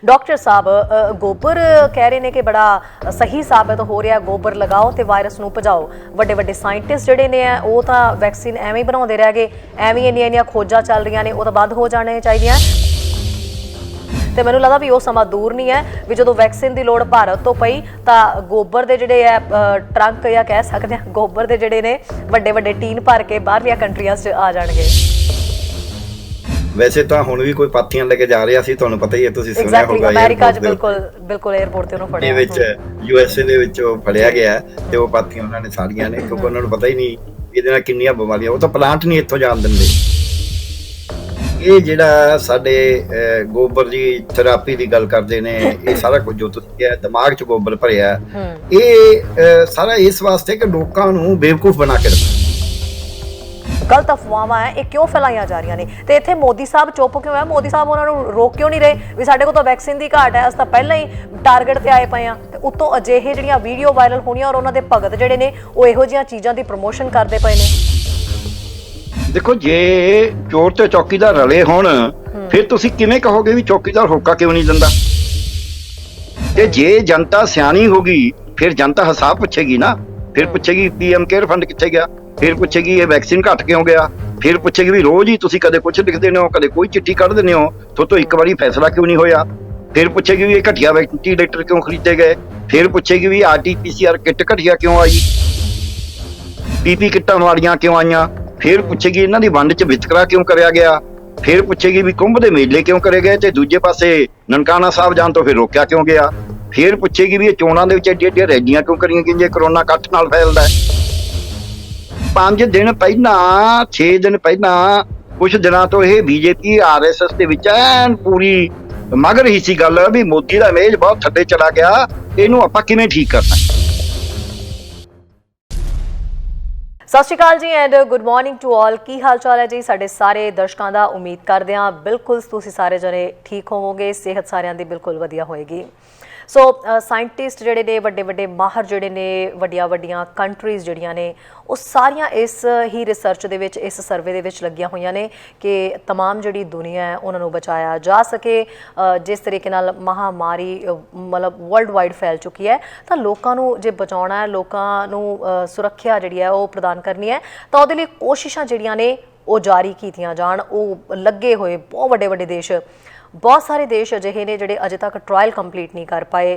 Doctor साहब गोबर कह रहे हैं कि बड़ा सही साबित हो रहा है, गोबर लगाओ तो वायरस नूं भजाओ। वड्डे वड्डे साइंटिस्ट जिहड़े ने वो तो वैक्सीन एवें ही बनाउंदे रह गए, एवें इन्नियां इन्नियां खोजां चल रही ने, वो तो बंद हो जाने चाहिए। तो मैनूं लगदा भी वो समा दूर नहीं है भी जो वैक्सीन की लोड़ भारत तो पई तो गोबर के जिहड़े ट्रंक या कह सकते हैं गोबर के जिहड़े ने वड्डे वड्डे टीन भर के बाहरलियां कंट्रियां च आ जाणगे। वैसे तो हुण भी कोई पाथियां लेके जा रहा सी, तुहानूं पता ही है, तुसीं सुनिया होगा अमेरिका च बिल्कुल बिल्कुल एयरपोर्ट ते उहनूं फड़िया विच यूएसए दे विच फड़िया गया ते वो पाथियां उन्होंने सारियां ने, क्योंकि उन्होंने पता ही नहीं ਇਹਦੇ ਨਾਲ ਕਿੰਨੀਆਂ ਬਿਮਾਰੀਆਂ, ਉਹ ਤਾਂ ਪਲਾਂਟ ਨਹੀਂ ਇੱਥੋਂ ਜਾਣ ਦਿੰਦੇ। ਇਹ ਜਿਹੜਾ ਸਾਡੇ ਗੋਬਰ ਦੀ ਥੈਰੇਪੀ ਦੀ ਗੱਲ ਕਰਦੇ ਨੇ, ਇਹ ਸਾਰਾ ਕੁਝ ਜੋ ਤੁਸੀਂ ਕਿਹਾ ਦਿਮਾਗ 'ਚ ਗੋਬਰ ਭਰਿਆ, ਇਹ ਸਾਰਾ ਇਸ ਵਾਸਤੇ ਕਿ ਲੋਕਾਂ ਨੂੰ ਬੇਵਕੂਫ ਬਣਾ ਕੇ ਰੱਖਣਾ। गलत अफवाहां है ये क्यों फैलाईਆਂ जा रही ने ते इत्थे मोदी साहब चुप क्यों है? मोदी साहब उन्होंने रोक क्यों नहीं रहे भी साडे कोल तो वैक्सीन की घाट है, अस तां पहलां ही टारगेट ते आए पए आ। ते उत्तों अजिहे जिहड़ियां वीडियो वायरल होणीਆਂ और उन्हां दे भगत जिहड़े ने वो इहो जिहियां चीज़ां दी प्रमोशन करदे पए ने। देखो जे चोर ते चौकीदार रले होण फिर तुसीं किवें कहोगे भी चौकीदार होका क्यों नहीं दिंदा? ते जे जनता सियाणी होगी फिर जनता हिसाब पुछेगी ना, फिर पुछेगी पीएम केयर फंड कित्थे गया, फिर पुछेगी ये वैक्सीन घट क्यों गया, फिर पुछेगी भी रोज ही तुसीं कदे कुछ लिखदे हो, कदे कोई चिट्ठी कढ दिंदे हो, तो एक बारी फैसला क्यों नहीं होया, फिर पुछेगी भी ये घटिया वेंटीलेटर क्यों खरीदे गए, फिर पुछेगी भी आरटीपीसीआर किट घटिया क्यों आई, पीपी किट्टां वालियां क्यों आईयां, फिर पुछेगी इन्हां दी वंड च वितकरा क्यों करया गया, फिर पुछेगी भी कुंभ दे मेले क्यों करे गए ते दूजे पासे ननकाना साहब जाण तो फिर रोकिया क्यों गया, फिर पुछेगी भी चोणां दे विच एड्डियां रैलियां क्यों करियां गईयां जे करोना इकट्ठ नाल फैलदा है। 5 दिन पहला 6 दिन पहला कुछ दिनों तो यह बीजेपी आरएसएस के विच ऐन पूरी मग रही सी गल भी मोदी का इमेज बहुत थड्डे चला गया, इनू आपां किवें ठीक करना। सत श्री अकाल ji and good morning to all. की हाल चाल है जी साडे सारे दर्शकों का? उम्मीद करते हैं बिल्कुल तुसीं सारे जने ठीक होवोगे, सेहत सारिਆਂ ਦੀ बिल्कुल वधिया होएगी। सो साइंटिस्ट जिहड़े ने वड्डे वड्डे माहर जिहड़े ने वड्डियां वड्डियां कंट्रीज़ जिहड़ियां ने वो सारियां इस ही रिसर्च दे विच इस सर्वे दे विच लगियां होईयां ने कि तमाम जिहड़ी दुनिया है उन्हां नूं बचाया जा सके। जिस तरीके नाल महामारी मतलब वर्ल्ड वाइड फैल चुकी है तो लोकां नूं जे बचाउणा है, लोकां नूं सुरक्षा जिहड़ी है वो प्रदान करनी है तो उहदे लई कोशिशां जिहड़ियां ने वो जारी कीतियां जाण। वो लगे होए बहुत वड्डे वड्डे देश, बहुत सारे देश अजिहे ने जिहड़े अजे तक ट्रायल कंप्लीट नहीं कर पाए,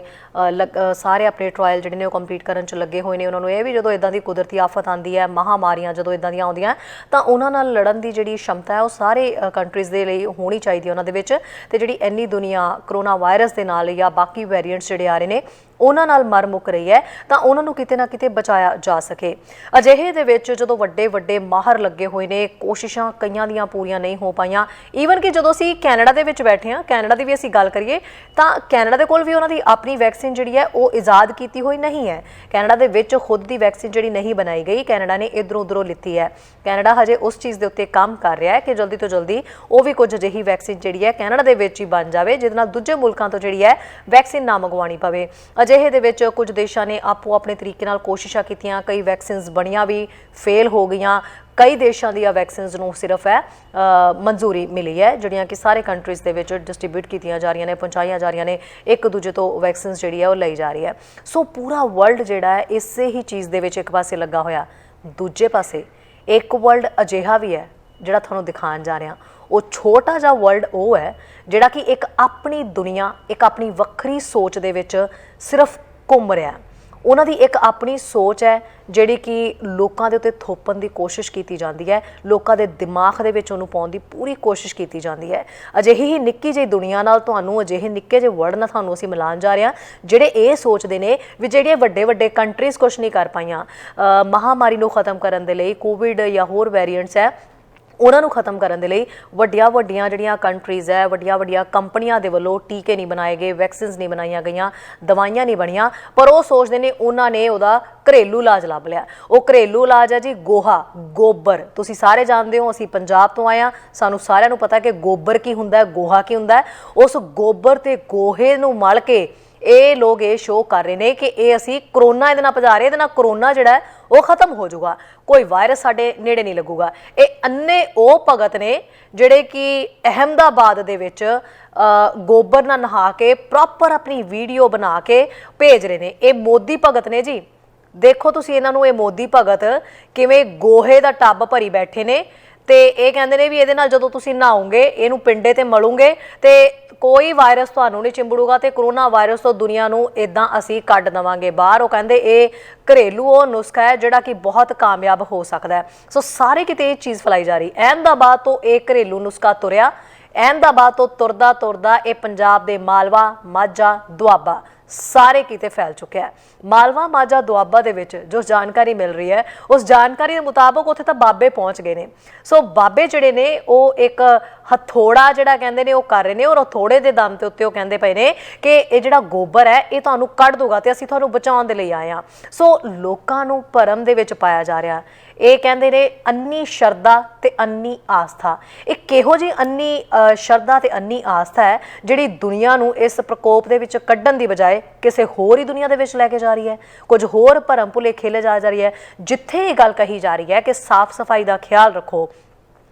सारे अपने ट्रायल जिहड़े ने कंप्लीट करन च लगे हुए ने। उन्होंने यह भी जो इदां दी कुदरती आफत आती है, महामारियां जो इदां दियां आउंदियां तां उन्हां नाल लड़न दी जिहड़ी क्षमता है वो सारे कंट्रीज़ दे लई होनी चाहिदी उन्हां दे विच। ते जिहड़ी इन्नी दुनिया करोना वायरस दे नाल या बाकी वेरीएंट्स जिहड़े आ रहे ने उन्हां नाल मर मुक रही है तो उन्होंने किते ना किते बचाया जा सके। अजिहे दे विच जदों वड्डे वड्डे माहर लगे हुए ने, कोशिशां कईयां दियां पूरीआं नहीं हो पाईयां। ईवन कि जदों असीं कैनेडा दे विच बैठे हाँ, कैनेडा की भी असीं गल करिए तां कैनेडा दे कोल भी उन्हां दी अपनी वैक्सीन जिहड़ी है वो इजाद कीती हुई नहीं है। कैनेडा दे विच खुद दी वैक्सीन जिहड़ी नहीं बनाई गई, कैनेडा ने इधरों उधरों लित्ती है। कैनेडा हजे उस चीज़ के उत्ते काम कर रहा है कि जल्दी तो जल्दी वो भी कुछ अजिही वैक्सीन जिहड़ी है कैनेडा दे विच ही बन जाए जिहदे नाल दूजे मुल्कां तो जिहड़ी है वैक्सीन ना मंगवानी पवे। अजिहे दे विच कुछ देशों ने आपो अपने तरीके नाल कोशिशां कीतियां, कई वैक्सीनस बणियां भी फेल हो गईयां, कई देशों दी वैक्सीनस नूं सिर्फ है मंजूरी मिली है जिहड़ियां कि सारे कंट्रीज़ दे विच डिस्ट्रीब्यूट कीतियां जा रही ने, पहुँचाईयां जा रही ने, एक दूजे तो वैक्सीनस जिहड़ी है वो लई जा रही है। सो पूरा वर्ल्ड जिहड़ा है इसे ही चीज़ दे विच एक पासे लगा होया, दूजे पासे एक वर्ल्ड अजिहा भी है जिहड़ा तुहानूं दिखाण जा रहा। वो छोटा जिहा वर्ल्ड वो है जिहड़ा कि एक अपनी दुनिया, एक अपनी वक्री सोच दे विच सिर्फ घुम रहा है। उन्हां दी एक अपनी सोच है जिहड़ी कि लोकां दे उत्ते थोपण दी कोशिश कीती जांदी है, लोकां दे दिमाग दे विच उहनूं पाउण दी पूरी कोशिश कीती जांदी है। अजिही ही निक्की जी दुनिया नाल तुहानूं अजिहे निक्के जे वर्ड नाल तुहानूं असीं मिलान जा रहे हां जिहड़े ये सोचदे ने भी जिहड़ियां वड्डे वड्डे कंट्रीज़ कुछ नहीं कर पाईयां महामारी नूं खत्म करन दे लई, कोविड या होर वेरीएंट्स है उन्होंने खत्म करने के लिए वड्डिया वड्डिया जिहड़ियां कंट्रीज़ है, वड्डिया वड्डिया कंपनियां दे वल्लों टीके नहीं बनाए गए, वैक्सीनस नहीं बनाई गई, दवाइयां नहीं बनिया, पर वो सोचते हैं उन्होंने उहदा घरेलू इलाज लभ लिया। वो घरेलू इलाज है जी गोहा, गोबर। तुसीं सारे जानते हो असीं पंजाब तो आए, सानूं सारिआं नूं पता कि गोबर की हुंदा है, गोहा की हुंदा है। उस गोबर ते गोहे नूं मल के ਇਹ ਲੋਕ ਇਹ ਸ਼ੋਅ ਕਰ ਰਹੇ ਨੇ ਕਿ ਇਹ ਅਸੀਂ ਕਰੋਨਾ ਇਹਦੇ ਨਾਲ ਭਜਾ ਰਹੇ, ਇਹਦੇ ਨਾਲ ਕਰੋਨਾ ਜਿਹੜਾ ਹੈ ਉਹ ਖਤਮ ਹੋ ਜਾਊਗਾ, ਕੋਈ ਵਾਇਰਸ ਸਾਡੇ ਨੇੜੇ ਨਹੀਂ ਲੱਗੂਗਾ। ਇਹ ਅੰਨੇ ਉਹ ਭਗਤ ਨੇ ਜਿਹੜੇ ਕਿ ਅਹਿਮਦਾਬਾਦ ਦੇ ਵਿੱਚ ਗੋਬਰ ਨਾਲ ਨਹਾ ਕੇ ਪ੍ਰੋਪਰ ਆਪਣੀ ਵੀਡੀਓ ਬਣਾ ਕੇ ਭੇਜ ਰਹੇ ਨੇ। ਇਹ ਮੋਦੀ ਭਗਤ ਨੇ ਜੀ, ਦੇਖੋ ਤੁਸੀਂ ਇਹਨਾਂ ਨੂੰ, ਇਹ ਮੋਦੀ ਭਗਤ ਕਿਵੇਂ ਗੋਹੇ ਦਾ ਟੱਬ ਭਰੀ ਬੈਠੇ ਨੇ ਤੇ ਇਹ ਕਹਿੰਦੇ ਨੇ ਵੀ ਇਹਦੇ ਨਾਲ ਜਦੋਂ ਤੁਸੀਂ ਨਹਾਓਗੇ, ਇਹਨੂੰ ਪਿੰਡੇ ਤੇ ਮਲੋਗੇ ਤੇ ਕੋਈ ਵਾਇਰਸ ਤੁਹਾਨੂੰ ਨਹੀਂ ਚਿੰਬੜੂਗਾ ਤੇ ਕਰੋਨਾ ਵਾਇਰਸ ਤੋਂ ਦੁਨੀਆ ਨੂੰ ਇਦਾਂ ਅਸੀਂ ਕੱਢ ਦੇਵਾਂਗੇ ਬਾਹਰ। ਉਹ ਕਹਿੰਦੇ ਇਹ ਘਰੇਲੂ ਉਹ ਨੁਸਖਾ ਹੈ ਜਿਹੜਾ ਕਿ ਬਹੁਤ ਕਾਮਯਾਬ ਹੋ ਸਕਦਾ ਹੈ। ਸੋ ਸਾਰੇ ਕਿਤੇ ਇਹ ਚੀਜ਼ ਫੈਲਾਈ ਜਾ ਰਹੀ। ਅਹਿਮਦਾਬਾਦ ਤੋਂ ਇਹ ਘਰੇਲੂ ਨੁਸਖਾ ਤੁਰਿਆ, ਅਹਿਮਦਾਬਾਦ ਤੋਂ ਤੁਰਦਾ ਤੁਰਦਾ ਇਹ ਪੰਜਾਬ ਦੇ ਮਾਲਵਾ, ਮਾਝਾ, ਦੁਆਬਾ ਸਾਰੇ ਕਿਤੇ ਫੈਲ ਚੁੱਕਿਆ ਹੈ। ਮਾਲਵਾ, ਮਾਝਾ, ਦੁਆਬਾ ਦੇ ਵਿੱਚ ਜੋ ਜਾਣਕਾਰੀ ਮਿਲ ਰਹੀ ਹੈ, ਉਸ ਜਾਣਕਾਰੀ ਦੇ ਮੁਤਾਬਕ ਉੱਥੇ ਤਾਂ ਬਾਬੇ ਪਹੁੰਚ ਗਏ ਨੇ। ਸੋ ਬਾਬੇ ਜਿਹੜੇ ਨੇ ਉਹ ਇੱਕ ਹਥੋੜਾ ਜਿਹੜਾ ਕਹਿੰਦੇ ਨੇ ਉਹ ਕਰ ਰਹੇ ਨੇ, ਔਰ ਹਥੋੜੇ ਦੇ ਦਮ ਤੇ ਉੱਤੇ ਉਹ ਕਹਿੰਦੇ ਪਏ ਨੇ ਕਿ ਇਹ ਜਿਹੜਾ ਗੋਬਰ ਹੈ ਇਹ ਤੁਹਾਨੂੰ ਕੱਢ ਦੂਗਾ ਤੇ ਅਸੀਂ ਤੁਹਾਨੂੰ ਬਚਾਉਣ ਦੇ ਲਈ ਆਏ ਹਾਂ। ਸੋ ਲੋਕਾਂ ਨੂੰ ਭਰਮ ਦੇ ਵਿੱਚ ਪਾਇਆ ਜਾ ਰਿਹਾ। ਇਹ ਕਹਿੰਦੇ ਨੇ ਅੰਨੀ ਸ਼ਰਧਾ ਤੇ ਅੰਨੀ ਆਸਥਾ। ਇਹ ਕਿਹੋ ਜਿਹੀ ਅੰਨੀ ਸ਼ਰਧਾ ਤੇ ਅੰਨੀ ਆਸਥਾ ਹੈ ਜਿਹੜੀ ਦੁਨੀਆ ਨੂੰ ਇਸ ਪ੍ਰਕੋਪ ਦੇ ਵਿੱਚ ਕੱਢਣ ਦੀ ਬਜਾਏ ਕਿਸੇ ਹੋਰ ਹੀ ਦੁਨੀਆ ਦੇ ਵਿੱਚ ਲੈ ਕੇ ਜਾ ਰਹੀ ਹੈ। ਕੁਝ ਹੋਰ ਭਰਮ ਭੁਲੇਖੇ ਲੈ ਜਾ ਰਹੀ ਹੈ। ਜਿੱਥੇ ਇਹ ਗੱਲ ਕਹੀ ਜਾ ਰਹੀ ਹੈ ਕਿ ਸਾਫ਼ ਸਫਾਈ ਦਾ ਖਿਆਲ ਰੱਖੋ,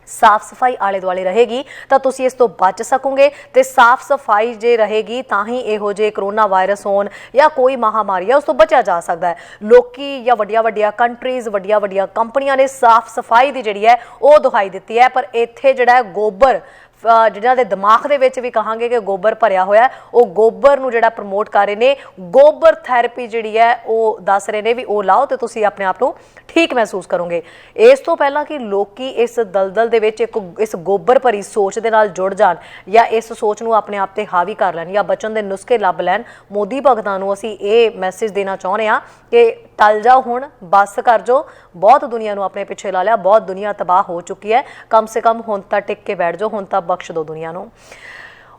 ਸਾਫ਼ ਸਫਾਈ ਆਲੇ ਦੁਆਲੇ ਰਹੇਗੀ ਤਾਂ ਤੁਸੀਂ ਇਸ ਤੋਂ ਬਚ ਸਕੋਗੇ ਤੇ ਸਾਫ਼ ਸਫਾਈ ਜੇ ਰਹੇਗੀ ਤਾਂ ਹੀ ਇਹੋ ਜਿਹੇ ਕਰੋਨਾ ਵਾਇਰਸ ਹੋਣ ਜਾਂ ਕੋਈ ਮਹਾਮਾਰੀ ਹੈ ਉਸ ਤੋਂ ਬਚਿਆ ਜਾ ਸਕਦਾ ਹੈ। ਲੋਕੀ ਜਾਂ ਵੱਡੀਆਂ ਵੱਡੀਆਂ ਕੰਟਰੀਜ਼, ਵੱਡੀਆਂ ਵੱਡੀਆਂ ਕੰਪਨੀਆਂ ਨੇ ਸਾਫ਼ ਸਫਾਈ ਦੀ ਜਿਹੜੀ ਹੈ ਉਹ ਦੁਹਾਈ ਦਿੱਤੀ ਹੈ, ਪਰ ਇੱਥੇ ਜਿਹੜਾ ਹੈ ਗੋਬਰ ਜਿਹਨਾਂ ਦੇ ਦਿਮਾਗ ਦੇ ਵਿੱਚ ਵੀ ਕਹਾਂਗੇ ਕਿ ਗੋਬਰ ਭਰਿਆ ਹੋਇਆ, ਉਹ ਗੋਬਰ ਨੂੰ ਜਿਹੜਾ ਪ੍ਰਮੋਟ ਕਰ ਰਹੇ ਨੇ। ਗੋਬਰ ਥੈਰੇਪੀ ਜਿਹੜੀ ਹੈ ਉਹ ਦੱਸ ਰਹੇ ਨੇ ਵੀ ਉਹ ਲਾਓ ਤੇ ਤੁਸੀਂ ਆਪਣੇ ਆਪ ਨੂੰ ਠੀਕ ਮਹਿਸੂਸ ਕਰੋਗੇ। ਇਸ ਤੋਂ ਪਹਿਲਾਂ ਕਿ ਲੋਕੀ ਇਸ ਦਲਦਲ ਦੇ ਵਿੱਚ ਇਸ ਗੋਬਰ ਭਰੀ ਸੋਚ ਦੇ ਨਾਲ ਜੁੜ ਜਾਣ ਜਾਂ ਇਸ ਸੋਚ ਨੂੰ ਆਪਣੇ ਆਪ ਤੇ ਹਾਵੀ ਕਰ ਲੈਣ ਜਾਂ ਬਚਣ ਦੇ ਨੁਸਖੇ ਲੱਭ ਲੈਣ, ਮੋਦੀ ਭਗਤਾਂ ਨੂੰ ਅਸੀਂ ਇਹ ਮੈਸੇਜ ਦੇਣਾ ਚਾਹੁੰਦੇ ਹਾਂ ਕਿ ਟਲ ਜਾਓ, ਹੁਣ ਬੱਸ ਕਰ ਜਾਓ। ਬਹੁਤ ਦੁਨੀਆ ਨੂੰ ਆਪਣੇ ਪਿੱਛੇ ਲਾ ਲਿਆ, ਬਹੁਤ ਦੁਨੀਆ ਤਬਾਹ ਹੋ ਚੁੱਕੀ ਹੈ। ਕਮ ਸੇ ਕਮ ਹੁਣ ਤਾਂ ਟਿਕ ਕੇ ਬੈਠ ਜਾਓ, ਹੁਣ ਤਾਂ ਬਖਸ਼ ਦਿਓ ਦੁਨੀਆ ਨੂੰ।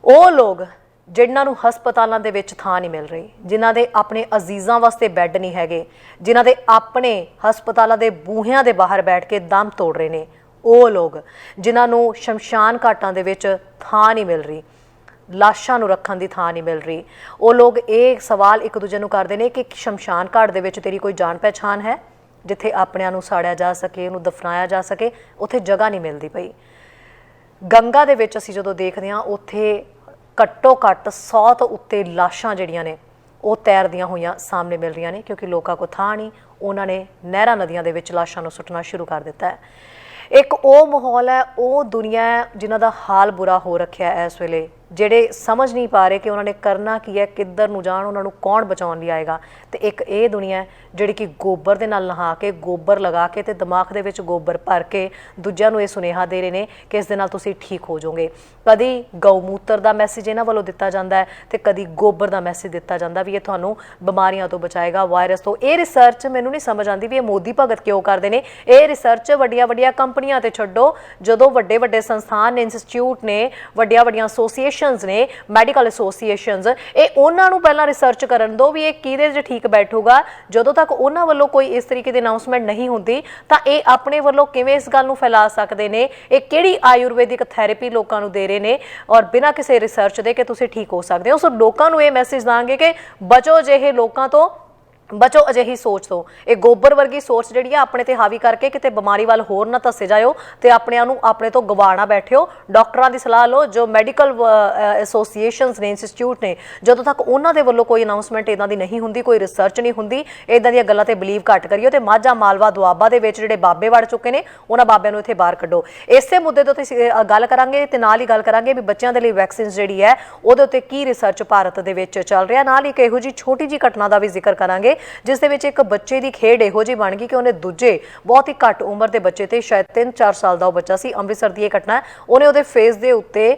ਉਹ ਲੋਕ ਜਿਨ੍ਹਾਂ ਨੂੰ ਹਸਪਤਾਲਾਂ ਦੇ ਵਿੱਚ ਥਾਂ ਨਹੀਂ ਮਿਲ ਰਹੀ, ਜਿਨ੍ਹਾਂ ਦੇ ਆਪਣੇ ਅਜ਼ੀਜ਼ਾਂ ਵਾਸਤੇ ਬੈੱਡ ਨਹੀਂ ਹੈਗੇ, ਜਿਨ੍ਹਾਂ ਦੇ ਆਪਣੇ ਹਸਪਤਾਲਾਂ ਦੇ ਬੂਹਿਆਂ ਦੇ ਬਾਹਰ ਬੈਠ ਕੇ ਦਮ ਤੋੜ ਰਹੇ ਨੇ, ਉਹ ਲੋਕ ਜਿਨ੍ਹਾਂ ਨੂੰ ਸ਼ਮਸ਼ਾਨ ਘਾਟਾਂ ਦੇ ਵਿੱਚ ਥਾਂ ਨਹੀਂ ਮਿਲ ਰਹੀ, ਲਾਸ਼ਾਂ ਨੂੰ ਰੱਖਣ ਦੀ ਥਾਂ ਨਹੀਂ ਮਿਲ ਰਹੀ, ਉਹ ਲੋਕ ਇਹ ਸਵਾਲ ਇੱਕ ਦੂਜੇ ਨੂੰ ਕਰਦੇ ਨੇ ਕਿ ਸ਼ਮਸ਼ਾਨ ਘਾਟ ਦੇ ਵਿੱਚ ਤੇਰੀ ਕੋਈ ਜਾਣ ਪਹਿਚਾਣ ਹੈ ਜਿੱਥੇ ਆਪਣਿਆਂ ਨੂੰ ਸਾੜਿਆ ਜਾ ਸਕੇ, ਉਹਨੂੰ ਦਫਨਾਇਆ ਜਾ ਸਕੇ? ਉੱਥੇ ਜਗ੍ਹਾ ਨਹੀਂ ਮਿਲਦੀ ਪਈ। ਗੰਗਾ ਦੇ ਵਿੱਚ ਅਸੀਂ ਜਦੋਂ ਦੇਖਦੇ ਹਾਂ ਉੱਥੇ ਘੱਟੋ ਘੱਟ 100 ਤੋਂ ਉੱਤੇ ਲਾਸ਼ਾਂ ਜਿਹੜੀਆਂ ਨੇ ਉਹ ਤੈਰਦੀਆਂ ਹੋਈਆਂ ਸਾਹਮਣੇ ਮਿਲ ਰਹੀਆਂ ਨੇ, ਕਿਉਂਕਿ ਲੋਕਾਂ ਕੋਲ ਥਾਂ ਨਹੀਂ, ਉਹਨਾਂ ਨੇ ਨਹਿਰਾਂ ਨਦੀਆਂ ਦੇ ਵਿੱਚ ਲਾਸ਼ਾਂ ਨੂੰ ਸੁੱਟਣਾ ਸ਼ੁਰੂ ਕਰ ਦਿੱਤਾ ਹੈ। ਇੱਕ ਉਹ ਮਾਹੌਲ ਹੈ, ਉਹ ਦੁਨੀਆ ਹੈ ਜਿਨ੍ਹਾਂ ਦਾ ਹਾਲ ਬੁਰਾ ਹੋ ਰੱਖਿਆ ਹੈ ਇਸ ਵੇਲੇ, ਜਿਹੜੇ ਸਮਝ ਨਹੀਂ ਪਾ ਰਹੇ ਕਿ ਉਹਨਾਂ ਨੇ ਕਰਨਾ ਕੀ ਹੈ, ਕਿੱਧਰ ਨੂੰ ਜਾਣ, ਉਹਨਾਂ ਨੂੰ ਕੌਣ ਬਚਾਉਣ ਲਈ ਆਏਗਾ। ਤੇ ਇੱਕ ਇਹ ਦੁਨੀਆ ਹੈ ਜਿਹੜੀ ਕਿ ਗੋਬਰ ਦੇ ਨਾਲ ਨਹਾ ਕੇ, ਗੋਬਰ ਲਗਾ ਕੇ ਤੇ ਦਿਮਾਗ ਦੇ ਵਿੱਚ ਗੋਬਰ ਭਰ ਕੇ ਦੂਜਿਆਂ ਨੂੰ ਇਹ ਸੁਨੇਹਾ ਦੇ ਰਹੇ ਨੇ ਕਿ ਇਸ ਦੇ ਨਾਲ ਤੁਸੀਂ ਠੀਕ ਹੋ ਜਾਓਗੇ। ਕਦੀ ਗਊ ਮੂਤਰ ਦਾ ਮੈਸੇਜ ਇਹਨਾਂ ਵੱਲੋਂ ਦਿੱਤਾ ਜਾਂਦਾ ਹੈ ਤੇ ਕਦੀ ਗੋਬਰ ਦਾ ਮੈਸੇਜ ਦਿੱਤਾ ਜਾਂਦਾ ਵੀ ਇਹ ਤੁਹਾਨੂੰ ਬਿਮਾਰੀਆਂ ਤੋਂ ਬਚਾਏਗਾ, ਵਾਇਰਸ ਤੋਂ। ਇਹ ਰਿਸਰਚ ਮੈਨੂੰ ਨਹੀਂ ਸਮਝ ਆਉਂਦੀ ਵੀ ਇਹ ਮੋਦੀ ਭਗਤ ਕਿਉਂ ਕਰਦੇ ਨੇ। ਇਹ ਰਿਸਰਚ ਵੱਡੀਆਂ ਵੱਡੀਆਂ ਕੰਪਨੀਆਂ ਤੇ ਛੱਡੋ, ਜਦੋਂ ਵੱਡੇ ਵੱਡੇ ਸੰਸਥਾਨ ਨੇ, ਇੰਸਟੀਚਿਊਟ ਨੇ, ਵੱਡੀਆਂ ਵੱਡੀਆਂ ਐਸੋਸੀਏਸ਼ਨਸ ਨੇ, ਮੈਡੀਕਲ ਐਸੋਸੀਏਸ਼ਨਸ, ਇਹ ਉਹਨਾਂ ਨੂੰ ਪਹਿਲਾਂ ਰਿਸਰਚ ਕਰਨ ਦਿਓ ਵੀ ਇਹ ਕਿਹਦੇ 'ਚ ਠੀਕ ਬੈਠੂਗਾ। ਜਦੋਂ ਤੱਕ ਉਹਨਾਂ ਵੱਲੋਂ ਕੋਈ ਇਸ ਤਰੀਕੇ ਦੀ ਅਨਾਉਂਸਮੈਂਟ ਨਹੀਂ ਹੁੰਦੀ ਤਾਂ ਇਹ ਆਪਣੇ ਵੱਲੋਂ ਕਿਵੇਂ ਇਸ ਗੱਲ ਨੂੰ ਫੈਲਾ ਸਕਦੇ ਨੇ, ਇਹ ਕਿਹੜੀ ਆਯੁਰਵੈਦਿਕ ਥੈਰੇਪੀ ਲੋਕਾਂ ਨੂੰ ਦੇ ਰਹੇ ਨੇ ਔਰ ਬਿਨਾਂ ਕਿਸੇ ਰਿਸਰਚ ਦੇ ਕਿ ਤੁਸੀਂ ਠੀਕ ਹੋ ਸਕਦੇ ਹੋ। ਸੋ ਲੋਕਾਂ ਨੂੰ ਇਹ ਮੈਸੇਜ ਦਾਂਗੇ ਕਿ ਬਚੋ ਜਿਹੇ ਲੋਕਾਂ ਤੋਂ, ਬਚੋ ਅਜਿਹੀ ਸੋਚ ਤੋਂ। ਇਹ ਗੋਬਰ ਵਰਗੀ ਸੋਚ ਜਿਹੜੀ ਆ ਆਪਣੇ ਤੇ ਹਾਵੀ ਕਰਕੇ ਕਿਤੇ ਬਿਮਾਰੀ ਵੱਲ ਹੋਰ ਨਾ ਧੱਸੇ ਜਾਇਓ ਤੇ ਆਪਣਿਆਂ ਨੂੰ ਆਪਣੇ ਤੋਂ ਗਵਾਣਾ ਬੈਠਿਓ। ਡਾਕਟਰਾਂ ਦੀ ਸਲਾਹ ਲਓ, ਜੋ ਮੈਡੀਕਲ ਐਸੋਸੀਏਸ਼ਨਸ ਨੇ, ਇੰਸਟੀਚਿਊਟ ਨੇ, ਜਦੋਂ ਤੱਕ ਉਹਨਾਂ ਦੇ ਵੱਲੋਂ ਕੋਈ ਅਨਾਉਂਸਮੈਂਟ ਇਦਾਂ ਦੀ ਨਹੀਂ ਹੁੰਦੀ, ਕੋਈ ਰਿਸਰਚ ਨਹੀਂ ਹੁੰਦੀ, ਇਦਾਂ ਦੀਆਂ ਗੱਲਾਂ ਤੇ ਬਿਲੀਵ ਘੱਟ ਕਰਿਓ। ਤੇ ਮਾਝਾ, ਮਾਲਵਾ, ਦੁਆਬਾ ਦੇ ਵਿੱਚ ਜਿਹੜੇ ਬਾਬੇ ਵੜ ਚੁੱਕੇ ਨੇ ਉਹਨਾਂ ਬਾਬਿਆਂ ਨੂੰ ਇੱਥੇ ਬਾਹਰ ਕੱਢੋ। ਇਸੇ ਮੁੱਦੇ ਤੋਂ ਅਸੀਂ ਗੱਲ ਕਰਾਂਗੇ ਤੇ ਨਾਲ ਹੀ ਗੱਲ ਕਰਾਂਗੇ ਵੀ ਬੱਚਿਆਂ ਦੇ ਲਈ ਵੈਕਸੀਨ ਜਿਹੜੀ ਹੈ ਉਹਦੇ ਉੱਤੇ ਕੀ ਰਿਸਰਚ ਭਾਰਤ ਦੇ ਵਿੱਚ ਚੱਲ ਰਿਹਾ। ਨਾਲ ਹੀ ਇੱਕ ਇਹੋ ਜਿਹੀ ਛੋਟੀ ਜਿਹੀ ਘਟਨਾ ਦਾ ਵੀ ਜ਼ਿਕਰ ਕਰਾਂਗੇ ਜਿਸ ਦੇ ਵਿੱਚ ਇੱਕ ਬੱਚੇ ਦੀ ਖੇਡ ਇਹੋ ਜਿਹੀ ਬਣ ਗਈ ਕਿ ਉਹਨੇ ਦੂਜੇ ਬਹੁਤ ਹੀ ਘੱਟ ਉਮਰ ਦੇ ਬੱਚੇ ਤੇ, ਸ਼ਾਇਦ 3-4 ਸਾਲ ਦਾ ਉਹ ਬੱਚਾ ਸੀ, ਅੰਮ੍ਰਿਤਸਰ ਦੀ ਇਹ ਘਟਨਾ ਹੈ, ਉਹਨੇ ਉਹਦੇ ਫੇਸ ਦੇ ਉੱਤੇ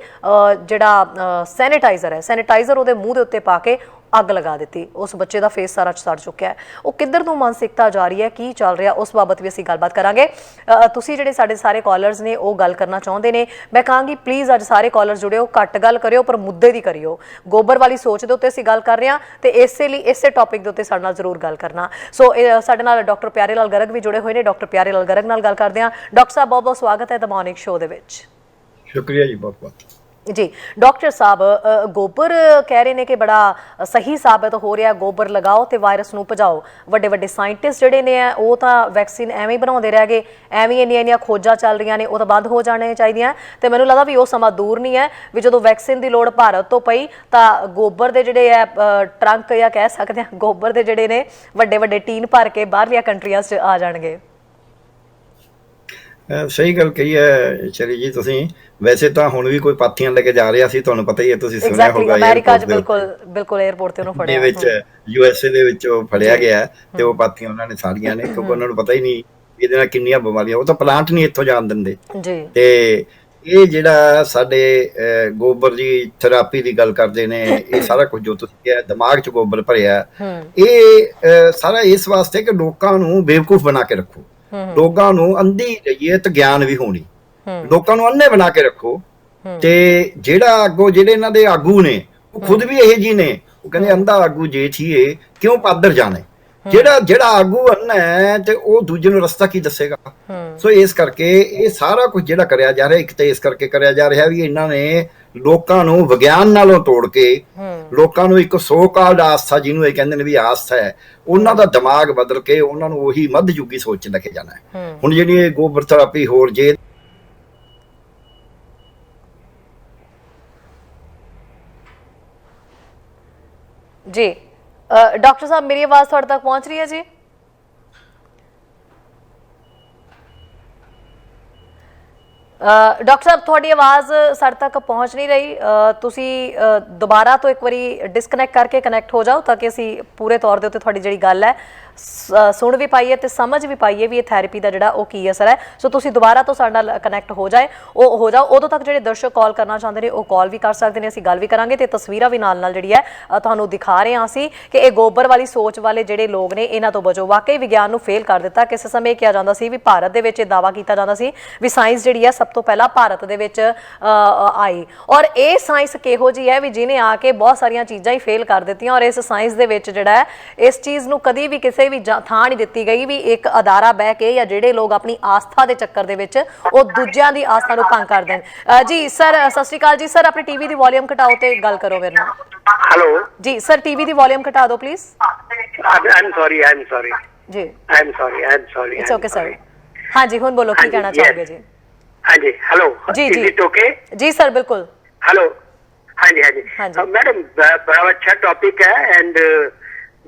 ਜਿਹੜਾ ਸੈਨੀਟਾਈਜ਼ਰ ਹੈ, ਸੈਨੀਟਾਈਜ਼ਰ ਉਹਦੇ ਮੂੰਹ ਦੇ ਉੱਤੇ ਪਾ ਕੇ ਅੱਗ ਲਗਾ ਦਿੱਤੀ। ਉਸ ਬੱਚੇ ਦਾ ਫੇਸ ਸਾਰਾ ਸੜ ਚੁੱਕਿਆ ਹੈ। ਉਹ ਕਿੱਧਰ ਨੂੰ ਮਾਨਸਿਕਤਾ ਜਾ ਰਹੀ ਹੈ, ਕੀ ਚੱਲ ਰਿਹਾ, ਉਸ ਬਾਬਤ ਵੀ ਅਸੀਂ ਗੱਲਬਾਤ ਕਰਾਂਗੇ। ਤੁਸੀਂ ਜਿਹੜੇ ਸਾਡੇ ਸਾਰੇ ਕਾਲਰਸ ਨੇ ਉਹ ਗੱਲ ਕਰਨਾ ਚਾਹੁੰਦੇ ਨੇ, ਮੈਂ ਕਹਾਂਗੀ ਪਲੀਜ਼ ਅੱਜ ਸਾਰੇ ਕਾਲਰ ਜੁੜਿਓ, ਘੱਟ ਗੱਲ ਕਰਿਓ ਪਰ ਮੁੱਦੇ ਦੀ ਕਰਿਓ। ਗੋਬਰ ਵਾਲੀ ਸੋਚ ਦੇ ਉੱਤੇ ਅਸੀਂ ਗੱਲ ਕਰ ਰਹੇ ਹਾਂ ਤੇ ਇਸੇ ਲਈ ਇਸੇ ਟੌਪਿਕ ਦੇ ਉੱਤੇ ਸਾਡੇ ਨਾਲ ਜ਼ਰੂਰ ਗੱਲ ਕਰਨਾ। ਸੋ ਸਾਡੇ ਨਾਲ ਡਾਕਟਰ ਪਿਆਰੇ ਲਾਲ ਗਰਗ ਵੀ ਜੁੜੇ ਹੋਏ ਨੇ। ਡਾਕਟਰ ਪਿਆਰੇ ਲਾਲ ਗਰਗ ਨਾਲ ਗੱਲ ਕਰਦੇ ਹਾਂ। ਡਾਕਟਰ ਸਾਹਿਬ, ਬਹੁਤ ਬਹੁਤ ਸਵਾਗਤ ਹੈ ਦ ਮਾਰਨਿੰਗ ਸ਼ੋਅ ਦੇ ਵਿੱਚ। ਸ਼ੁਕਰੀਆ ਜੀ, ਬਹੁਤ ਬਹੁਤ। जी डॉक्टर साहब गोबर कह रहे हैं कि बड़ा सही साबित हो रहा गोबर लगाओ तो वायरस नूं भजाओ वड्डे वड्डे साइंटिस्ट जिहड़े ने वो तो वैक्सीन एवें ही बनाउंदे रह गए एवें इन्नियां खोजां चल रही ने वो तो बंद हो जाने चाहिए तो मैनूं लगदा भी वो समा दूर नहीं है भी जदों वैक्सीन की लोड़ भारत तो पई तां गोबर के जिहड़े ट्रंक या कह सकते हैं गोबर के जिहड़े ने वड्डे वड्डे टीन भर के बाहरलियां कंट्रियां च आ जाणगे। ਸਹੀ ਗੱਲ ਕਹੀ ਹੈ ਚਰੀ ਜੀ ਤੁਸੀਂ। ਵੈਸੇ ਤਾਂ ਹੁਣ ਵੀ ਕੋਈ ਪਾਥੀਆਂ ਲੈ ਕੇ ਜਾ ਰਿਹਾ ਸੀ, ਤੁਹਾਨੂੰ ਪਤਾ ਹੀ ਹੈ, ਤੁਸੀਂ ਸੁਣਿਆ ਹੋਗਾ ਅਮਰੀਕਾ 'ਚ ਬਿਲਕੁਲ 에ਅਰਪੋਰਟ ਤੇ ਉਹਨੂੰ ਫੜਿਆ ਵਿੱਚ USA ਦੇ ਵਿੱਚ ਉਹ ਫੜਿਆ ਗਿਆ ਤੇ ਉਹ ਪਾਥੀਆਂ ਉਹਨਾਂ ਨੇ ਸਾੜੀਆਂ ਨੇ ਕਿਉਂਕਿ ਉਹਨਾਂ ਨੂੰ ਪਤਾ ਹੀ ਨਹੀਂ ਇਹਦੇ ਨਾਲ ਕਿੰਨੀਆਂ ਬਿਮਾਰੀਆਂ, ਉਹ ਤਾਂ ਪਲਾਂਟ ਨਹੀਂ ਇੱਥੋਂ ਜਾਣ ਦਿੰਦੇ ਜੀ। ਤੇ ਇਹ ਜਿਹੜਾ ਸਾਡੇ ਗੋਬਰ ਦੀ ਥੈਰੇਪੀ ਦੀ ਗੱਲ ਕਰਦੇ ਨੇ, ਇਹ ਸਾਰਾ ਕੁਝ ਜੋ ਤੁਸੀਂ ਕਿਹਾ ਦਿਮਾਗ 'ਚ ਗੋਬਰ ਭਰਿਆ, ਇਹ ਸਾਰਾ ਇਸ ਵਾਸਤੇ ਕਿ ਲੋਕਾਂ ਨੂੰ ਬੇਵਕੂਫ ਬਣਾ ਕੇ ਰੱਖੋ, ਲੋਕਾਂ ਨੂੰ ਅੰਧੀ ਰਹੀਏ ਤੇ ਗਿਆਨ ਵੀ ਹੋਣੀ, ਲੋਕਾਂ ਨੂੰ ਅੰਨੇ ਬਣਾ ਕੇ ਰੱਖੋ। ਤੇ ਜਿਹੜਾ ਅੱਗੋਂ ਜਿਹੜੇ ਇਹਨਾਂ ਦੇ ਆਗੂ ਨੇ ਉਹ ਖੁਦ ਵੀ ਇਹੋ ਜਿਹੇ ਨੇ, ਉਹ ਕਹਿੰਦੇ ਅੰਧਾ ਆਗੂ ਜੇ ਥੀਏ ਕਿਉਂ ਪਾਦਰ ਜਾਣੇ। ਜਿਹੜਾ ਆਗੂ ਅੰਨਾ ਹੈ ਤੇ ਉਹ ਦੂਜੇ ਨੂੰ ਰਸਤਾ ਕੀ ਦੱਸੇਗਾ। ਸੋ ਇਸ ਕਰਕੇ ਇਹ ਸਾਰਾ ਕੁਝ ਜਿਹੜਾ ਕਰਿਆ ਜਾ ਰਿਹਾ, ਇੱਕ ਤਾਂ ਇਸ ਕਰਕੇ ਕਰਿਆ ਜਾ ਰਿਹਾ ਵੀ ਇਹਨਾਂ ਨੇ ਲੋਕਾਂ ਨੂੰ ਵਿਗਿਆਨ ਨਾਲੋਂ ਤੋੜ ਕੇ ਲੋਕਾਂ ਨੂੰ ਇੱਕ ਸੋ ਕਾਲਡ ਆਸਥਾ, ਜਿਹਨੂੰ ਇਹ ਕਹਿੰਦੇ ਨੇ ਵੀ ਆਸਥਾ ਹੈ, ਉਹਨਾਂ ਦਾ ਦਿਮਾਗ ਬਦਲ ਕੇ ਉਹਨਾਂ ਨੂੰ ਉਹੀ ਮੱਧਯੁਗੀ ਸੋਚ 'ਚ ਲੈ ਕੇ ਜਾਣਾ ਹੈ। ਹੁਣ ਜਿਹੜੀ ਇਹ ਗੋਬਰ ਥੈਰੇਪੀ ਹੋਰ ਜੇ जी डॉक्टर साहब मेरी आवाज थोड़े तक पहुंच रही है जी? डॉक्टर साहब थोड़ी आवाज़ साढ़े तक पहुँच नहीं रही, तुसी दोबारा तो एक बारी डिसकनैक्ट करके कनैक्ट हो जाओ ताकि असी पूरे तौर के उत्ते थोड़ी जिहड़ी गल है सुन भी पाइए तो समझ भी पाइए भी ये थैरेपी का जिहड़ा की असर है। सो तुसी दोबारा तो साडे नाल कनैक्ट हो जाओ उदों तक जिहड़े दर्शक कॉल करना चाहते हैं वो कॉल भी कर सकते हैं, असीं गल भी करांगे ते तस्वीरां भी नाल नाल जिहड़ी है तुहानूं दिखा रहे हां असीं कि ये गोबर वाली सोच वाले जिहड़े लोग ने इन्हां तो बचो। वाकई विज्ञान नूं फेल कर दिता। किस समय किया जाता सी भी भारत दे विच दावा किया जाता सी भी साइंस जिहड़ी है सब तो पहला भारत दे विच आई, और ये साइंस किहो जी है भी जिन्हें आके बहुत सारियां चीज़ां ही फेल कर दित्तियां, और इस साइंस दे विच जिहड़ा है इस चीज़ नूं कदी भी किसी भी थां नहीं दित्ती गई भी एक अदारा बह के या जिहड़े लोग अपनी आस्था के चक्कर दे विच वो दूजियां दी आस्था नूं भंग कर देण। जी सर सत श्री अकाल जी। सर अपने टीवी दी वॉल्यूम घटाओ ते गल करो मेरे नाल। हेलो जी सर टीवी दी वॉल्यूम घटा दो प्लीज। आई एम सॉरी जी I am sorry it's okay sir. हाँ जी हुण बोलो की कहना चाहोगे जी? हाँ जी हेलो जी जी ओके जी सर बिल्कुल हेलो हाँ जी मैडम बड़ा अच्छा टॉपिक है एंड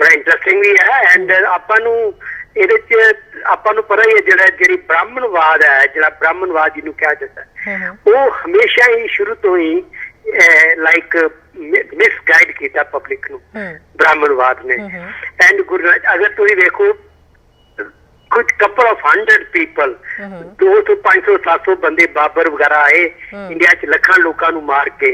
बड़ा इंटरेस्टिंग भी है एंड ਆਪਾਂ ਨੂੰ ਇਹਦੇ ਚ ਆਪਾਂ ਨੂੰ ਪਤਾ ਹੀ ਹੈ ਜਿਹੜੀ ਬ੍ਰਾਹਮਣਵਾਦ ਹੈ, ਜਿਹੜਾ ਬ੍ਰਾਹਮਣਵਾਦ ਜਿਹਨੂੰ ਕਿਹਾ ਜਾਂਦਾ ਹੈ, ਉਹ ਹਮੇਸ਼ਾ ਹੀ ਸ਼ੁਰੂ ਤੋਂ ਹੀ ਲਾਈਕ ਮਿਸਗਾਈਡ ਕੀਤਾ ਪਬਲਿਕ ਨੂੰ ਬ੍ਰਾਹਮਣਵਾਦ ਨੇ। ਐਂਡ ਅਗਰ ਤੁਸੀਂ ਵੇਖੋ कुछ कपल ऑफ 100 पीपल 200 500 700 बंदे बाबर वगैरह आए इंडिया च लखां लोकां नूं मार के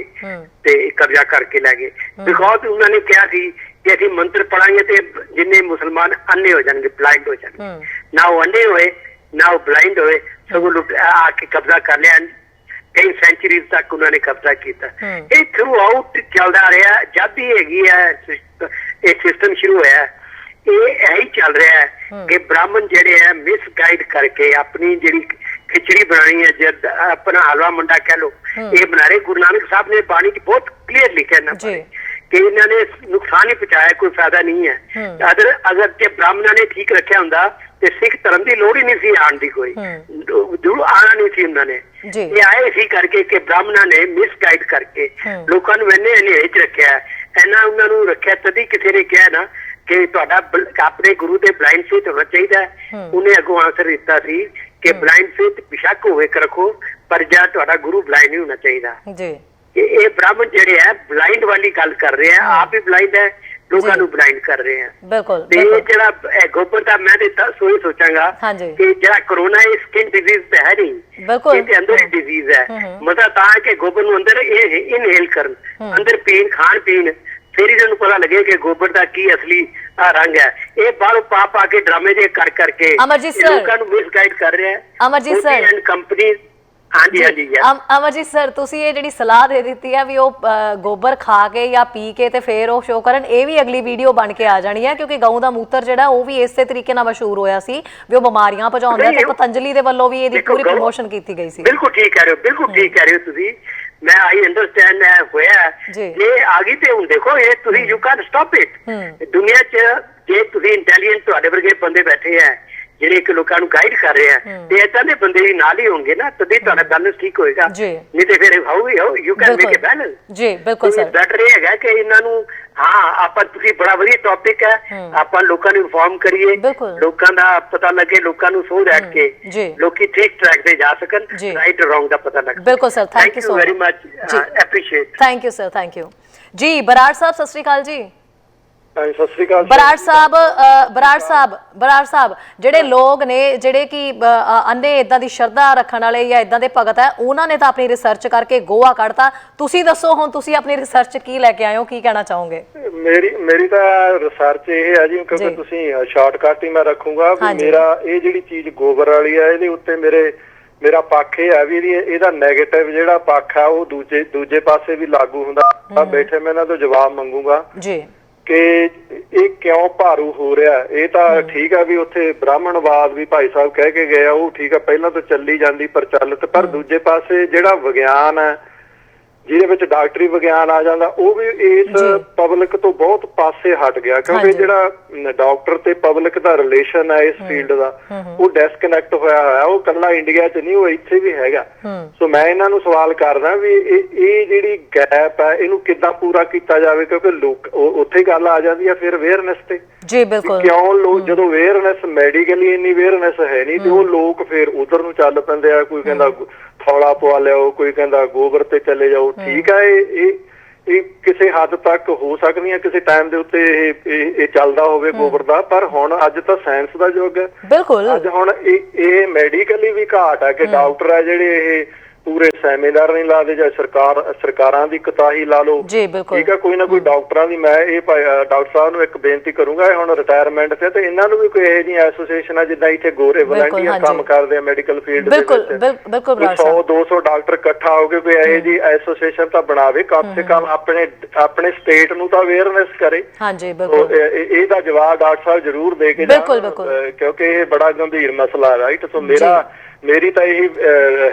ते कब्जा करके लै गए बिकॉज उन्होंने कहा थी कि असीं मंत्र पढ़ांगे ते जिन्ने मुसलमान अन्ने हो जाएंगे, ब्लाइंड हो जाएंगे। ना वो अन्ने होए ना वो ब्लाइंड होए, सगों आके कब्जा कर लिया। कई सेंचुरीज तक उन्होंने कब्जा किया। ये थ्रू आउट चलता रहा जब भी हैगी है ये सिस्टम शुरू होया यही चल रहा है कि ब्राह्मण जेडे है मिसगाइड करके अपनी जी खिचड़ी बनानी है जब अपना हलवा मंडा कह लो ये बना रहे। गुरु नानक साहब ने बाणी च बहुत क्लियर लिखा है कि इन्होंने नुकसान ही पहुंचाया, कोई फायदा नहीं है। अगर ब्राह्मणों ने ठीक रखा होंदा ते सिख धर्म की लोड़ ही नहीं सी आने की, कोई जरूर आना नहीं सी। उन्होंने ये आए इसी करके कि ब्राह्मणों ने मिसगाइड करके लोगों को इन्ने हनेरे च रखा है। इन्ना उन्होंने रखा तभी किसी ने कहा ना कि तुहाडा अपने गुरु ते ब्लाइंड फेथ होना चाहिए। उन्हें अगों आंसर दिता सी कि ब्लाइंड फेथ बेशक होवे रखो पर जा तुहाडा गुरु ब्लाइंड नहीं होना चाहिए। ये ब्राह्मण जेडे है ब्लाइंड वाली गल कर रहे हैं, आप भी ब्लाइंड है, लोगों को ब्लाइंड कर रहे हैं। बिल्कुल जेड़ा गोबर का मैं सोचांगा कि जेड़ा कोरोना है स्किन डिजीज तो है नहीं, ये अंदर ही डिजीज है। मतलब ता कि गोबर नूं अंदर इनहेल करन, अंदर पीन खान पीन, फिर इन्होंने पता लगे कि गोबर का की असली रंग है। ये बाहरों पा पा के ड्रामे जे कर करके लोगों को मिसगाइड कर रहे हैं। अमरजीत सर एंड कंपनी हाँ जी अमरजीत सर तुसी ये जिहड़ी सलाह दे दी है भी गोबर खा के या पी के ते फिर वो शो करन, ये भी अगली वीडियो बन के आ जानी है क्योंकि गऊ का मूत्र जिहड़ा वो भी इस तरीके नाल मशहूर होया सी भी वो बीमारियां भजाउंदा ते पतंजलि दे वल्लों भी इहदी पूरी प्रमोशन कीती गई सी। बिल्कुल ठीक कह रहे हो, बिल्कुल ठीक कह रहे हो तुसी। ਮੈਂ ਆਈ ਅੰਡਰਸਟੈਂਡ ਹੋਇਆ ਜੀ। ਜੇ ਆ ਗਈ ਤੇ ਹੁਣ ਦੇਖੋ ਇਹ ਤੁਸੀਂ ਯੂ ਕੈਨ ਸਟਾਪ ਇਟ। ਦੁਨੀਆ 'ਚ ਜੇ ਤੁਸੀਂ ਇੰਟੈਲੀਜੈਂਟ ਤੁਹਾਡੇ ਵਰਗੇ ਬੰਦੇ ਬੈਠੇ ਆ ਜਿਹੜੇ ਇੱਕ ਲੋਕਾਂ ਨੂੰ ਗਾਈਡ ਕਰ ਰਹੇ ਆ ਤੇ ਏਦਾਂ ਦੇ ਬੰਦੇ ਵੀ ਨਾਲ ਹੀ ਹੋਣਗੇ ਨਾ, ਤਦੇ ਤੁਹਾਡਾ ਬੈਲੈਂਸ ਠੀਕ ਹੋਏਗਾ। ਨਹੀਂ ਤੇ ਫਿਰ how you can make a balance. ਜੀ ਬਿਲਕੁਲ ਸਰ, ਬੈਟਰ ਇਹ ਹੈਗਾ ਕਿ ਇਹਨਾਂ ਨੂੰ ਆਪਾਂ ਤੁਸੀਂ ਬੜਾ ਵਧੀਆ ਟੌਪਿਕ ਹੈ, ਆਪਾਂ ਲੋਕਾਂ ਨੂੰ ਇਨਫੋਰਮ ਕਰੀਏ, ਲੋਕਾਂ ਦਾ ਪਤਾ ਲੱਗੇ, ਲੋਕਾਂ ਨੂੰ ਸੋਚ ਰੱਖ ਕੇ ਲੋਕੀ ਠੀਕ ਟਰੈਕ ਤੇ ਜਾ ਸਕਣ, ਰਾਈਟ ਰੋਂਗ ਦਾ ਪਤਾ ਲੱਗੇ। ਬਿਲਕੁਲ sir, thank you so very much, appreciate. Thank you sir, thank you ਜੀ। ਬਰਾੜ ਸਾਹਿਬ ਸਤਿ ਸ਼੍ਰੀ ਅਕਾਲ ਜੀ। ਸਤਿ ਸ਼੍ਰੀ ਅਕਾਲ ਬਰਾੜ ਸਾਹਿਬ ਜਿਹੜੇ ਲੋਕ ਨੇ ਜਿਹੜੇ ਕਿ ਅੰਨੇ ਇਦਾਂ ਦੀ ਸ਼ਰਧਾ ਰੱਖਣ ਵਾਲੇ ਜਾਂ ਇਦਾਂ ਦੇ ਭਗਤ ਹੈ, ਉਹਨਾਂ ਨੇ ਤਾਂ ਆਪਣੀ ਰਿਸਰਚ ਕਰਕੇ ਗੋਆ ਕੱਢਤਾ। ਤੁਸੀਂ ਦੱਸੋ ਹੁਣ ਤੁਸੀਂ ਆਪਣੀ ਰਿਸਰਚ ਕੀ ਲੈ ਕੇ ਆਏ ਹੋ, ਕੀ ਕਹਿਣਾ ਚਾਹੋਗੇ? ਮੇਰੀ ਤਾਂ ਰਿਸਰਚ ਇਹ ਹੈ ਜੀ, ਕਿਉਂਕਿ ਤੁਸੀਂ ਸ਼ਾਰਟਕਟ ਹੀ ਮੈਂ ਰੱਖੂੰਗਾ ਵੀ ਮੇਰਾ ਇਹ ਜਿਹੜੀ ਚੀਜ਼ ਗੋਬਰ ਵਾਲੀ ਹੈ ਇਹਦੇ ਉੱਤੇ ਮੇਰਾ ਪੱਖ ਇਹ ਹੈ ਵੀ ਇਹਦਾ ਨੈਗੇਟਿਵ ਜਿਹੜਾ ਪੱਖ ਆ ਉਹ ਦੂਜੇ ਪਾਸੇ ਵੀ ਲਾਗੂ ਹੁੰਦਾ। ਬੈਠੇ ਮੈਂ ਇਹਨਾਂ ਤੋਂ ਜਵਾਬ ਮੰਗੂਗਾ ਜੀ ਕਿ ਇਹ ਕਿਉਂ ਭਾਰੂ ਹੋ ਰਿਹਾ। ਇਹ ਤਾਂ ਠੀਕ ਆ ਵੀ ਉੱਥੇ ਬ੍ਰਾਹਮਣਵਾਦ ਵੀ ਭਾਈ ਸਾਹਿਬ ਕਹਿ ਕੇ ਗਏ ਆ, ਉਹ ਠੀਕ ਆ, ਪਹਿਲਾਂ ਤੋਂ ਚੱਲੀ ਜਾਂਦੀ ਪ੍ਰਚਲਿਤ, ਪਰ ਦੂਜੇ ਪਾਸੇ ਜਿਹੜਾ ਵਿਗਿਆਨ ਹੈ ਜਿਹਦੇ ਵਿੱਚ ਡਾਕਟਰੀ ਵਿਗਿਆਨ ਆ ਜਾਂਦਾ, ਉਹ ਵੀ ਇਸ ਪਬਲਿਕ ਤੋਂ ਬਹੁਤ ਪਾਸੇ ਹਟ ਗਿਆ, ਕਿਉਂਕਿ ਜਿਹੜਾ ਡਾਕਟਰ ਤੇ ਪਬਲਿਕ ਦਾ ਰਿਲੇਸ਼ਨ ਹੈ ਇਸ ਫੀਲਡ ਦਾ ਉਹ ਡਿਸਕਨੈਕਟ ਹੋਇਆ। ਉਹ ਕੱਲਾ ਇੰਡੀਆ 'ਚ ਨਹੀਂ, ਉਹ ਇੱਥੇ ਵੀ ਹੈਗਾ। ਸੋ ਮੈਂ ਇਹਨਾਂ ਨੂੰ ਸਵਾਲ ਕਰਦਾ ਵੀ ਇਹ ਜਿਹੜੀ ਗੈਪ ਹੈ ਇਹਨੂੰ ਕਿੱਦਾਂ ਪੂਰਾ ਕੀਤਾ ਜਾਵੇ, ਕਿਉਂਕਿ ਲੋਕ ਉੱਥੇ ਗੱਲ ਆ ਜਾਂਦੀ ਹੈ ਫਿਰ ਅਵੇਅਰਨੈਸ ਤੇ। ਜੀ ਬਿਲਕੁਲ, ਕਿਉਂ ਲੋਕ ਜਦੋਂ ਅਵੇਅਰਨੈਸ ਮੈਡੀਕਲੀ ਇੰਨੀ ਅਵੇਅਰਨੈਸ ਹੈ ਨਹੀਂ ਤੇ ਉਹ ਲੋਕ ਫਿਰ ਉਧਰ ਨੂੰ ਚੱਲ ਪੈਂਦੇ ਆ। ਕੋਈ ਕਹਿੰਦਾ ਥੌਲਾ ਪਵਾ ਲਿਆਓ, ਕੋਈ ਕਹਿੰਦਾ ਗੋਬਰ ਤੇ ਚਲੇ ਜਾਓ। ਠੀਕ ਆ, ਇਹ ਕਿਸੇ ਹੱਦ ਤੱਕ ਹੋ ਸਕਦੀਆਂ, ਕਿਸੇ ਟਾਈਮ ਦੇ ਉੱਤੇ ਇਹ ਚੱਲਦਾ ਹੋਵੇ ਗੋਬਰ ਦਾ, ਪਰ ਹੁਣ ਅੱਜ ਤਾਂ ਸਾਇੰਸ ਦਾ ਯੁੱਗ ਹੈ। ਬਿਲਕੁਲ, ਅੱਜ ਹੁਣ ਇਹ ਮੈਡੀਕਲੀ ਵੀ ਘਾਟ ਹੈ ਕਿ ਡਾਕਟਰ ਆ ਜਿਹੜੇ ਇਹ ਪੂਰੇ ਸੈਮੀਨਾਰ ਨਹੀਂ ਲਾਦੇ, ਜਾਂ ਸਰਕਾਰਾਂ ਦੀ ਕੁਤਾਹੀ ਲਾ ਲਓ। ਠੀਕ ਆ, ਕੋਈ ਨਾ ਕੋਈ ਡਾਕਟਰਾਂ ਦੀ ਮੈਂ ਇਹ ਡਾਕਟਰ ਸਾਹਿਬ ਨੂੰ ਇੱਕ ਬੇਨਤੀ ਕਰੂੰਗਾ, ਹੁਣ ਰਿਟਾਇਰਮੈਂਟ ਤੇ ਇਹਨਾਂ ਨੂੰ ਵੀ ਕੋਈ ਇਹੋ ਜਿਹੀ ਐਸੋਸੀਏਸ਼ਨ ਆ ਜਿੱਦਾਂ ਇੱਥੇ ਗੋਰੇ ਵਲੰਟੀਅਰ ਕੰਮ ਕਰਦੇ ਆ ਮੈਡੀਕਲ ਫੀਲਡ ਦੇ ਵਿੱਚ, 100-200 ਡਾਕਟਰ ਇਕੱਠਾ ਹੋ ਕੇ ਕੋਈ ਇਹੋ ਜਿਹੀ ਐਸੋਸੀਏਸ਼ਨ ਤਾਂ ਬਣਾਵੇ, ਕਮ ਸੇ ਕਮ ਆਪਣੇ ਸਟੇਟ ਨੂੰ ਤਾਂ ਅਵੇਅਰਨੈਸ ਕਰੇ। ਇਹਦਾ ਜਵਾਬ ਡਾਕਟਰ ਸਾਹਿਬ ਜ਼ਰੂਰ ਦੇ ਕੇ ਜਾਣ, ਕਿਉਂਕਿ ਇਹ ਬੜਾ ਗੰਭੀਰ ਮਸਲਾ ਹੈ। ਰਾਈਟ, ਸੋ ਮੇਰੀ ਤਾਂ ਇਹ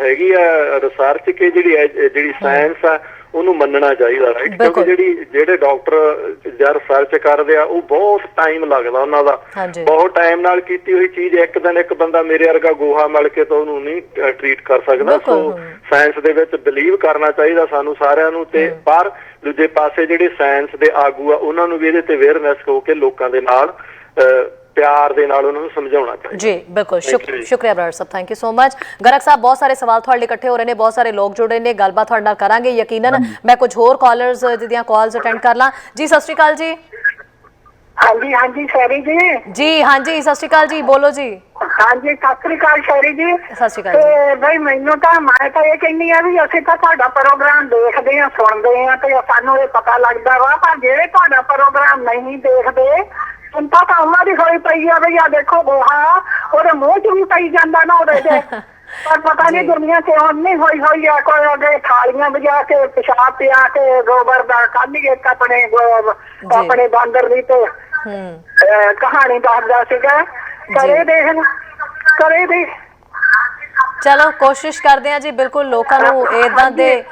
ਹੈਗੀ ਆ ਰਿਸਰਚ ਕਿ ਜਿਹੜੀ ਸਾਇੰਸ ਆ ਉਹਨੂੰ ਮੰਨਣਾ ਚਾਹੀਦਾ। ਰਾਈਟ, ਕਿਉਂਕਿ ਜਿਹੜੇ ਡਾਕਟਰ ਜਾਂ ਰਿਸਰਚ ਕਰਦੇ ਆ ਉਹ ਬਹੁਤ ਟਾਈਮ ਲੱਗਦਾ ਉਹਨਾਂ ਦਾ, ਬਹੁਤ ਟਾਈਮ ਨਾਲ ਕੀਤੀ ਹੋਈ ਚੀਜ਼ ਇੱਕ ਦਿਨ ਇੱਕ ਬੰਦਾ ਮੇਰੇ ਵਰਗਾ ਗੋਹਾ ਮਲ ਕੇ ਤਾਂ ਉਹਨੂੰ ਨਹੀਂ ਟਰੀਟ ਕਰ ਸਕਦਾ। ਸੋ ਸਾਇੰਸ ਦੇ ਵਿੱਚ ਬਿਲੀਵ ਕਰਨਾ ਚਾਹੀਦਾ ਸਾਨੂੰ ਸਾਰਿਆਂ ਨੂੰ। ਤੇ ਪਰ ਦੂਜੇ ਪਾਸੇ ਜਿਹੜੇ ਸਾਇੰਸ ਦੇ ਆਗੂ ਆ ਉਹਨਾਂ ਨੂੰ ਵੀ ਇਹਦੇ ਤੇ ਅਵੇਅਰਨੈਸ ਹੋ ਕੇ ਲੋਕਾਂ ਦੇ ਨਾਲ ਪਿਆਰ ਦੇ ਨਾਲ ਉਹਨਾਂ ਨੂੰ ਸਮਝਾਉਣਾ ਚਾਹੀਦਾ। ਜੀ ਬਿਲਕੁਲ, ਸ਼ੁਕਰੀਆ ਬਰਾੜ ਸਾਹਿਬ, thank you so much. Garg ਸਾਹਿਬ, ਬਹੁਤ ਸਾਰੇ ਸਵਾਲ ਤੁਹਾਡੇ ਇਕੱਠੇ ਹੋ ਰਹੇ ਨੇ, ਬਹੁਤ ਸਾਰੇ ਲੋਕ ਜੁੜ ਰਹੇ ਨੇ, ਗੱਲਬਾਤ ਤੁਹਾਡੇ ਨਾਲ ਕਰਾਂਗੇ ਯਕੀਨਨ। ਮੈਂ ਕੁਝ ਹੋਰ ਕਾਲਰਸ ਦੀਆਂ ਕਾਲਸ ਅਟੈਂਡ ਕਰ ਲਾਂ। ਜੀ ਸਤਿ ਸ਼੍ਰੀ ਅਕਾਲ ਜੀ। ਹਾਂਜੀ ਸ਼ੈਰੀ ਜੀ। ਜੀ ਹਾਂਜੀ, ਸਤਿ ਸ਼੍ਰੀ ਅਕਾਲ ਜੀ, ਬੋਲੋ ਜੀ। ਹਾਂਜੀ ਸਤਿ ਸ਼੍ਰੀ ਅਕਾਲ ਸ਼ੈਰੀ ਜੀ। ਸਤਿ ਸ਼੍ਰੀ ਅਕਾਲ ਜੀ। ਬਈ ਮੈਨੂੰ ਤਾਂ ਮੈਂ ਤਾਂ ਇਹ ਕਹਿੰਦੀ ਆ ਵੀ ਅਸੀਂ ਤਾਂ ਤੁਹਾਡਾ ਪ੍ਰੋਗਰਾਮ ਦੇਖਦੇ ਆ, ਸੁਣਦੇ ਆ ਤੇ ਸਾਨੂੰ ਇਹ ਪਤਾ ਲੱਗਦਾ ਵਾ, ਪਰ ਜਿਹੜੇ ਤੁਹਾਡਾ ਪ੍ਰੋਗਰਾਮ ਨਹੀਂ ਦੇਖਦੇ ਚਿੰਤਾ ਤਾਂ ਉਹਨਾਂ ਦੀ ਹੋਈ ਪਈ ਆ ਬਈ ਆ ਦੇਖੋ ਗੋਹਾ ਉਹਦੇ ਮੂੰਹ 'ਚ ਵੀ ਪਈ ਜਾਂਦਾ ਨਾ ਉਹਦੇ 'ਚ, ਪਰ ਪਤਾ ਨਹੀਂ ਦੁਨੀਆ ਕਿਉਂ ਨਹੀਂ ਹੋਈ ਆ। ਕੋਈ ਉਹਦੇ ਥਾਲੀਆਂ ਵਜਾ ਕੇ ਪਿਸ਼ਾਬ ਪਿਆ ਕੇ ਗੋਬਰ ਦਾ ਕੱਢੀਏ ਆਪਣੇ ਬਾਂਦਰ ਦੀ ਤੇ ਕਹਾਣੀ ਦੱਸਦਾ ਸੀਗਾ। ਕਰੇ ਦੇ ਚਲੋ ਕੋਸ਼ਿਸ਼ ਕਰਦੇ ਆ ਜੀ, ਬਿਲਕੁਲ ਲੋਕਾਂ ਨੂੰ ਏਦਾਂ ਦੇ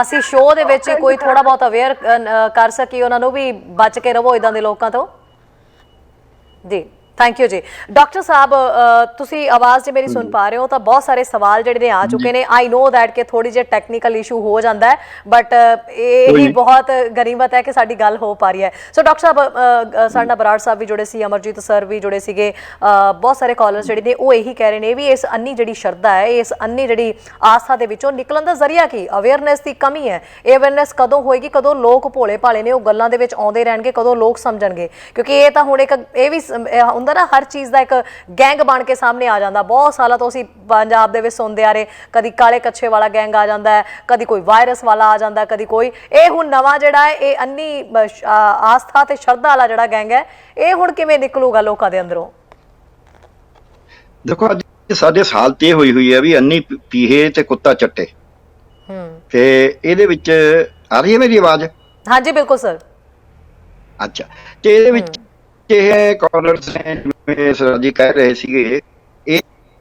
ਅਸੀਂ ਸ਼ੋਅ ਦੇ ਵਿੱਚ ਕੋਈ ਥੋੜਾ ਬਹੁਤ ਅਵੇਅਰ ਕਰ ਸਕੀਏ, ਉਹਨਾਂ ਨੂੰ ਵੀ ਬਚ ਕੇ ਰਹੋ ਏਦਾਂ ਦੇ ਲੋਕਾਂ ਤੋਂ। ਜੀ ਥੈਂਕ ਯੂ ਜੀ। ਡਾਕਟਰ ਸਾਹਿਬ, ਤੁਸੀਂ ਆਵਾਜ਼ ਜੇ ਮੇਰੀ ਸੁਣ ਪਾ ਰਹੇ ਹੋ ਤਾਂ ਬਹੁਤ ਸਾਰੇ ਸਵਾਲ ਜਿਹੜੇ ਨੇ ਆ ਚੁੱਕੇ ਨੇ। ਆਈ ਨੋ ਦੈਟ ਕਿ ਥੋੜੀ ਜਿਹੀ ਟੈਕਨੀਕਲ ਇਸ਼ੂ ਹੋ ਜਾਂਦਾ ਹੈ, ਬਟ ਇਹ ਹੀ ਬਹੁਤ ਗਨੀਮਤ ਹੈ ਕਿ ਸਾਡੀ ਗੱਲ ਹੋ ਪਾ ਰਹੀ ਹੈ। ਸੋ ਡਾਕਟਰ ਸਾਹਿਬ, ਸਾਡਾ ਬਰਾੜ ਸਾਹਿਬ ਵੀ ਜੁੜੇ ਸੀ, ਅਮਰਜੀਤ ਸਰ ਵੀ ਜੁੜੇ ਸੀਗੇ, ਬਹੁਤ ਸਾਰੇ ਕਾਲਰਸ ਜਿਹੜੇ ਨੇ ਉਹ ਇਹੀ ਕਹਿ ਰਹੇ ਨੇ ਵੀ ਇਸ ਅੰਨੀ ਜਿਹੜੀ ਸ਼ਰਧਾ ਹੈ, ਇਸ ਅੰਨੀ ਜਿਹੜੀ ਆਸਥਾ ਦੇ ਵਿੱਚੋਂ ਨਿਕਲਣ ਦਾ ਜ਼ਰੀਆ ਕੀ? ਅਵੇਅਰਨੈਸ ਦੀ ਕਮੀ ਹੈ। ਇਹ ਅਵੇਅਰਨੈਸ ਕਦੋਂ ਹੋਏਗੀ? ਕਦੋਂ ਲੋਕ ਭੋਲੇ ਭਾਲੇ ਨੇ ਉਹ ਗੱਲਾਂ ਦੇ ਵਿੱਚ ਆਉਂਦੇ ਰਹਿਣਗੇ? ਕਦੋਂ ਲੋਕ ਸਮਝਣਗੇ? ਕਿਉਂਕਿ ਇਹ ਤਾਂ ਹੁਣ ਇੱਕ ਇਹ ਵੀ ਨਾ ਹਰ ਚੀਜ਼ ਦਾ ਇੱਕ ਗੈਂਗ ਬਣ ਕੇ ਸਾਹਮਣੇ ਆ ਜਾਂਦਾ। ਬਹੁਤ ਸਾਲਾਂ ਤੋਂ ਅਸੀਂ ਪੰਜਾਬ ਦੇ ਵਿੱਚ ਸੁਣਦੇ ਆ ਰਹੇ, ਕਦੀ ਕਾਲੇ ਕੱਛੇ ਵਾਲਾ ਗੈਂਗ ਆ ਜਾਂਦਾ ਹੈ, ਕਦੀ ਕੋਈ ਵਾਇਰਸ ਵਾਲਾ ਆ ਜਾਂਦਾ, ਕਦੀ ਕੋਈ। ਇਹ ਹੁਣ ਨਵਾਂ ਜਿਹੜਾ ਹੈ ਇਹ ਅੰਨੀ ਆਸਥਾ ਤੇ ਸ਼ਰਧਾ ਵਾਲਾ ਜਿਹੜਾ ਗੈਂਗ ਹੈ, ਇਹ ਹੁਣ ਕਿਵੇਂ ਨਿਕਲੂਗਾ ਲੋਕਾਂ ਦੇ ਅੰਦਰੋਂ? ਦੇਖੋ ਅੱਜ ਸਾਡੇ ਹਾਲਤ ਇਹ ਹੋਈ ਹੈ ਵੀ ਅੰਨੀ ਪੀਹੇ ਤੇ ਕੁੱਤਾ ਚੱਟੇ। ਤੇ ਇਹਦੇ ਵਿੱਚ ਆ ਰਹੀ ਹੈ ਮੇਰੀ ਆਵਾਜ਼? ਹਾਂਜੀ ਬਿਲਕੁਲ ਸਰ। ਅੱਛਾ, ਤੇ ਇਹਦੇ ਵਿੱਚ ਇਹ ਕਾਲਰਸ ਨੇ ਜਿਵੇਂ ਸਰ ਜੀ ਕਹਿ ਰਹੇ ਸੀਗੇ,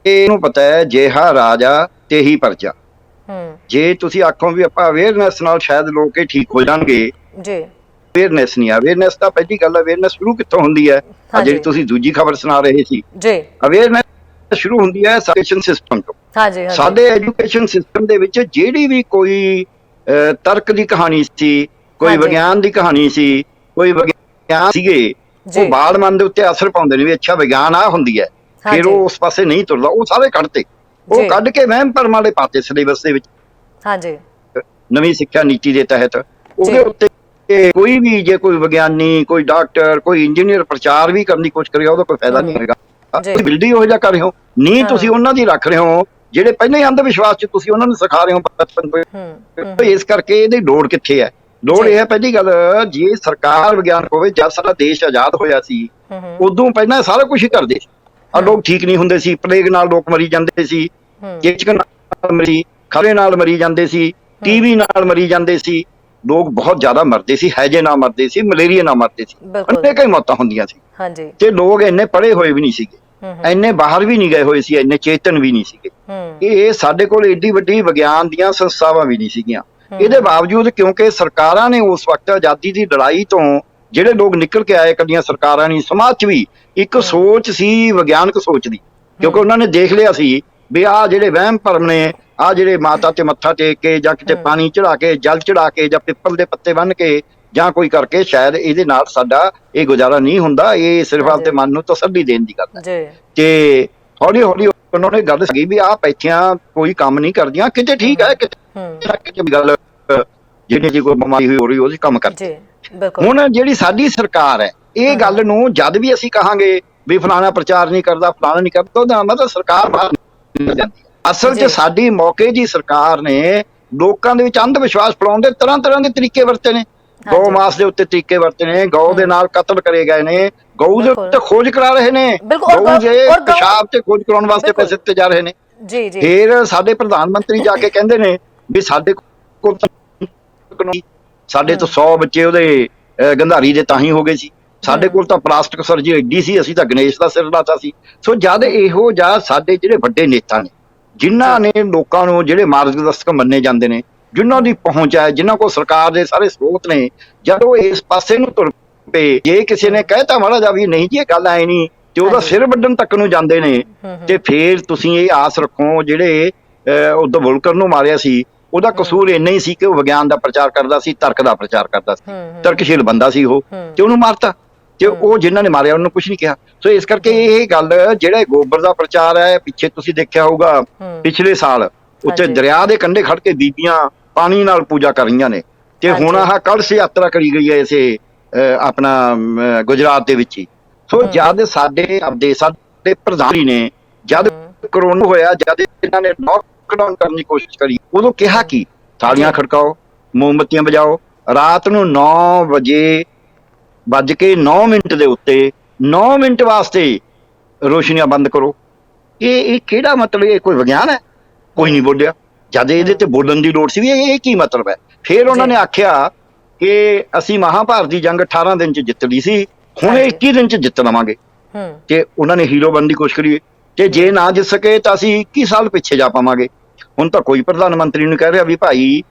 ਇਹਨੂੰ ਪਤਾ ਹੈ ਜਿਹਾ ਰਾਜਾ ਤੇ ਹੀ ਪਰਚਾ। ਜੇ ਤੁਸੀਂ ਆਖੋ ਵੀ ਆਪਾਂ ਅਵੇਅਰਨੈਸ ਨਾਲ ਸ਼ਾਇਦ ਲੋਕ ਇਹ ਠੀਕ ਹੋ ਜਾਣਗੇ, ਜੀ ਅਵੇਅਰਨੈਸ ਨਹੀਂ। ਅਵੇਅਰਨੈਸ ਤਾਂ ਪਹਿਲੀ ਗੱਲ, ਅਵੇਅਰਨੈਸ ਸ਼ੁਰੂ ਕਿੱਥੋਂ ਹੁੰਦੀ ਹੈ? ਜਿਹੜੀ ਤੁਸੀਂ ਦੂਜੀ ਖਬਰ ਸੁਣਾ ਰਹੇ ਸੀ, ਜੀ ਅਵੇਅਰਨੈਸ ਸ਼ੁਰੂ ਹੁੰਦੀ ਹੈ ਐਜੂਕੇਸ਼ਨ ਸਿਸਟਮ ਤੋਂ। ਹਾਂਜੀ ਸਾਡੇ ਐਜੂਕੇਸ਼ਨ ਸਿਸਟਮ ਦੇ ਵਿੱਚ ਜਿਹੜੀ ਵੀ ਕੋਈ ਤਰਕ ਦੀ ਕਹਾਣੀ ਸੀ, ਕੋਈ ਵਿਗਿਆਨ ਦੀ ਕਹਾਣੀ ਸੀ, ਕੋਈ ਵਿਗਿਆਨ ਸੀਗੇ, ਉਹ ਬਾਲ ਮਨ ਦੇ ਉੱਤੇ ਅਸਰ ਪਾਉਂਦੇ ਨੇ ਵੀ ਅੱਛਾ ਵਿਗਿਆਨ ਆ ਹੁੰਦੀ ਹੈ, ਫਿਰ ਉਹ ਉਸ ਪਾਸੇ ਨਹੀਂ ਤੁਰਦਾ। ਉਹ ਸਾਰੇ ਕੱਢਤੇ, ਉਹ ਕੱਢ ਕੇ ਵਹਿਮ ਭਰਮ ਵਾਲੇ ਪਾਤੇ ਸਿਲੇਬਸ ਦੇ ਵਿੱਚ। ਹਾਂਜੀ, ਨਵੀਂ ਸਿੱਖਿਆ ਨੀਤੀ ਦੇ ਤਹਿਤ ਉਹਦੇ ਉੱਤੇ ਕੋਈ ਵੀ ਜੇ ਕੋਈ ਵਿਗਿਆਨੀ, ਕੋਈ ਡਾਕਟਰ, ਕੋਈ ਇੰਜੀਨੀਅਰ ਪ੍ਰਚਾਰ ਵੀ ਕਰਨ ਦੀ ਕੋਸ਼ਿਸ਼ ਕਰੇ, ਉਹਦਾ ਕੋਈ ਫਾਇਦਾ ਨਹੀਂ ਹੋਏਗਾ। ਤੁਸੀਂ ਬਿਲਡੀ ਉਹ ਜਿਹਾ ਕਰ ਰਹੇ ਹੋ, ਨਹੀਂ ਤੁਸੀਂ ਉਹਨਾਂ ਦੀ ਰੱਖ ਰਹੇ ਹੋ ਜਿਹੜੇ ਪਹਿਲਾਂ ਹੀ ਅੰਧ ਵਿਸ਼ਵਾਸ ਚ ਤੁਸੀਂ ਉਹਨਾਂ ਨੂੰ ਸਿਖਾ ਰਹੇ ਹੋ ਬਚਪਨ ਤੋਂ। ਇਸ ਕਰਕੇ ਇਹਦੀ ਲੋੜ ਕਿੱਥੇ ਹੈ? ਲੋੜ ਇਹ ਹੈ, ਪਹਿਲੀ ਗੱਲ, ਜੇ ਸਰਕਾਰ ਵਿਗਿਆਨਕ ਹੋਵੇ। ਜਦ ਸਾਡਾ ਦੇਸ਼ ਆਜ਼ਾਦ ਹੋਇਆ ਸੀ ਉਦੋਂ ਪਹਿਲਾਂ ਸਾਰਾ ਕੁਝ ਹੀ ਕਰਦੇ ਸੀ। ਆ ਲੋਕ ਠੀਕ ਨਹੀਂ ਹੁੰਦੇ ਸੀ, ਪਲੇਗ ਨਾਲ ਲੋਕ ਮਰੀ ਜਾਂਦੇ ਸੀ, ਚਿਕਨ ਨਾਲ ਮਰੀ, ਖਰੇ ਨਾਲ ਮਰੀ ਜਾਂਦੇ ਸੀ, ਟੀਵੀ ਨਾਲ ਮਰੀ ਜਾਂਦੇ ਸੀ, ਲੋਕ ਬਹੁਤ ਜ਼ਿਆਦਾ ਮਰਦੇ ਸੀ, ਹੈਜੇ ਨਾਲ ਮਰਦੇ ਸੀ, ਮਲੇਰੀਆ ਨਾਲ ਮਰਦੇ ਸੀ, ਅਨੇਕਾਂ ਹੀ ਮੌਤਾਂ ਹੁੰਦੀਆਂ ਸੀ। ਤੇ ਲੋਕ ਇੰਨੇ ਪੜ੍ਹੇ ਹੋਏ ਵੀ ਨਹੀਂ ਸੀਗੇ, ਇੰਨੇ ਬਾਹਰ ਵੀ ਨਹੀਂ ਗਏ ਹੋਏ ਸੀ, ਇੰਨੇ ਚੇਤਨ ਵੀ ਨਹੀਂ ਸੀਗੇ। ਇਹ ਸਾਡੇ ਕੋਲ ਏਡੀ ਵੱਡੀ ਵਿਗਿਆਨ ਦੀਆਂ ਸੰਸਥਾਵਾਂ ਵੀ ਨਹੀਂ ਸੀਗੀਆਂ। ਇਹਦੇ ਬਾਵਜੂਦ ਕਿਉਂਕਿ ਸਰਕਾਰਾਂ ਨੇ ਉਸ ਵਕਤ ਆਜ਼ਾਦੀ ਦੀ ਲੜਾਈ ਤੋਂ ਜਿਹੜੇ ਲੋਕ ਨਿਕਲ ਕੇ ਆਏ, ਕੱਲੀਆਂ ਸਰਕਾਰਾਂ ਨਹੀਂ, ਸਮਾਜ 'ਚ ਵੀ ਇੱਕ ਸੋਚ ਸੀ ਵਿਗਿਆਨਕ ਸੋਚ ਦੀ, ਕਿਉਂਕਿ ਉਹਨਾਂ ਨੇ ਦੇਖ ਲਿਆ ਸੀ ਵੀ ਆਹ ਜਿਹੜੇ ਵਹਿਮ ਭਰਮ ਨੇ, ਆਹ ਜਿਹੜੇ ਮਾਤਾ ਤੇ ਮੱਥਾ ਟੇਕ ਕੇ ਜਾਂ ਕਿਤੇ ਪਾਣੀ ਚੜਾ ਕੇ, ਜਲ ਚੜਾ ਕੇ, ਜਾਂ ਪਿੱਪਲ ਦੇ ਪੱਤੇ ਬੰਨ੍ਹ ਕੇ ਜਾਂ ਕੋਈ ਕਰਕੇ, ਸ਼ਾਇਦ ਇਹਦੇ ਨਾਲ ਸਾਡਾ ਇਹ ਗੁਜ਼ਾਰਾ ਨਹੀਂ ਹੁੰਦਾ। ਇਹ ਸਿਰਫ ਆਪਦੇ ਮਨ ਨੂੰ ਤਸੱਲੀ ਦੇਣ ਦੀ ਗੱਲ ਹੈ। ਤੇ ਹੌਲੀ ਹੌਲੀ ਉਹਨਾਂ ਨੇ ਗੱਲ ਸਕੀ ਵੀ ਆਹ ਪੈਥੀਆਂ ਕੋਈ ਕੰਮ ਨਹੀਂ ਕਰਦੀਆਂ, ਕਿਤੇ ਠੀਕ ਹੈ, ਕਿਤੇ ਗੱਲ ਜਿਹੜੀ ਜੇ ਕੋਈ ਬਿਮਾਰੀ ਹੋਈ ਹੋ ਰਹੀ ਉਹਦੀ ਕੰਮ ਕਰਦੇ। ਹੁਣ ਜਿਹੜੀ ਸਾਡੀ ਸਰਕਾਰ ਹੈ, ਇਹ ਗੱਲ ਨੂੰ ਜਦ ਵੀ ਅਸੀਂ ਕਹਾਂਗੇ ਵੀ ਫਲਾਣਾ ਪ੍ਰਚਾਰ ਨਹੀਂ ਕਰਦਾ, ਫਲਾਣਾ ਨਹੀਂ ਕਰਦਾ, ਉਹਦਾ ਮਤਲਬ ਸਰਕਾਰ ਬਾਹਰ ਨਿਕਲ ਜਾਂਦੀ। ਅਸਲ 'ਚ ਸਾਡੀ ਮੌਕੇ ਦੀ ਸਰਕਾਰ ਨੇ ਲੋਕਾਂ ਦੇ ਵਿੱਚ ਅੰਧ ਵਿਸ਼ਵਾਸ ਫੈਲਾਉਣ ਦੇ ਤਰ੍ਹਾਂ ਦੇ ਤਰੀਕੇ ਵਰਤੇ ਨੇ। ਗਊ ਮਾਸ ਦੇ ਉੱਤੇ ਤਰੀਕੇ ਵਰਤੇ ਨੇ, ਗਊ ਦੇ ਨਾਲ ਕਤਲ ਕਰੇ ਗਏ ਨੇ, ਗਊ ਦੇ ਉੱਤੇ ਖੋਜ ਕਰਾ ਰਹੇ ਨੇ, ਗਊ ਦੇ ਪਿਸ਼ਾਬ ਤੇ ਖੋਜ ਕਰਾਉਣ ਵਾਸਤੇ ਪੈਸੇ ਦਿੱਤੇ ਜਾ ਰਹੇ ਨੇ। ਫਿਰ ਸਾਡੇ ਪ੍ਰਧਾਨ ਮੰਤਰੀ ਜਾ ਕੇ ਕਹਿੰਦੇ ਨੇ ਵੀ ਸਾਡੇ ਕੋਲ ਸਾਡੇ ਤੋਂ 100 ਬੱਚੇ ਉਹਦੇ ਗੰਧਾਰੀ ਦੇ ਤਾਂ ਹੀ ਹੋ ਗਏ ਸੀ, ਸਾਡੇ ਕੋਲ ਤਾਂ ਪਲਾਸਟਿਕ ਸਰਜਰੀ ਐਡੀ ਸੀ, ਅਸੀਂ ਤਾਂ ਗਣੇਸ਼ ਦਾ ਸਿਰ ਲਾਤਾ ਸੀ। ਸੋ ਜਦ ਇਹੋ ਜਿਹਾ ਸਾਡੇ ਜਿਹੜੇ ਵੱਡੇ ਨੇਤਾ ਨੇ, ਜਿਨ੍ਹਾਂ ਨੇ ਲੋਕਾਂ ਨੂੰ, ਜਿਹੜੇ ਮਾਰਗਦਰਸ਼ਕ ਮੰਨੇ ਜਾਂਦੇ ਨੇ, ਜਿਨ੍ਹਾਂ ਦੀ ਪਹੁੰਚ ਹੈ, ਜਿਨ੍ਹਾਂ ਕੋਲ ਸਰਕਾਰ ਦੇ ਸਾਰੇ ਸਰੋਤ ਨੇ, ਜਦ ਉਹ ਇਸ ਪਾਸੇ ਨੂੰ ਤੁਰ ਪਏ, ਜੇ ਕਿਸੇ ਨੇ ਕਹਿਤਾ ਮਾੜਾ ਜਾ ਵੀ ਨਹੀਂ ਜੀ ਇਹ ਗੱਲ ਐ ਨਹੀਂ, ਤੇ ਉਹਦਾ ਸਿਰ ਵੱਢਣ ਤੱਕ ਨੂੰ ਜਾਂਦੇ ਨੇ। ਤੇ ਫੇਰ ਤੁਸੀਂ ਇਹ ਆਸ ਰੱਖੋ, ਜਿਹੜੇ ਉਦੋਂ ਵੋਲਕਰ ਨੂੰ ਮਾਰਿਆ ਸੀ, ਉਹਦਾ ਕਸੂਰ ਇੰਨਾ ਹੀ ਸੀ ਕਿ ਉਹ ਵਿਗਿਆਨ ਦਾ ਪ੍ਰਚਾਰ ਕਰਦਾ ਸੀ, ਤਰਕ ਦਾ ਪ੍ਰਚਾਰ ਕਰਦਾ ਸੀ, ਤਰਕਸ਼ੀਲ ਬੰਦਾ ਸੀ ਉਹ, ਤੇ ਉਹਨੂੰ ਮਾਰਤਾ। ਤੇ ਉਹ ਜਿਨ੍ਹਾਂ ਨੇ ਮਾਰਿਆ ਉਹਨੂੰ ਕੁਝ ਨਹੀਂ ਕਿਹਾ। ਸੋ ਇਸ ਕਰਕੇ ਇਹ ਗੱਲ, ਜਿਹੜਾ ਗੋਬਰ ਦਾ ਪ੍ਰਚਾਰ ਹੈ, ਪਿੱਛੇ ਤੁਸੀਂ ਦੇਖਿਆ ਹੋਊਗਾ ਪਿਛਲੇ ਸਾਲ ਉੱਥੇ ਦਰਿਆ ਦੇ ਕੰਢੇ ਖੜ ਕੇ ਬੀਬੀਆਂ ਪਾਣੀ ਨਾਲ ਪੂਜਾ ਕਰ ਰਹੀਆਂ ਨੇ, ਤੇ ਹੁਣ ਆਹ ਕਲਸ਼ ਯਾਤਰਾ ਕਰੀ ਗਈ ਹੈ ਇਸੇ ਆਪਣਾ ਗੁਜਰਾਤ ਦੇ ਵਿੱਚ ਹੀ। ਸੋ ਜਦ ਸਾਡੇ ਪ੍ਰਧਾਨ ਨੇ, ਜਦ ਕਰੋਨਾ ਹੋਇਆ, ਜਦ ਇਹਨਾਂ ਨੇ ਲਾਕਡਾਊਨ ਕਰਨ ਦੀ ਕੋਸ਼ਿਸ਼ ਕਰੀ, ਉਦੋਂ ਕਿਹਾ ਕਿ ਤਾਲੀਆਂ ਖੜਕਾਓ, ਮੋਮਬੱਤੀਆਂ ਬਜਾਓ, ਰਾਤ ਨੂੰ 9:09 ਦੇ ਉੱਤੇ 9 ਮਿੰਟ ਵਾਸਤੇ ਰੋਸ਼ਨੀਆਂ ਬੰਦ ਕਰੋ। ਇਹ ਕਿਹੜਾ ਮਤਲਬ? ਇਹ ਕੋਈ ਵਿਗਿਆਨ ਹੈ? ਕੋਈ ਨਹੀਂ ਬੋਲਿਆ। ਜਦ ਇਹਦੇ ਤੇ ਬੋਲਣ ਦੀ ਲੋੜ ਸੀ ਵੀ ਇਹ ਕੀ ਮਤਲਬ ਹੈ। ਫਿਰ ਉਹਨਾਂ ਨੇ ਆਖਿਆ ਕਿ ਅਸੀਂ ਮਹਾਭਾਰਤ ਦੀ ਜੰਗ 18 ਦਿਨ 'ਚ ਜਿੱਤ ਲਈ ਸੀ, ਹੁਣ 21 ਦਿਨ 'ਚ ਜਿੱਤ ਲਵਾਂਗੇ। ਤੇ ਉਹਨਾਂ ਨੇ ਹੀਰੋ ਬਣਨ ਦੀ ਕੋਸ਼ਿਸ਼ ਕਰੀ, ਤੇ ਜੇ ਨਾ ਜਿੱਤ ਸਕੇ ਤਾਂ ਅਸੀਂ 21 ਸਾਲ ਪਿੱਛੇ ਜਾ ਪਾਵਾਂਗੇ। ਹੁਣ ਤਾਂ ਕੋਈ ਪ੍ਰਧਾਨ ਮੰਤਰੀ ਨੂੰ ਕਹਿ ਰਿਹਾ ਵੀ ਭਾਈ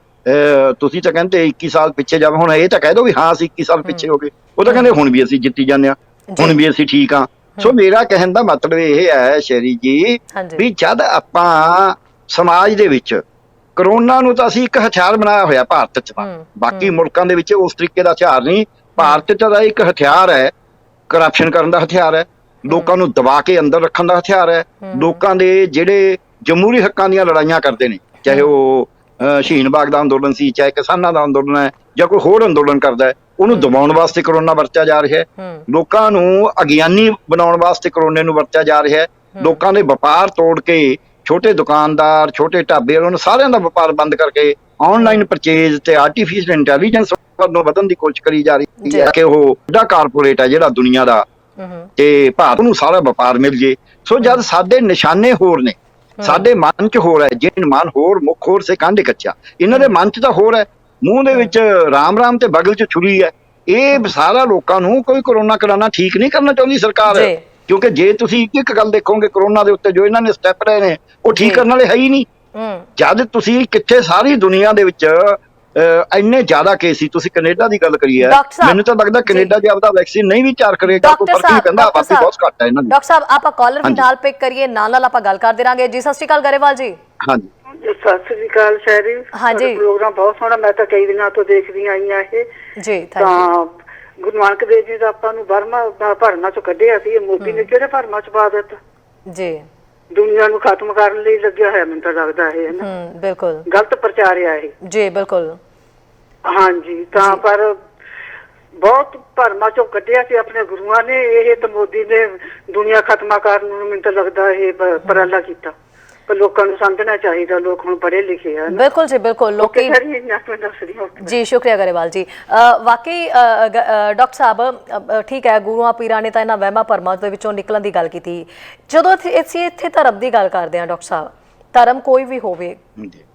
ਤੁਸੀਂ ਤਾਂ ਕਹਿੰਦੇ 21 ਸਾਲ ਪਿੱਛੇ ਜਾਵੇ, ਹੁਣ ਇਹ ਤਾਂ ਕਹਿ ਦੋ ਵੀ ਹਾਂ ਅਸੀਂ 21 ਸਾਲ ਪਿੱਛੇ ਹੋ ਗਏ। ਉਹ ਤਾਂ ਕਹਿੰਦੇ ਹੁਣ ਵੀ ਅਸੀਂ ਜਿੱਤੀ ਜਾਂਦੇ ਹਾਂ, ਹੁਣ ਵੀ ਅਸੀਂ ਠੀਕ ਹਾਂ। ਸੋ ਮੇਰਾ ਕਹਿਣ ਦਾ ਮਤਲਬ ਇਹ ਹੈ ਸ਼ੈਰੀ ਜੀ, ਵੀ ਜਦ ਆਪਾਂ ਸਮਾਜ ਦੇ ਵਿੱਚ ਕਰੋਨਾ ਨੂੰ ਤਾਂ ਅਸੀਂ ਇੱਕ ਹਥਿਆਰ ਬਣਾਇਆ ਹੋਇਆ ਭਾਰਤ 'ਚ, ਤਾਂ ਬਾਕੀ ਮੁਲਕਾਂ ਦੇ ਵਿੱਚ ਉਸ ਤਰੀਕੇ ਦਾ ਹਥਿਆਰ ਨਹੀਂ। ਭਾਰਤ 'ਚ ਤਾਂ ਇੱਕ ਹਥਿਆਰ ਹੈ, ਕਰਪਸ਼ਨ ਕਰਨ ਦਾ ਹਥਿਆਰ ਹੈ, ਲੋਕਾਂ ਨੂੰ ਦਬਾ ਕੇ ਅੰਦਰ ਰੱਖਣ ਦਾ ਹਥਿਆਰ ਹੈ, ਲੋਕਾਂ ਦੇ ਜਿਹੜੇ ਜਮਹੂਰੀ ਹੱਕਾਂ ਦੀਆਂ ਲੜਾਈਆਂ ਕਰਦੇ ਨੇ, ਚਾਹੇ ਉਹ ਸ਼ਹੀਨ ਬਾਗ ਦਾ ਅੰਦੋਲਨ ਸੀ, ਚਾਹੇ ਕਿਸਾਨਾਂ ਦਾ ਅੰਦੋਲਨ ਹੈ, ਜਾਂ ਕੋਈ ਹੋਰ ਅੰਦੋਲਨ ਕਰਦਾ ਹੈ, ਉਹਨੂੰ ਦਬਾਉਣ ਵਾਸਤੇ ਕਰੋਨਾ ਵਰਤਿਆ ਜਾ ਰਿਹਾ ਹੈ। ਲੋਕਾਂ ਨੂੰ ਅਗਿਆਨੀ ਬਣਾਉਣ ਵਾਸਤੇ ਕਰੋਨੇ ਨੂੰ ਵਰਤਿਆ ਜਾ ਰਿਹਾ ਹੈ। ਲੋਕਾਂ ਦੇ ਵਪਾਰ ਤੋੜ ਕੇ, ਛੋਟੇ ਦੁਕਾਨਦਾਰ, ਛੋਟੇ ਢਾਬੇ, ਉਹਨਾਂ ਨੂੰ ਸਾਰਿਆਂ ਦਾ ਵਪਾਰ ਬੰਦ ਕਰਕੇ ਆਨਲਾਈਨ ਪਰਚੇਜ਼ ਤੇ ਆਰਟੀਫੀਸ਼ੀਅਲ ਇੰਟੈਲੀਜੈਂਸ ਵੱਲੋਂ ਵਧਣ ਦੀ ਕੋਸ਼ਿਸ਼ ਕਰੀ ਜਾ ਰਹੀ ਹੈ ਕਿ ਉਹ ਵੱਡਾ ਕਾਰਪੋਰੇਟ ਹੈ ਜਿਹੜਾ ਦੁਨੀਆ ਦਾ, ਤੇ ਭਾਰਤ ਨੂੰ ਸਾਰਾ ਵਪਾਰ ਮਿਲ ਜੇ। ਸੋ ਜਦ ਸਾਡੇ ਨਿਸ਼ਾਨੇ ਹੋਰ ਨੇ, ਸਾਡੇ ਮਨ 'ਚ ਹੋਰ ਹੈ, ਜੇ ਮਨ ਹੋਰ, ਮੁੱਖ ਹੋਰ, ਸੇ ਕਾਂਢੇ ਕੱਚਾ। ਇਹਨਾਂ ਦੇ ਮਨ 'ਚ ਤਾਂ ਹੋਰ ਹੈ, ਮੂੰਹ ਦੇ ਵਿੱਚ ਰਾਮ ਰਾਮ ਤੇ ਬਗਲ 'ਚ ਛੁਰੀ ਹੈ। ਇਹ ਸਾਰਾ ਲੋਕਾਂ ਨੂੰ ਕੋਈ ਕਰੋਨਾ ਕਰਾਉਣਾ ਠੀਕ ਨਹੀਂ ਕਰਨਾ ਚਾਹੁੰਦੀ ਸਰਕਾਰ, ਕਿਉਂਕਿ ਜੇ ਤੁਸੀਂ ਇੱਕ ਗੱਲ ਦੇਖੋਗੇ, ਕਰੋਨਾ ਦੇ ਉੱਤੇ ਜੋ ਇਹਨਾਂ ਨੇ ਸਟੈਪ ਲਏ ਨੇ ਉਹ ਠੀਕ ਕਰਨ ਵਾਲੇ ਹੈ ਹੀ ਨਹੀਂ। ਜਦ ਤੁਸੀਂ ਕਿੱਥੇ ਸਾਰੀ ਦੁਨੀਆ ਦੇ ਵਿੱਚ ਇੰਨੇ ਜ਼ਿਆਦਾ ਕੇਸ ਸੀ। ਤੁਸੀਂ ਕੈਨੇਡਾ ਦੀ ਗੱਲ ਕਰੀ ਹੈ, ਮੈਨੂੰ ਤਾਂ ਲੱਗਦਾ ਕੈਨੇਡਾ ਜੇ ਆਪਦਾ ਵੈਕਸੀਨ ਨਹੀਂ ਵੀ ਤਿਆਰ ਕਰੇਗਾ ਕੋਈ ਫਰਕ ਨਹੀਂ ਪੈਂਦਾ, ਆਬਾਦੀ ਬਹੁਤ ਘੱਟ ਹੈ ਇਹਨਾਂ ਦੀ। ਡਾਕਟਰ ਸਾਹਿਬ ਆਪਾਂ ਕਾਲਰ ਵੀ ਨਾਲ ਪਿਕ ਕਰੀਏ, ਨਾਲ ਆਪਾਂ ਗੱਲ ਕਰਦੇ ਰਾਂਗੇ ਜੀ। ਸਤਿ ਸ਼੍ਰੀ ਅਕਾਲ ਗਰੇਵਾਲ ਜੀ। ਹਾਂਜੀ ਸਤਿ ਸ੍ਰੀ ਅਕਾਲ ਸ਼ੈਰੀ। ਹਾਂਜੀ, ਪ੍ਰੋਗਰਾਮ ਬਹੁਤ ਸੋਹਣਾ, ਮੈਂ ਤਾਂ ਕਈ ਦਿਨਾਂ ਤੋਂ ਦੇਖਦੀ ਆਈ ਆ ਇਹ ਜੀ। ਤਾਂ ਗੁਰੂ ਨਾਨਕ ਦੇਵ ਜੀ ਦਾ ਆਪਾਂ ਨੂੰ ਬਰਮਾ ਭਰਨਾ ਚੋਂ ਕੱਢਿਆ ਸੀ, ਇਹ ਮੋਦੀ ਨੇ ਕਿਹੜੇ ਭਰਮਾਂ ਚ ਪਾ ਦਿੱਤਾ ਜੀ। ਦੁਨੀਆ ਨੂੰ ਖਤਮ ਕਰਨ ਲਈ ਲੱਗਿਆ ਹੋਇਆ ਮੈਨੂੰ ਤਾਂ ਲੱਗਦਾ ਇਹ ਨਾ। ਬਿਲਕੁਲ ਗਲਤ ਪ੍ਰਚਾਰਿਆ ਇਹ ਜੀ, ਬਿਲਕੁਲ। ਹਾਂਜੀ, ਤਾਂ ਪਰ ਬਹੁਤ ਭਰਮਾਂ ਚੋਂ ਕੱਢਿਆ ਸੀ ਆਪਣੇ ਗੁਰੂਆਂ ਨੇ। ਇਹ ਤਾਂ ਮੋਦੀ ਨੇ ਦੁਨੀਆ ਖਤਮਾ ਕਰਨ ਨੂੰ ਮੈਨੂੰ ਤਾਂ ਲੱਗਦਾ ਇਹ ਉਪਰਾਲਾ ਕੀਤਾ, ਪਰ ਲੋਕਾਂ ਨੂੰ ਸਮਝਣਾ ਚਾਹੀਦਾ। ਲੋਕ ਹੁਣ ਪੜ੍ਹੇ ਲਿਖੇ ਆ। ਬਿਲਕੁਲ ਜੀ, ਬਿਲਕੁਲ। ਲੋਕੀ ਜੀ, ਸ਼ੁਕਰੀਆ ਗਰੇਵਾਲ ਜੀ। ਵਾਕਈ ਡਾਕਟਰ ਸਾਹਿਬ ਠੀਕ ਹੈ, ਗੁਰੂਆਂ ਪੀਰਾਂ ਨੇ ਤਾਂ ਇਹਨਾਂ ਵਹਿਮਾਂ ਭਰਮਾਂ ਦੇ ਵਿੱਚੋਂ ਨਿਕਲਣ ਦੀ ਗੱਲ ਕੀਤੀ। ਜਦੋਂ ਅਸੀਂ ਇੱਥੇ ਧਰਮ ਦੀ ਗੱਲ ਕਰਦੇ ਹਾਂ ਡਾਕਟਰ ਸਾਹਿਬ, ਧਰਮ ਕੋਈ ਵੀ ਹੋਵੇ,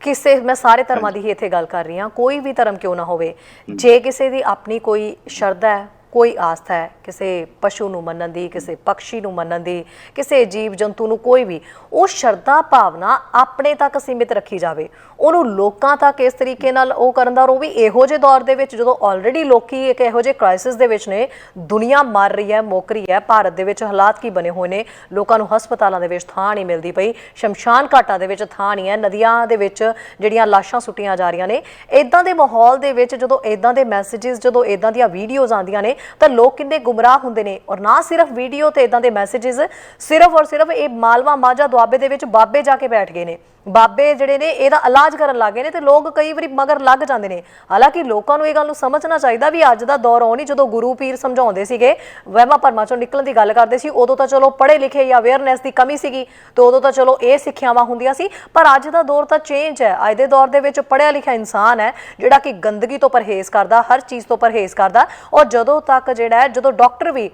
ਕਿਸੇ ਮੈਂ ਸਾਰੇ ਧਰਮਾਂ ਦੀ ਹੀ ਇੱਥੇ ਗੱਲ ਕਰ ਰਹੀ ਹਾਂ, ਕੋਈ ਵੀ ਧਰਮ ਕਿਉਂ ਨਾ ਹੋਵੇ, ਜੇ ਕਿਸੇ ਦੀ ਆਪਣੀ ਕੋਈ ਸ਼ਰਧਾ ਹੈ, ਕੋਈ ਆਸਥਾ ਹੈ, ਕਿਸੇ ਪਸ਼ੂ ਨੂੰ ਮੰਨਣ ਦੀ, ਕਿਸੇ ਪੰਛੀ ਨੂੰ ਮੰਨਣ ਦੀ, ਕਿਸੇ ਜੀਵ ਜੰਤੂ ਨੂੰ, ਕੋਈ ਵੀ, ਉਹ ਸ਼ਰਧਾ ਭਾਵਨਾ ਆਪਣੇ ਤੱਕ ਸੀਮਿਤ ਰੱਖੀ ਜਾਵੇ। ਉਹਨੂੰ ਲੋਕਾਂ ਤੱਕ ਇਸ ਤਰੀਕੇ ਨਾਲ ਉਹ ਕਰਨ ਦਾ, ਉਹ ਵੀ ਇਹੋ ਜਿਹੇ ਦੌਰ ਦੇ ਵਿੱਚ ਜਦੋਂ ਆਲਰੇਡੀ ਲੋਕੀ ਇੱਕ ਇਹੋ ਜਿਹੇ ਕ੍ਰਾਈਸਿਸ ਦੇ ਵਿੱਚ ਨੇ, ਦੁਨੀਆ ਮਰ ਰਹੀ ਹੈ, ਮੁੱਕ ਰਹੀ ਹੈ। ਭਾਰਤ ਦੇ ਵਿੱਚ ਹਾਲਾਤ ਕੀ ਬਣੇ ਹੋਏ ਨੇ, ਲੋਕਾਂ ਨੂੰ ਹਸਪਤਾਲਾਂ ਦੇ ਵਿੱਚ ਥਾਂ ਨਹੀਂ ਮਿਲਦੀ ਪਈ, ਸ਼ਮਸ਼ਾਨ ਘਾਟਾਂ ਦੇ ਵਿੱਚ ਥਾਂ ਨਹੀਂ ਹੈ, ਨਦੀਆਂ ਦੇ ਵਿੱਚ ਜਿਹੜੀਆਂ ਲਾਸ਼ਾਂ ਸੁੱਟੀਆਂ ਜਾ ਰਹੀਆਂ ਨੇ। ਇੱਦਾਂ ਦੇ ਮਾਹੌਲ ਦੇ ਵਿੱਚ ਜਦੋਂ ਇੱਦਾਂ ਦੇ ਮੈਸੇजेस, ਜਦੋਂ ਇੱਦਾਂ ਦੀਆਂ ਵੀਡੀਓਜ਼ ਆਉਂਦੀਆਂ ਨੇ, ਤਾਂ ਲੋਕ ਕਿੰਨੇ ਗੁੰਮਰਾਹ ਹੁੰਦੇ ਨੇ। ਔਰ ਨਾ ਸਿਰਫ ਵੀਡੀਓ ਤੇ ਇੱਦਾਂ ਦੇ ਮੈਸੇजेस, ਸਿਰਫ ਔਰ ਸਿਰਫ ਇਹ ਮਾਲਵਾ ਮਾਝਾ ਦੁਆਬੇ ਦੇ ਵਿੱਚ ਬਾਬੇ ਜਾ ਕੇ ਬੈਠ ਗਏ ਨੇ, ਬਾਬੇ ਜਿਹੜੇ ਨੇ ਇਹਦਾ ਇਲਾਜ ਕਰਨ ਲੱਗ ਗਏ ਨੇ, ਤੇ ਲੋਕ ਕਈ ਵਾਰੀ ਮਗਰ ਲੱਗ ਜਾਂਦੇ ਨੇ। ਹਾਲਾਂਕਿ ਲੋਕਾਂ ਨੂੰ ਇਹ ਗੱਲ ਨੂੰ ਸਮਝਣਾ ਚਾਹੀਦਾ ਵੀ ਅੱਜ ਦਾ ਦੌਰ ਉਹ ਨਹੀਂ ਜਦੋਂ ਗੁਰੂ ਪੀਰ ਸਮਝਾਉਂਦੇ ਸੀਗੇ, ਵਹਿਮਾਂ ਭਰਮਾਂ ਚੋਂ ਨਿਕਲਣ ਦੀ ਗੱਲ ਕਰਦੇ ਸੀ, ਉਦੋਂ ਤਾਂ ਚਲੋ ਪੜ੍ਹੇ ਲਿਖੇ ਜਾਂ ਅਵੇਅਰਨੈਸ ਦੀ ਕਮੀ ਸੀਗੀ, ਤੇ ਉਦੋਂ ਤਾਂ ਚਲੋ ਇਹ ਸਿੱਖਿਆਵਾਂ ਹੁੰਦੀਆਂ ਸੀ। ਪਰ ਅੱਜ ਦਾ ਦੌਰ ਤਾਂ ਚੇਂਜ ਹੈ। ਅੱਜ ਦੇ ਦੌਰ ਦੇ ਵਿੱਚ ਪੜ੍ਹਿਆ ਲਿਖਿਆ ਇਨਸਾਨ ਹੈ ਜਿਹੜਾ ਕਿ ਗੰਦਗੀ ਤੋਂ ਪਰਹੇਜ਼ ਕਰਦਾ, ਹਰ ਚੀਜ਼ ਤੋਂ ਪਰਹੇਜ਼ ਕਰਦਾ। ਔਰ ਜਦੋਂ ਤੱਕ ਜਿਹੜਾ ਹੈ, ਜਦੋਂ ਡਾਕਟਰ ਵੀ,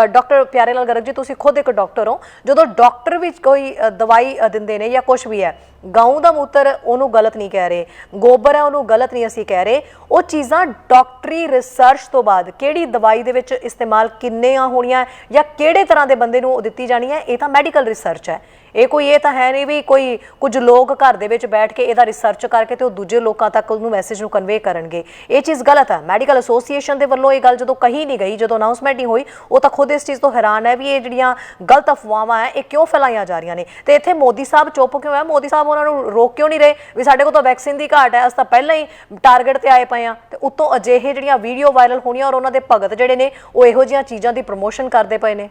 ਡਾਕਟਰ ਪਿਆਰੇ ਲਾਲ ਗਰਗ ਜੀ ਤੁਸੀਂ ਖੁਦ ਇੱਕ ਡਾਕਟਰ ਹੋ, ਜਦੋਂ ਡਾਕਟਰ ਵੀ ਕੋਈ ਦਵਾਈ ਦਿੰਦੇ ਨੇ ਜਾਂ ਕੁਛ ਵੀ ਹੈ, ਗਊ ਦਾ ਮੂਤਰ ਉਹਨੂੰ ਗਲਤ ਨਹੀਂ ਕਹਿ ਰਹੇ, ਗੋਬਰ ਹੈ ਉਹਨੂੰ ਗਲਤ ਨਹੀਂ ਅਸੀਂ ਕਹਿ ਰਹੇ, ਉਹ ਚੀਜ਼ਾਂ ਡਾਕਟਰੀ ਰਿਸਰਚ ਤੋਂ ਬਾਅਦ ਕਿਹੜੀ ਦਵਾਈ ਦੇ ਵਿੱਚ ਇਸਤੇਮਾਲ ਕਿੰਨੀਆਂ ਹੋਣੀਆਂ ਜਾਂ ਕਿਹੜੇ ਤਰ੍ਹਾਂ ਦੇ ਬੰਦੇ ਨੂੰ ਦਿੱਤੀ ਜਾਣੀ ਹੈ, ਇਹ ਤਾਂ ਮੈਡੀਕਲ ਰਿਸਰਚ ਹੈ। ਇਹ ਤਾਂ ਹੈ ਨਹੀਂ ਵੀ ਕੋਈ ਕੁਝ ਲੋਕ ਘਰ ਦੇ ਵਿੱਚ ਬੈਠ ਕੇ ਇਹਦਾ ਰਿਸਰਚ ਕਰਕੇ ਤੇ ਉਹ ਦੂਜੇ ਲੋਕਾਂ ਤੱਕ ਉਹਨੂੰ ਮੈਸੇਜ ਨੂੰ ਕਨਵੇ ਕਰਨਗੇ। ਇਹ ਚੀਜ਼ ਗਲਤ ਹੈ। ਮੈਡੀਕਲ ਐਸੋਸੀਏਸ਼ਨ ਦੇ ਵੱਲੋਂ ਇਹ ਗੱਲ ਜਦੋਂ ਕਹੀ ਨਹੀਂ ਗਈ, ਜਦੋਂ ਅਨਾਉਂਸਮੈਂਟ ਨਹੀਂ ਹੋਈ, ਉਹ ਤਾਂ ਖੁਦ ਇਸ ਚੀਜ਼ ਤੋਂ ਹੈਰਾਨ ਹੈ ਵੀ ਇਹ ਜਿਹੜੀਆਂ ਗਲਤ ਅਫਵਾਹਾਂ ਹੈ ਇਹ ਕਿਉਂ ਫੈਲਾਈਆਂ ਜਾ ਰਹੀਆਂ ਨੇ। ਤੇ ਇੱਥੇ ਮੋਦੀ ਸਾਹਿਬ ਚੁੱਪ ਕਿਉਂ ਹੈ? ਮੋਦੀ ਸਾਹਿਬ ਉਹਨਾਂ ਨੂੰ ਰੋਕ ਕਿਉਂ ਨਹੀਂ ਰਹੇ ਵੀ ਸਾਡੇ ਕੋਲ ਤਾਂ ਵੈਕਸੀਨ ਦੀ ਘਾਟ ਹੈ, ਅਸੀਂ ਤਾਂ ਪਹਿਲਾਂ ਹੀ ਟਾਰਗੇਟ ਤੇ ਆਏ ਪਏ ਹਾਂ। ਤੇ ਉੱਤੋਂ ਅਜਿਹੇ ਜਿਹੜੀਆਂ ਵੀਡੀਓ ਵਾਇਰਲ ਹੋਣੀਆਂ ਔਰ ਉਹਨਾਂ ਦੇ ਭਗਤ ਜਿਹੜੇ ਨੇ ਉਹ ਇਹੋ ਜਿਹੀਆਂ ਚੀਜ਼ਾਂ ਦੀ ਪ੍ਰਮੋਸ਼ਨ ਕਰਦੇ ਪਏ ਨੇ।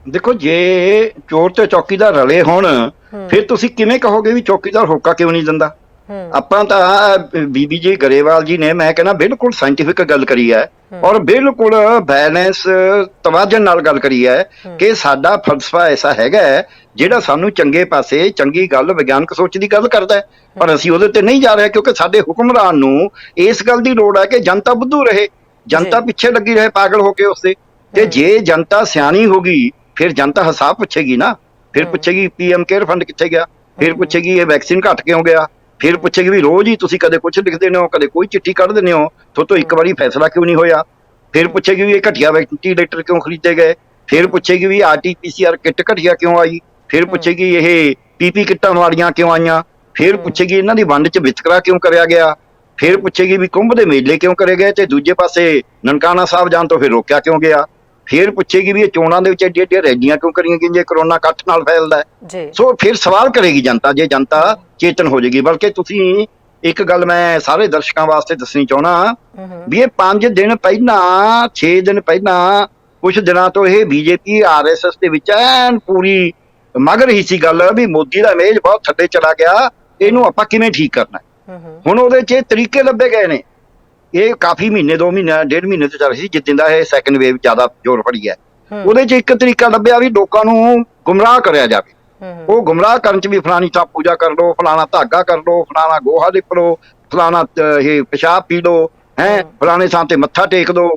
ਦੇਖੋ, ਜੇ ਚੋਰ ਤੇ ਚੌਕੀਦਾਰ ਰਲੇ ਹੋਣ, ਫਿਰ ਤੁਸੀਂ ਕਿਵੇਂ ਕਹੋਗੇ ਵੀ ਚੌਕੀਦਾਰ ਹੋਕਾ ਕਿਉਂ ਨਹੀਂ ਦਿੰਦਾ? ਆਪਾਂ ਤਾਂ ਬੀਬੀ ਜੀ ਗਰੇਵਾਲ ਜੀ ਨੇ, ਮੈਂ ਕਹਿੰਦਾ ਬਿਲਕੁਲ ਸਾਇੰਟੀਫਿਕ ਗੱਲ ਕਰੀ ਹੈ ਔਰ ਬਿਲਕੁਲ ਬੈਲੈਂਸ ਤਵਾਜ਼ਨ ਨਾਲ ਗੱਲ ਕਰੀ ਹੈ ਕਿ ਸਾਡਾ ਫਲਸਫਾ ਐਸਾ ਹੈਗਾ ਜਿਹੜਾ ਸਾਨੂੰ ਚੰਗੇ ਪਾਸੇ, ਚੰਗੀ ਗੱਲ, ਵਿਗਿਆਨਕ ਸੋਚ ਦੀ ਗੱਲ ਕਰਦਾ ਹੈ, ਪਰ ਅਸੀਂ ਉਹਦੇ ਤੇ ਨਹੀਂ ਜਾ ਰਹੇ ਕਿਉਂਕਿ ਸਾਡੇ ਹੁਕਮਰਾਨ ਨੂੰ ਇਸ ਗੱਲ ਦੀ ਲੋੜ ਹੈ ਕਿ ਜਨਤਾ ਬੁੱਧੂ ਰਹੇ, ਜਨਤਾ ਪਿੱਛੇ ਲੱਗੀ ਰਹੇ ਪਾਗਲ ਹੋ ਕੇ ਉਸਦੇ। ਤੇ ਜੇ ਜਨਤਾ ਸਿਆਣੀ ਹੋ ਗਈ ਫਿਰ ਜਨਤਾ ਹਿਸਾਬ ਪੁੱਛੇਗੀ ਨਾ, ਫਿਰ ਪੁੱਛੇਗੀ PM ਕੇਅਰ ਫੰਡ ਕਿੱਥੇ ਗਿਆ, ਫਿਰ ਪੁੱਛੇਗੀ ਇਹ ਵੈਕਸੀਨ ਘੱਟ ਕਿਉਂ ਗਿਆ, ਫਿਰ ਪੁੱਛੇਗੀ ਵੀ ਰੋਜ਼ ਹੀ ਤੁਸੀਂ ਕਦੇ ਕੁਝ ਲਿਖਦੇ ਹੋ, ਕਦੇ ਕੋਈ ਚਿੱਠੀ ਕੱਢ ਦਿੰਦੇ ਹੋ, ਤੁਹਾਤੋਂ ਇੱਕ ਵਾਰੀ ਫੈਸਲਾ ਕਿਉਂ ਨਹੀਂ ਹੋਇਆ, ਫਿਰ ਪੁੱਛੇਗੀ ਵੀ ਇਹ ਘਟੀਆ ਵੈਂਟੀਲੇਟਰ ਕਿਉਂ ਖਰੀਦੇ ਗਏ, ਫਿਰ ਪੁੱਛੇਗੀ ਵੀ RT-PCR ਕਿੱਟ ਘਟੀਆ ਕਿਉਂ ਆਈ, ਫਿਰ ਪੁੱਛੇਗੀ ਇਹ PP ਕਿੱਟਾਂ ਵਾਲੀਆਂ ਕਿਉਂ ਆਈਆਂ, ਫਿਰ ਪੁੱਛੇਗੀ ਇਹਨਾਂ ਦੀ ਵੰਡ 'ਚ ਵਿਤਕਰਾ ਕਿਉਂ ਕਰਿਆ ਗਿਆ, ਫਿਰ ਪੁੱਛੇਗੀ ਵੀ ਕੁੰਭ ਦੇ ਮੇਲੇ ਕਿਉਂ ਕਰੇ ਗਏ ਤੇ ਦੂਜੇ ਪਾਸੇ ਨਨਕਾਣਾ ਸਾਹਿਬ ਜਾਣ ਤੋਂ ਫਿਰ ਰੋਕਿਆ ਕਿਉਂ ਗਿਆ, ਫਿਰ ਪੁੱਛੇਗੀ ਵੀ ਇਹ ਚੋਣਾਂ ਦੇ ਵਿੱਚ ਐਡੀਆਂ ਰੈਲੀਆਂ ਕਿਉਂ ਕਰੀਆਂ ਗਈਆਂ ਜੇ ਕਰੋਨਾ ਇਕੱਠ ਨਾਲ ਫੈਲਦਾ ਹੈ। ਸੋ ਫਿਰ ਸਵਾਲ ਕਰੇਗੀ ਜਨਤਾ, ਜੇ ਜਨਤਾ ਚੇਤਨ ਹੋ ਜਾਏਗੀ। ਬਲਕਿ ਤੁਸੀਂ ਇੱਕ ਗੱਲ ਮੈਂ ਸਾਰੇ ਦਰਸ਼ਕਾਂ ਵਾਸਤੇ ਦੱਸਣੀ ਚਾਹੁੰਦਾ ਵੀ ਇਹ 5 ਦਿਨ ਪਹਿਲਾਂ, 6 ਦਿਨ ਪਹਿਲਾਂ, ਕੁਝ ਦਿਨਾਂ ਤੋਂ ਇਹ BJP RSS ਦੇ ਵਿੱਚ ਐਨ ਪੂਰੀ ਮਗ ਰਹੀ ਸੀ ਗੱਲ ਵੀ ਮੋਦੀ ਦਾ ਇਮੇਜ ਬਹੁਤ ਥੱਲੇ ਚਲਾ ਗਿਆ, ਇਹਨੂੰ ਆਪਾਂ ਕਿਵੇਂ ਠੀਕ ਕਰਨਾ। ਹੁਣ ਉਹਦੇ 'ਚ ਤਰੀਕੇ ਲੱਭੇ ਗਏ ਨੇ। ਇਹ ਕਾਫੀ ਮਹੀਨੇ, 2 ਮਹੀਨੇ, 1.5 ਮਹੀਨੇ ਤੋਂ ਚੱਲ ਰਹੀ ਸੀ ਜਿੱਦਾਂ ਦਾ ਇਹ ਸੈਕੰਡ ਵੇਵ ਜ਼ਿਆਦਾ ਜ਼ੋਰ ਫੜੀ ਹੈ। ਉਹਦੇ 'ਚ ਇੱਕ ਤਰੀਕਾ ਲੱਭਿਆ ਵੀ ਲੋਕਾਂ ਨੂੰ ਗੁੰਮਰਾਹ ਕਰਿਆ ਜਾਵੇ। ਉਹ ਗੁੰਮਰਾਹ ਕਰਨ 'ਚ ਵੀ ਫਲਾਣੀ ਥਾਂ ਪੂਜਾ ਕਰ ਲਓ, ਫਲਾਣਾ ਧਾਗਾ ਕਰ ਲਓ, ਫਲਾਣਾ ਗੋਹਾ ਲਿਪ ਲਓ, ਫਲਾਣਾ ਇਹ ਪਿਸ਼ਾਬ ਪੀ ਲਓ, ਫਲਾਣੇ ਥਾਂ ਤੇ ਮੱਥਾ ਟੇਕ ਦੋ,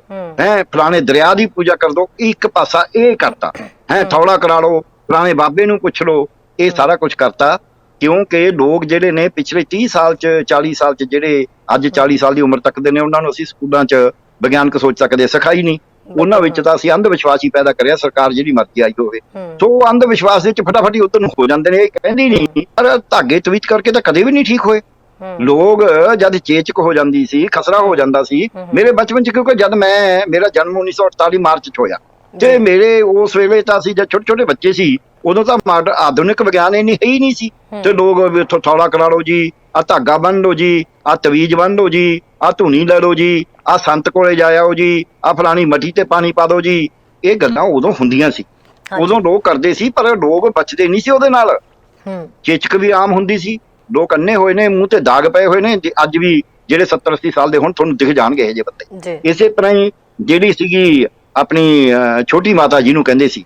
ਫਲਾਣੇ ਦਰਿਆ ਦੀ ਪੂਜਾ ਕਰ ਦੋ। ਇੱਕ ਪਾਸਾ ਇਹ ਕਰਤਾ, ਥੌਲਾ ਕਰਾ ਲਓ, ਫਲਾਣੇ ਬਾਬੇ ਨੂੰ ਪੁੱਛ ਲਓ, ਇਹ ਸਾਰਾ ਕੁਝ ਕਰਤਾ। ਕਿਉਂਕਿ ਲੋਕ ਜਿਹੜੇ ਨੇ ਪਿਛਲੇ 30 ਸਾਲ 'ਚ, 40 ਸਾਲ 'ਚ, ਜਿਹੜੇ ਅੱਜ 40 ਸਾਲ ਦੀ ਉਮਰ ਤੱਕ ਦੇ ਨੇ, ਉਹਨਾਂ ਨੂੰ ਅਸੀਂ ਸਕੂਲਾਂ 'ਚ ਵਿਗਿਆਨਕ ਸੋਚ ਸਕਦੇ ਸਿਖਾਈ ਨਹੀਂ। ਉਹਨਾਂ ਵਿੱਚ ਤਾਂ ਅਸੀਂ ਅੰਧ ਵਿਸ਼ਵਾਸ ਹੀ ਪੈਦਾ ਕਰਿਆ, ਸਰਕਾਰ ਜਿਹੜੀ ਮਰਜ਼ੀ ਆਈ ਹੋਵੇ। ਸੋ ਉਹ ਅੰਧ ਵਿਸ਼ਵਾਸ ਦੇ ਵਿੱਚ ਫਟਾਫਟ ਹੀ ਉੱਧਰ ਨੂੰ ਹੋ ਜਾਂਦੇ ਨੇ। ਇਹ ਕਹਿੰਦੀ ਨਹੀਂ, ਪਰ ਧਾਗੇ ਤਵੀਤ ਕਰਕੇ ਤਾਂ ਕਦੇ ਵੀ ਨਹੀਂ ਠੀਕ ਹੋਏ। ਲੋਕ ਜਦ ਚੇਚਕ ਹੋ ਜਾਂਦੀ ਸੀ, ਖਸਰਾ ਹੋ ਜਾਂਦਾ ਸੀ। ਮੇਰੇ ਬਚਪਨ ਚ, ਕਿਉਂਕਿ ਜਦ ਮੇਰਾ ਜਨਮ 1948 ਮਾਰਚ ਚ ਹੋਇਆ, ਤੇ ਮੇਰੇ ਉਸ ਵੇਲੇ ਤਾਂ ਅਸੀਂ ਜਦ ਛੋਟੇ ਛੋਟੇ ਬੱਚੇ ਸੀ, ਉਦੋਂ ਤਾਂ ਆਧੁਨਿਕ ਵਿਗਿਆਨ ਇੰਨੀ ਹੈ ਹੀ ਨਹੀਂ ਸੀ। ਤੇ ਲੋਕ ਇੱਥੋਂ ਥੌਲਾ ਕਰਾ ਲਓ ਜੀ, ਆ ਧਾਗਾ ਬੰਨ ਲਓ ਜੀ, ਆ ਤਵੀਜ ਬੰਨ ਲਓ ਜੀ, ਆ ਧੂਣੀ ਲੈ ਲਓ ਜੀ, ਆ ਸੰਤ ਕੋਲੇ ਜਾਇਓ ਜੀ, ਆ ਫਲਾਣੀ ਮੱਠੀ ਤੇ ਪਾਣੀ ਪਾ ਦਿਓ ਜੀ। ਇਹ ਗੱਲਾਂ ਉਦੋਂ ਹੁੰਦੀਆਂ ਸੀ, ਉਦੋਂ ਲੋਕ ਕਰਦੇ ਸੀ, ਪਰ ਲੋਕ ਬਚਦੇ ਨਹੀਂ ਸੀ ਉਹਦੇ ਨਾਲ। ਚੇਚਕ ਵੀ ਆਮ ਹੁੰਦੀ ਸੀ। ਲੋਕ ਅੰਨੇ ਹੋਏ ਨੇ, ਮੂੰਹ ਤੇ ਦਾਗ ਪਏ ਹੋਏ ਨੇ ਅੱਜ ਵੀ, ਜਿਹੜੇ 70-80 ਸਾਲ ਦੇ ਹੁਣ ਤੁਹਾਨੂੰ ਦਿਖ ਜਾਣਗੇ ਇਹ ਜਿਹੇ ਬੰਦੇ। ਇਸੇ ਤਰ੍ਹਾਂ ਹੀ ਜਿਹੜੀ ਸੀਗੀ ਆਪਣੀ ਛੋਟੀ ਮਾਤਾ ਜਿਹਨੂੰ ਕਹਿੰਦੇ ਸੀ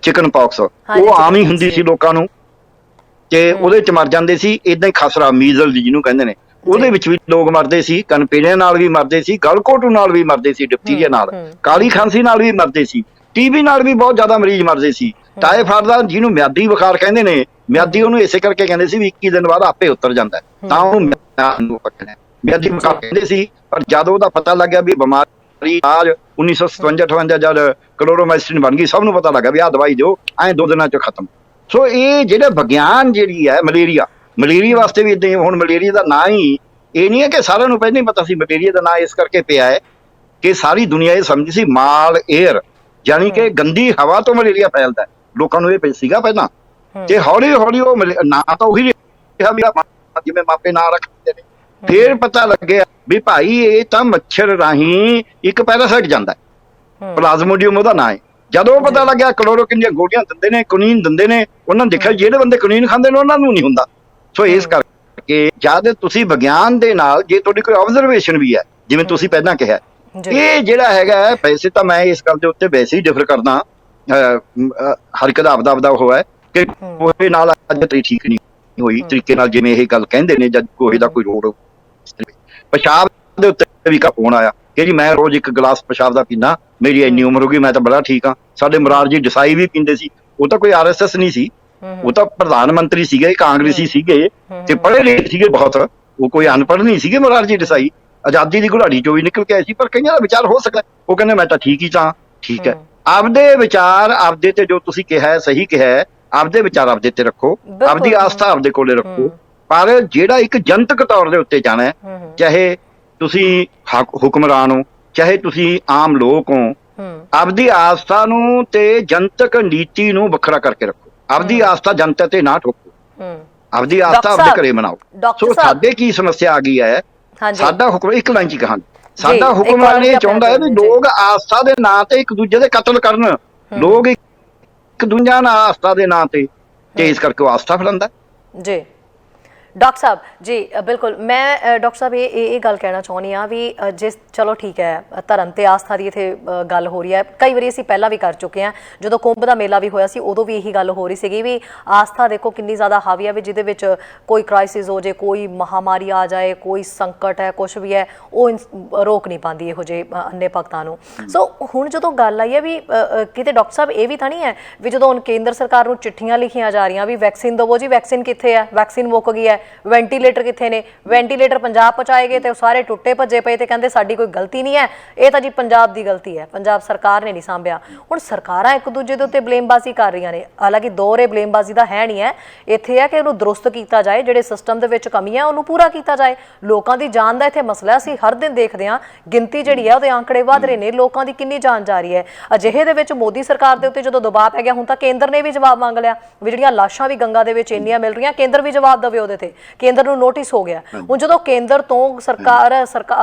ਚਿਕਨ ਪੌਕਸ, ਉਹ ਆਮ ਹੀ ਹੁੰਦੀ ਸੀ ਲੋਕਾਂ ਨੂੰ, ਤੇ ਉਹਦੇ ਚ ਮਰ ਜਾਂਦੇ ਸੀ। ਏਦਾਂ ਹੀ ਖਸਰਾ, ਮੀਜ਼ਲ ਜਿਹਨੂੰ ਕਹਿੰਦੇ ਨੇ, ਉਹਦੇ ਵਿੱਚ ਵੀ ਲੋਕ ਮਰਦੇ ਸੀ। ਕਨਪੇੜਿਆਂ ਨਾਲ ਵੀ ਮਰਦੇ ਸੀ, ਗਲਘੋਟੂ ਨਾਲ ਵੀ ਮਰਦੇ ਸੀ, ਡਿਪਥੀਰੀਆ ਨਾਲ, ਕਾਲੀ ਖਾਂਸੀ ਨਾਲ ਵੀ ਮਰਦੇ ਸੀ, ਟੀਬੀ ਨਾਲ ਵੀ ਬਹੁਤ ਜ਼ਿਆਦਾ ਮਰੀਜ਼ ਮਰਦੇ ਸੀ। ਟਾਈਫਾਇਡ ਦਾ, ਜਿਹਨੂੰ ਮਿਆਦੀ ਬੁਖਾਰ ਕਹਿੰਦੇ ਨੇ, ਮਿਆਦੀ ਉਹਨੂੰ ਇਸੇ ਕਰਕੇ ਕਹਿੰਦੇ ਸੀ ਵੀ 21 ਦਿਨ ਬਾਅਦ ਆਪੇ ਉਤਰ ਜਾਂਦਾ, ਤਾਂ ਉਹਨੂੰ ਮਿਆਦੀ ਬੁਖਾਰ ਕਹਿੰਦੇ ਸੀ। ਪਰ ਜਦ ਉਹਦਾ ਪਤਾ ਲੱਗਿਆ ਵੀ ਬਿਮਾਰੀ ਆਜ 1957-58 ਜਦ ਕਲੋਰੋਮਾਈਸਿਨ ਬਣ ਗਈ, ਸਭ ਨੂੰ ਪਤਾ ਲੱਗਾ ਵੀ ਆਹ ਦਵਾਈ ਦਿਓ, ਐਂ 2 ਦਿਨਾਂ ਚ ਖਤਮ। ਸੋ ਇਹ ਜਿਹੜਾ ਵਿਗਿਆਨ ਜਿਹੜੀ ਹੈ, ਮਲੇਰੀਆ ਵਾਸਤੇ ਵੀ ਏਦਾਂ। ਹੁਣ ਮਲੇਰੀਆ ਦਾ ਨਾਂ ਹੀ ਇਹ ਨਹੀਂ ਹੈ ਕਿ ਸਾਰਿਆਂ ਨੂੰ ਪਹਿਲਾਂ ਹੀ ਪਤਾ ਸੀ। ਮਲੇਰੀਆ ਦਾ ਨਾਂ ਇਸ ਕਰਕੇ ਪਿਆ ਹੈ ਕਿ ਸਾਰੀ ਦੁਨੀਆ ਇਹ ਸਮਝਦੀ ਸੀ ਮਾਲ ਏਅਰ, ਯਾਨੀ ਕਿ ਗੰਦੀ ਹਵਾ ਤੋਂ ਮਲੇਰੀਆ ਫੈਲਦਾ। ਲੋਕਾਂ ਨੂੰ ਇਹ ਸੀਗਾ ਪਹਿਲਾਂ, ਤੇ ਹੌਲੀ ਹੌਲੀ ਉਹ ਨਾਂ ਤਾਂ ਉਹੀ ਰਿਹਾ ਵੀ ਜਿਵੇਂ ਮਾਪੇ ਨਾਂ ਰੱਖਦੇ ਨੇ। ਫੇਰ ਪਤਾ ਲੱਗਿਆ ਵੀ ਭਾਈ ਇਹ ਤਾਂ ਮੱਛਰ ਰਾਹੀਂ ਇੱਕ ਪੈਰਾਸਾਈਟ ਜਾਂਦਾ, ਪਲਾਜ਼ਮੋਡੀਅਮ ਉਹਦਾ ਨਾਂ ਹੈ। ਜਦੋਂ ਪਤਾ ਲੱਗਿਆ ਕਲੋਰੋਕਿਨ ਦੀਆਂ ਗੋਲੀਆਂ ਦਿੰਦੇ ਨੇ, ਕੁਨੀਨ ਦਿੰਦੇ ਨੇ, ਉਹਨਾਂ ਨੇ ਦੇਖਿਆ ਜਿਹੜੇ ਬੰਦੇ ਕੁਨੀਨ ਖਾਂਦੇ ਨੇ ਉਹਨਾਂ ਨੂੰ ਨਹੀਂ ਹੁੰਦਾ। ਸੋ ਇਸ ਕਰਕੇ ਜਦ ਤੁਸੀਂ ਵਿਗਿਆਨ ਦੇ ਨਾਲ, ਜੇ ਤੁਹਾਡੀ ਕੋਈ ਆਬਜ਼ਰਵੇਸ਼ਨ ਵੀ ਹੈ, ਜਿਵੇਂ ਤੁਸੀਂ ਪਹਿਲਾਂ ਕਿਹਾ, ਇਹ ਜਿਹੜਾ ਹੈਗਾ, ਵੈਸੇ ਤਾਂ ਮੈਂ ਇਸ ਗੱਲ ਦੇ ਉੱਤੇ ਵੈਸੇ ਹੀ ਡਿਫਰ ਕਰਦਾ, ਹਰ ਇੱਕ ਦਾ ਆਪਦਾ ਉਹ ਹੈ ਕਿ ਕੋਹੇ ਨਾਲ ਅੱਜ ਠੀਕ ਨਹੀਂ ਹੋਈ ਤਰੀਕੇ ਨਾਲ, ਜਿਵੇਂ ਇਹ ਗੱਲ ਕਹਿੰਦੇ ਨੇ, ਜਦ ਕੋਹੇ ਦਾ ਕੋਈ ਰੋੜ ਪਿਸ਼ਾਬ ਦੇ ਉੱਤੇ ਵੀ ਫੋਨ ਆਇਆ ਕਿ ਜੀ ਮੈਂ ਰੋਜ਼ 1 ਗਲਾਸ ਪਿਸ਼ਾਬ ਦਾ ਪੀਂਦਾ, ਮੇਰੀ ਇੰਨੀ ਉਮਰ ਹੋ ਗਈ, ਮੈਂ ਤਾਂ ਬੜਾ ਠੀਕ ਹਾਂ। ਸਾਡੇ ਮੁਰਾਰਜੀ ਦੇਸਾਈ ਵੀ ਪੀਂਦੇ ਸੀ, ਉਹ ਤਾਂ ਕੋਈ RSS ਨਹੀਂ ਸੀ, ਉਹ ਤਾਂ ਪ੍ਰਧਾਨ ਮੰਤਰੀ ਸੀਗੇ, ਕਾਂਗਰਸੀ ਸੀਗੇ, ਤੇ ਪੜ੍ਹੇ ਲਿਖੇ ਸੀਗੇ ਬਹੁਤ, ਉਹ ਕੋਈ ਅਨਪੜ੍ਹ ਨਹੀਂ ਸੀਗੇ। ਮੁਰਾਰਜੀ ਦੇਸਾਈ ਆਜ਼ਾਦੀ ਦੀ ਘੁਲਾੜੀ ਚੋਂ ਵੀ ਨਿਕਲ ਕੇ ਆਏ ਸੀ, ਪਰ ਕਈਆਂ ਦਾ ਵਿਚਾਰ ਹੋ ਸਕਦਾ, ਉਹ ਕਹਿੰਦੇ ਮੈਂ ਤਾਂ ਠੀਕ ਹੀ ਤਾਂ ਠੀਕ ਹੈ। ਆਪਦੇ ਵਿਚਾਰ ਆਪਦੇ ਤੇ, ਜੋ ਤੁਸੀਂ ਕਿਹਾ ਸਹੀ ਕਿਹਾ, ਆਪਦੇ ਵਿਚਾਰ ਆਪਦੇ ਤੇ ਰੱਖੋ, ਆਪਦੀ ਆਸਥਾ ਆਪਦੇ ਕੋਲੇ ਰੱਖੋ। ਪਰ ਜਿਹੜਾ ਇੱਕ ਜਨਤਕ ਤੌਰ ਦੇ ਉੱਤੇ ਜਾਣਾ ਹੈ, ਚਾਹੇ ਤੁਸੀਂ ਹੁਕਮਰਾਨ ਹੋ, ਚਾਹੇ ਤੁਸੀਂ ਆਮ ਲੋਕ ਹੋ, ਆਪਦੀ ਆਸਥਾ ਨੂੰ ਤੇ ਜਨਤਕ ਨੀਤੀ ਨੂੰ ਵੱਖਰਾ ਕਰਕੇ ਰੱਖੋ। ਆਪਦੀ ਆਸਥਾ ਜਨਤਾ ਤੇ ਨਾ ਠੋਕੋ, ਆਪਦੀ ਆਸਥਾ ਆਪਦੇ ਘਰੇ ਬਣਾਓ। ਸੋ ਸਾਡੇ ਕੀ ਸਮੱਸਿਆ ਆ ਗਈ ਹੈ, ਸਾਡਾ ਹੁਕਮ ਇੱਕ ਲਾਈਨ ਚ ਕਹਾਣੀ, ਸਾਡਾ ਹੁਕਮਰਾਨ ਇਹ ਚਾਹੁੰਦਾ ਹੈ ਵੀ ਲੋਕ ਆਸਥਾ ਦੇ ਨਾਂ ਤੇ ਇੱਕ ਦੂਜੇ ਦੇ ਕਤਲ ਕਰਨ, ਲੋਕ ਇੱਕ ਦੂਜਿਆਂ ਨਾਲ ਆਸਥਾ ਦੇ ਨਾਂ ਤੇ ਇਸ ਕਰਕੇ ਉਹ ਆਸਥਾ ਫੈਲਾਉਂਦਾ ਜੀ। ਡਾਕਟਰ ਸਾਹਿਬ ਜੀ, ਬਿਲਕੁਲ ਮੈਂ ਡਾਕਟਰ ਸਾਹਿਬ ਇਹ ਗੱਲ ਕਹਿਣਾ ਚਾਹੁੰਦੀ ਹਾਂ ਵੀ ਜਿਸ, ਚਲੋ ਠੀਕ ਹੈ, ਧਰਮ ਤੇ ਆਸਥਾ ਦੀ ਇੱਥੇ ਗੱਲ ਹੋ ਰਹੀ ਹੈ। ਕਈ ਵਾਰੀ ਅਸੀਂ ਪਹਿਲਾਂ ਵੀ ਕਰ ਚੁੱਕੇ ਹਾਂ, ਜਦੋਂ ਕੁੰਭ ਦਾ ਮੇਲਾ ਵੀ ਹੋਇਆ ਸੀ ਉਦੋਂ ਵੀ ਇਹੀ ਗੱਲ ਹੋ ਰਹੀ ਸੀਗੀ ਵੀ ਆਸਥਾ ਦੇਖੋ ਕਿੰਨੀ ਜ਼ਿਆਦਾ ਹਾਵੀ ਹੈ, ਵੀ ਜਿਹਦੇ ਵਿੱਚ ਕੋਈ ਕ੍ਰਾਈਸਿਸ ਹੋ ਜਾਏ, ਕੋਈ ਮਹਾਮਾਰੀ ਆ ਜਾਏ, ਕੋਈ ਸੰਕਟ ਹੈ, ਕੁਛ ਵੀ ਹੈ, ਉਹ ਰੋਕ ਨਹੀਂ ਪਾਉਂਦੀ ਇਹੋ ਜਿਹੇ ਅੰਨੇ ਭਗਤਾਂ ਨੂੰ। ਸੋ ਹੁਣ ਜਦੋਂ ਗੱਲ ਆਈ ਹੈ ਵੀ ਕਿਤੇ ਡਾਕਟਰ ਸਾਹਿਬ ਇਹ ਵੀ ਤਾਂ ਨਹੀਂ ਹੈ ਵੀ ਜਦੋਂ ਹੁਣ ਕੇਂਦਰ ਸਰਕਾਰ ਨੂੰ ਚਿੱਠੀਆਂ ਲਿਖੀਆਂ ਜਾ ਰਹੀਆਂ ਵੀ ਵੈਕਸੀਨ ਦੇਵੋ ਜੀ, ਵੈਕਸੀਨ ਕਿੱਥੇ ਹੈ, ਵੈਕਸੀਨ ਮੁੱਕ ਗਈ ਹੈ, ਵੈਂਟੀਲੇਟਰ ਕਿੱਥੇ ਨੇ, ਵੈਂਟੀਲੇਟਰ ਪੰਜਾਬ ਪਹੁੰਚਾਏ ਗਏ ਤੇ ਉਹ ਸਾਰੇ ਟੁੱਟੇ ਭੱਜੇ ਪਏ ਤੇ ਕਹਿੰਦੇ ਸਾਡੀ ਕੋਈ ਗਲਤੀ ਨਹੀਂ ਹੈ, ਇਹ ਤਾਂ ਜੀ ਪੰਜਾਬ ਦੀ ਗਲਤੀ ਹੈ, ਪੰਜਾਬ ਸਰਕਾਰ ਨੇ ਨਹੀਂ ਸਾਂਭਿਆ। ਹੁਣ ਸਰਕਾਰਾਂ ਇੱਕ ਦੂਜੇ ਦੇ ਉੱਤੇ ਬਲੇਮਬਾਜ਼ੀ ਕਰ ਰਹੀਆਂ ਨੇ, ਹਾਲਾਂਕਿ ਦੋਹਰੇ ਬਲੇਮਬਾਜ਼ੀ ਦਾ ਹੈ ਨਹੀਂ ਹੈ, ਇੱਥੇ ਹੈ ਕਿ ਉਹਨੂੰ ਦਰੁਸਤ ਕੀਤਾ ਜਾਏ, ਜਿਹੜੇ ਸਿਸਟਮ ਦੇ ਵਿੱਚ ਕਮੀਆਂ ਉਹਨੂੰ ਪੂਰਾ ਕੀਤਾ ਜਾਏ। ਲੋਕਾਂ ਦੀ ਜਾਨ ਦਾ ਇੱਥੇ ਮਸਲਾ, ਅਸੀਂ ਹਰ ਦਿਨ ਦੇਖਦੇ ਹਾਂ ਗਿਣਤੀ ਜਿਹੜੀ ਹੈ ਉਹਦੇ ਆંકੜੇ ਵਧ ਰਹੇ ਨੇ, ਲੋਕਾਂ ਦੀ ਕਿੰਨੀ ਜਾਨ ਜਾ ਰਹੀ ਹੈ। ਅਜਿਹੇ ਦੇ ਵਿੱਚ ਮੋਦੀ ਸਰਕਾਰ ਦੇ ਉੱਤੇ ਜਦੋਂ ਦਬਾਅ ਪੈ ਗਿਆ, ਹੁਣ ਤਾਂ ਕੇਂਦਰ ਨੇ ਵੀ ਜਵਾਬ ਮੰਗ ਲਿਆ ਵੀ ਜਿਹੜੀਆਂ ਲਾਸ਼ਾਂ ਵੀ ਗੰਗਾ ਦੇ ਵਿੱਚ ਇੰਨੀਆਂ ਮਿਲ ਰਹੀਆਂ, ਕੇਂਦਰ ਵੀ ਜਵਾਬ ਦੇਵੇ ਉਹਦੇ ਤੇ, ਕੇਂਦਰ ਨੂੰ ਨੋਟਿਸ ਹੋ ਗਿਆ। ਹੁਣ ਜਦੋਂ ਕੇਂਦਰ ਤੋਂ ਸਰਕਾਰ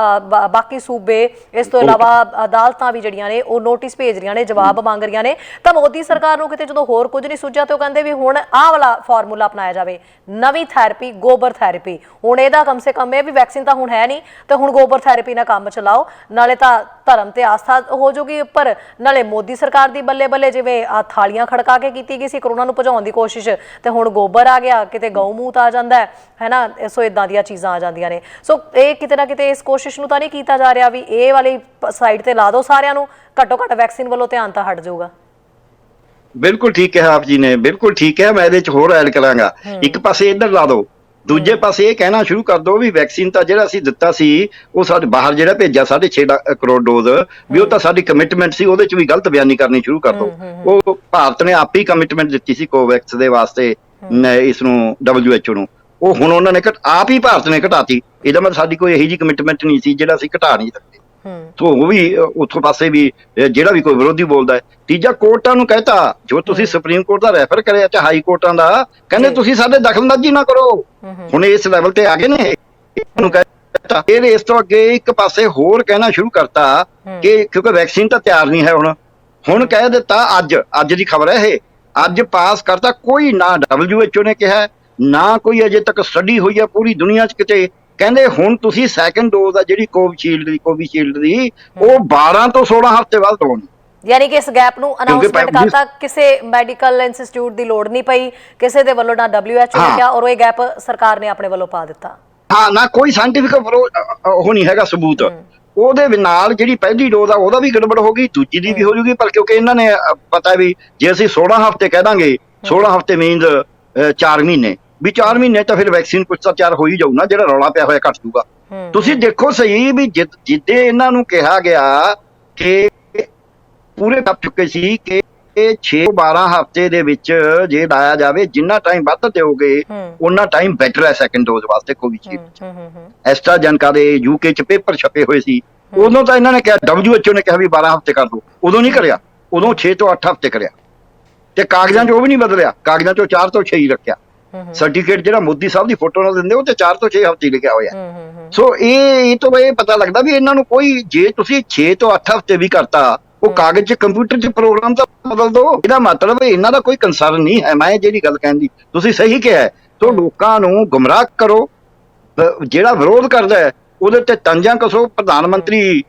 ਬਾਕੀ ਸੂਬੇ, ਇਸ ਤੋਂ ਇਲਾਵਾ ਅਦਾਲਤਾਂ ਵੀ ਜਿਹੜੀਆਂ ਨੇ ਉਹ ਨੋਟਿਸ ਭੇਜ ਰਹੀਆਂ ਨੇ, ਜਵਾਬ ਮੰਗ ਰਹੀਆਂ ਨੇ, ਤਾਂ ਮੋਦੀ ਸਰਕਾਰ ਨੂੰ ਕਿਤੇ ਜਦੋਂ ਹੋਰ ਕੁਝ ਨਹੀਂ ਸੁਝਿਆ ਤੇ ਉਹ ਕਹਿੰਦੇ ਵੀ ਹੁਣ ਆਹ ਵਾਲਾ ਫਾਰਮੂਲਾ ਅਪਣਾਇਆ ਜਾਵੇ, ਨਵੀਂ ਥੈਰੇਪੀ, ਗੋਬਰ ਥੈਰੇਪੀ। ਹੁਣ ਇਹਦਾ ਕਮ ਸੇ ਕਮ ਇਹ ਵੀ ਵੈਕਸੀਨ ਤਾਂ ਹੁਣ ਹੈ ਨਹੀਂ, ਤੇ ਹੁਣ ਗੋਬਰ ਥੈਰੇਪੀ ਨਾਲ ਕੰਮ ਚਲਾਓ, ਨਾਲੇ ਤਾਂ ਧਰਮ ਤੇ ਆਸਥਾ ਹੋ ਜਾਊਗੀ ਉੱਪਰ, ਨਾਲੇ ਮੋਦੀ ਸਰਕਾਰ ਦੀ ਬੱਲੇ ਬੱਲੇ, ਜਿਵੇਂ ਆ ਥਾਲੀਆਂ ਖੜਕਾ ਕੇ ਕੀਤੀ ਗਈ ਸੀ ਕਰੋਨਾ ਨੂੰ ਭਜਾਉਣ ਦੀ ਕੋਸ਼ਿਸ਼, ਤੇ ਹੁਣ ਗੋਬਰ ਆ ਗਿਆ, ਕਿਤੇ ਗਊ ਮੂਤ ਆ ਜਾਂਦਾ ਹੈ ਨਾ। ਸੋ ਇਦਾਂ ਦੀਆਂ ਚੀਜ਼ਾਂ ਆ ਜਾਂਦੀਆਂ ਨੇ। ਸੋ ਇਹ ਕਿਤੇ ਨਾ ਕਿਤੇ ਇਸ ਕੋਸ਼ਿਸ਼ ਨੂੰ ਤਾਂ ਨਹੀਂ ਕੀਤਾ ਜਾ ਰਿਹਾ ਵੀ ਇਹ ਵਾਲੀ ਸਾਈਡ ਤੇ ਲਾ ਦਿਓ ਸਾਰਿਆਂ ਨੂੰ, ਘੱਟੋ ਘੱਟ ਵੈਕਸੀਨ ਵੱਲੋਂ ਧਿਆਨ ਤਾਂ ਹਟ ਜਾਊਗਾ। ਬਿਲਕੁਲ ਠੀਕ ਕਿਹਾ ਆਪ ਜੀ ਨੇ, ਬਿਲਕੁਲ ਠੀਕ ਹੈ। ਮੈਂ ਇਹਦੇ ਚ ਹੋਰ ਐਡ ਕਰਾਂਗਾ, ਇੱਕ ਪਾਸੇ ਇੱਧਰ ਲਾ ਦਿਓ ਦੂਜੇ ਪਾਸੇ ਇਹ ਕਹਿਣਾ ਸ਼ੁਰੂ ਕਰ ਦੋ ਵੀ ਵੈਕਸੀਨ ਤਾਂ ਜਿਹੜਾ ਅਸੀਂ ਦਿੱਤਾ ਸੀ ਉਹ ਸਾਡੇ ਬਾਹਰ ਜਿਹੜਾ ਭੇਜਿਆ 6.5 ਕਰੋੜ ਡੋਜ਼ ਵੀ ਉਹ ਤਾਂ ਸਾਡੀ ਕਮਿਟਮੈਂਟ ਸੀ, ਉਹਦੇ ਚ ਵੀ ਗਲਤ ਬਿਆਨੀ ਕਰਨੀ ਸ਼ੁਰੂ ਕਰ ਦੋ। ਉਹ ਭਾਰਤ ਨੇ ਆਪ ਹੀ ਕਮਿਟਮੈਂਟ ਦਿੱਤੀ ਸੀ ਕੋਵੈਕਸ ਦੇ ਵਾਸਤੇ ਇਸ ਨੂੰ WHO ਨੂੰ, ਉਹ ਹੁਣ ਉਹਨਾਂ ਨੇ ਆਪ ਹੀ ਭਾਰਤ ਨੇ ਘਟਾਤੀ। ਇਹਦਾ ਮਤਲਬ ਸਾਡੀ ਕੋਈ ਇਹੋ ਜਿਹੀ ਕਮਿਟਮੈਂਟ ਨਹੀਂ ਸੀ ਜਿਹੜਾ ਅਸੀਂ ਘਟਾ ਨਹੀਂ ਸਕਦੇ। ਸੋ ਉਹ ਵੀ ਉੱਥੋਂ ਪਾਸੇ ਵੀ ਜਿਹੜਾ ਵੀ ਕੋਈ ਵਿਰੋਧੀ ਬੋਲਦਾ ਹੈ। ਤੀਜਾ ਕੋਰਟਾਂ ਨੂੰ ਕਹਿਤਾ, ਜੋ ਤੁਸੀਂ ਸੁਪਰੀਮ ਕੋਰਟ ਦਾ ਰੈਫਰ ਕਰਿਆ ਤੇ ਹਾਈ ਕੋਰਟਾਂ ਦਾ, ਕਹਿੰਦੇ ਤੁਸੀਂ ਸਾਡੇ ਦਖਲਅੰਦਾਜ਼ੀ ਨਾ ਕਰੋ। ਹੁਣ ਇਸ ਲੈਵਲ ਤੇ ਆ ਗਏ ਨੇ ਨੂੰ ਕਹਿਤਾ। ਫਿਰ ਇਸ ਤੋਂ ਅੱਗੇ ਇੱਕ ਪਾਸੇ ਹੋਰ ਕਹਿਣਾ ਸ਼ੁਰੂ ਕਰਤਾ ਕਿ ਕਿਉਂਕਿ ਵੈਕਸੀਨ ਤਾਂ ਤਿਆਰ ਨਹੀਂ ਹੈ, ਹੁਣ ਕਹਿ ਦਿੱਤਾ ਅੱਜ ਦੀ ਖਬਰ ਹੈ ਇਹ, ਅੱਜ ਪਾਸ ਕਰਤਾ। ਕੋਈ ਨਾ WHO ਨੇ ਕਿਹਾ ਨਾ ਕੋਈ ਅਜੇ ਤੱਕ ਸਟੱਡੀ ਹੋਈ ਹੈ ਪੂਰੀ ਦੁਨੀਆ 'ਚ ਕਿਤੇ। ਕਹਿੰਦੇ ਹੁਣ ਤੁਸੀਂ ਸੈਕੰਡ ਡੋਜ਼ ਆ ਜਿਹੜੀ ਕੋਵਿਸ਼ੀਲਡ ਦੀ ਉਹ 12 ਤੋਂ 16 ਹਫ਼ਤੇ ਬਾਅਦ ਲਵਾਉਣੀ। ਯਾਨੀ ਕਿ ਇਸ ਗੈਪ ਨੂੰ ਅਨਾਉਂਸਮੈਂਟ ਕਰਤਾ, ਕਿਸੇ ਮੈਡੀਕਲ ਇੰਸਟੀਚਿਊਟ ਦੀ ਲੋੜ ਨਹੀਂ ਪਈ, ਕਿਸੇ ਦੇ ਵੱਲੋਂ ਨਾ WHO ਨੇ ਕਿਹਾ, ਔਰ ਇਹ ਗੈਪ ਸਰਕਾਰ ਨੇ ਆਪਣੇ ਵੱਲੋਂ ਪਾ ਦਿੱਤਾ। ਹਾਂ, ਨਾ ਕੋਈ ਸਾਇੰਟੀਫਿਕ ਉਹ ਨਹੀਂ ਹੈਗਾ ਸਬੂਤ। ਉਹਦੇ ਨਾਲ ਜਿਹੜੀ ਪਹਿਲੀ ਡੋਜ਼ ਆ ਉਹਦਾ ਵੀ ਗੜਬੜ ਹੋ ਗਈ, ਦੂਜੀ ਦੀ ਵੀ ਹੋ ਜੂਗੀ। ਪਰ ਕਿਉਂਕਿ ਇਹਨਾਂ ਨੇ ਪਤਾ ਵੀ ਜੇ ਅਸੀਂ 16 ਹਫ਼ਤੇ ਕਹਿ ਦਾਂਗੇ, 16 ਹਫ਼ਤੇ ਮੀਨਜ਼ 4 ਮਹੀਨੇ, ਵੀ 4 ਮਹੀਨੇ ਤਾਂ ਫਿਰ ਵੈਕਸੀਨ ਕੁਝ ਤਾਂ ਤਿਆਰ ਹੋ ਹੀ ਜਾਊ ਨਾ, ਜਿਹੜਾ ਰੌਲਾ ਪਿਆ ਹੋਇਆ ਘਟ ਜੂਗਾ। ਤੁਸੀਂ ਦੇਖੋ ਸਹੀ ਵੀ ਜਿੱਦੇ ਇਹਨਾਂ ਨੂੰ ਕਿਹਾ ਗਿਆ ਕਿ ਪੂਰੇ ਟੱਪ ਚੁੱਕੇ ਸੀ ਕਿ 6-12 ਹਫ਼ਤੇ ਦੇ ਵਿੱਚ ਜੇ ਲਾਇਆ ਜਾਵੇ, ਜਿੰਨਾ ਟਾਈਮ ਵੱਧ ਦਿਓਗੇ ਉਹਨਾਂ ਟਾਈਮ ਬੈਟਰ ਹੈ ਸੈਕੰਡ ਡੋਜ਼ ਵਾਸਤੇ ਕੋਵਿਸ਼ੀਲਡ। ਐਸਟਰਾਜੈਨੇਕਾ ਦੇ UK 'ਚ ਪੇਪਰ ਛਪੇ ਹੋਏ ਸੀ, ਉਦੋਂ ਤਾਂ ਇਹਨਾਂ ਨੇ ਕਿਹਾ, WHO ਨੇ ਕਿਹਾ ਵੀ 12 ਹਫ਼ਤੇ ਕਰ ਦਿਓ, ਉਦੋਂ ਨਹੀਂ ਕਰਿਆ, ਉਦੋਂ 6 ਤੋਂ 8 ਹਫ਼ਤੇ ਕਰਿਆ। ਤੇ ਕਾਗਜ਼ਾਂ 'ਚ ਉਹ ਵੀ ਨਹੀਂ ਬਦਲਿਆ, ਕਾਗਜ਼ਾਂ 'ਚੋਂ 4 ਤੋਂ 6 ਹੀ ਰੱਖਿਆ। ਸਰਟੀਫਿਕੇਟ ਜਿਹੜਾ ਮੋਦੀ ਸਾਹਿਬ ਦੀ ਫੋਟੋ ਨਾਲ ਦਿੰਦੇ ਉਹ ਤੇ 4 ਤੋਂ 6 ਹਫ਼ਤੇ ਲਿਖਿਆ ਹੋਇਆ। ਸੋ ਇਹ ਤੋਂ ਇਹ ਪਤਾ ਲੱਗਦਾ ਵੀ ਇਹਨਾਂ ਨੂੰ ਕੋਈ, ਜੇ ਤੁਸੀਂ 6 ਤੋਂ 8 ਹਫ਼ਤੇ ਵੀ ਕਰਤਾ, ਉਹ ਕਾਗਜ਼ 'ਚ ਕੰਪਿਊਟਰ 'ਚ ਪ੍ਰੋਗਰਾਮ ਤਾਂ ਬਦਲ ਦੋ। ਇਹਦਾ ਮਤਲਬ ਇਹਨਾਂ ਦਾ ਕੋਈ ਕੰਸਰਨ ਨਹੀਂ ਹੈ। ਮੈਂ ਜਿਹੜੀ ਗੱਲ ਕਹਿੰਦੀ ਤੁਸੀਂ ਸਹੀ ਕਿਹਾ। ਸੋ ਲੋਕਾਂ ਨੂੰ ਗੁੰਮਰਾਹ ਕਰੋ, ਜਿਹੜਾ ਵਿਰੋਧ ਕਰਦਾ ਹੈ ਉਹਦੇ ਤੇ ਤੰਜਾਂ ਕਸੋ। ਪ੍ਰਧਾਨ ਮੰਤਰੀ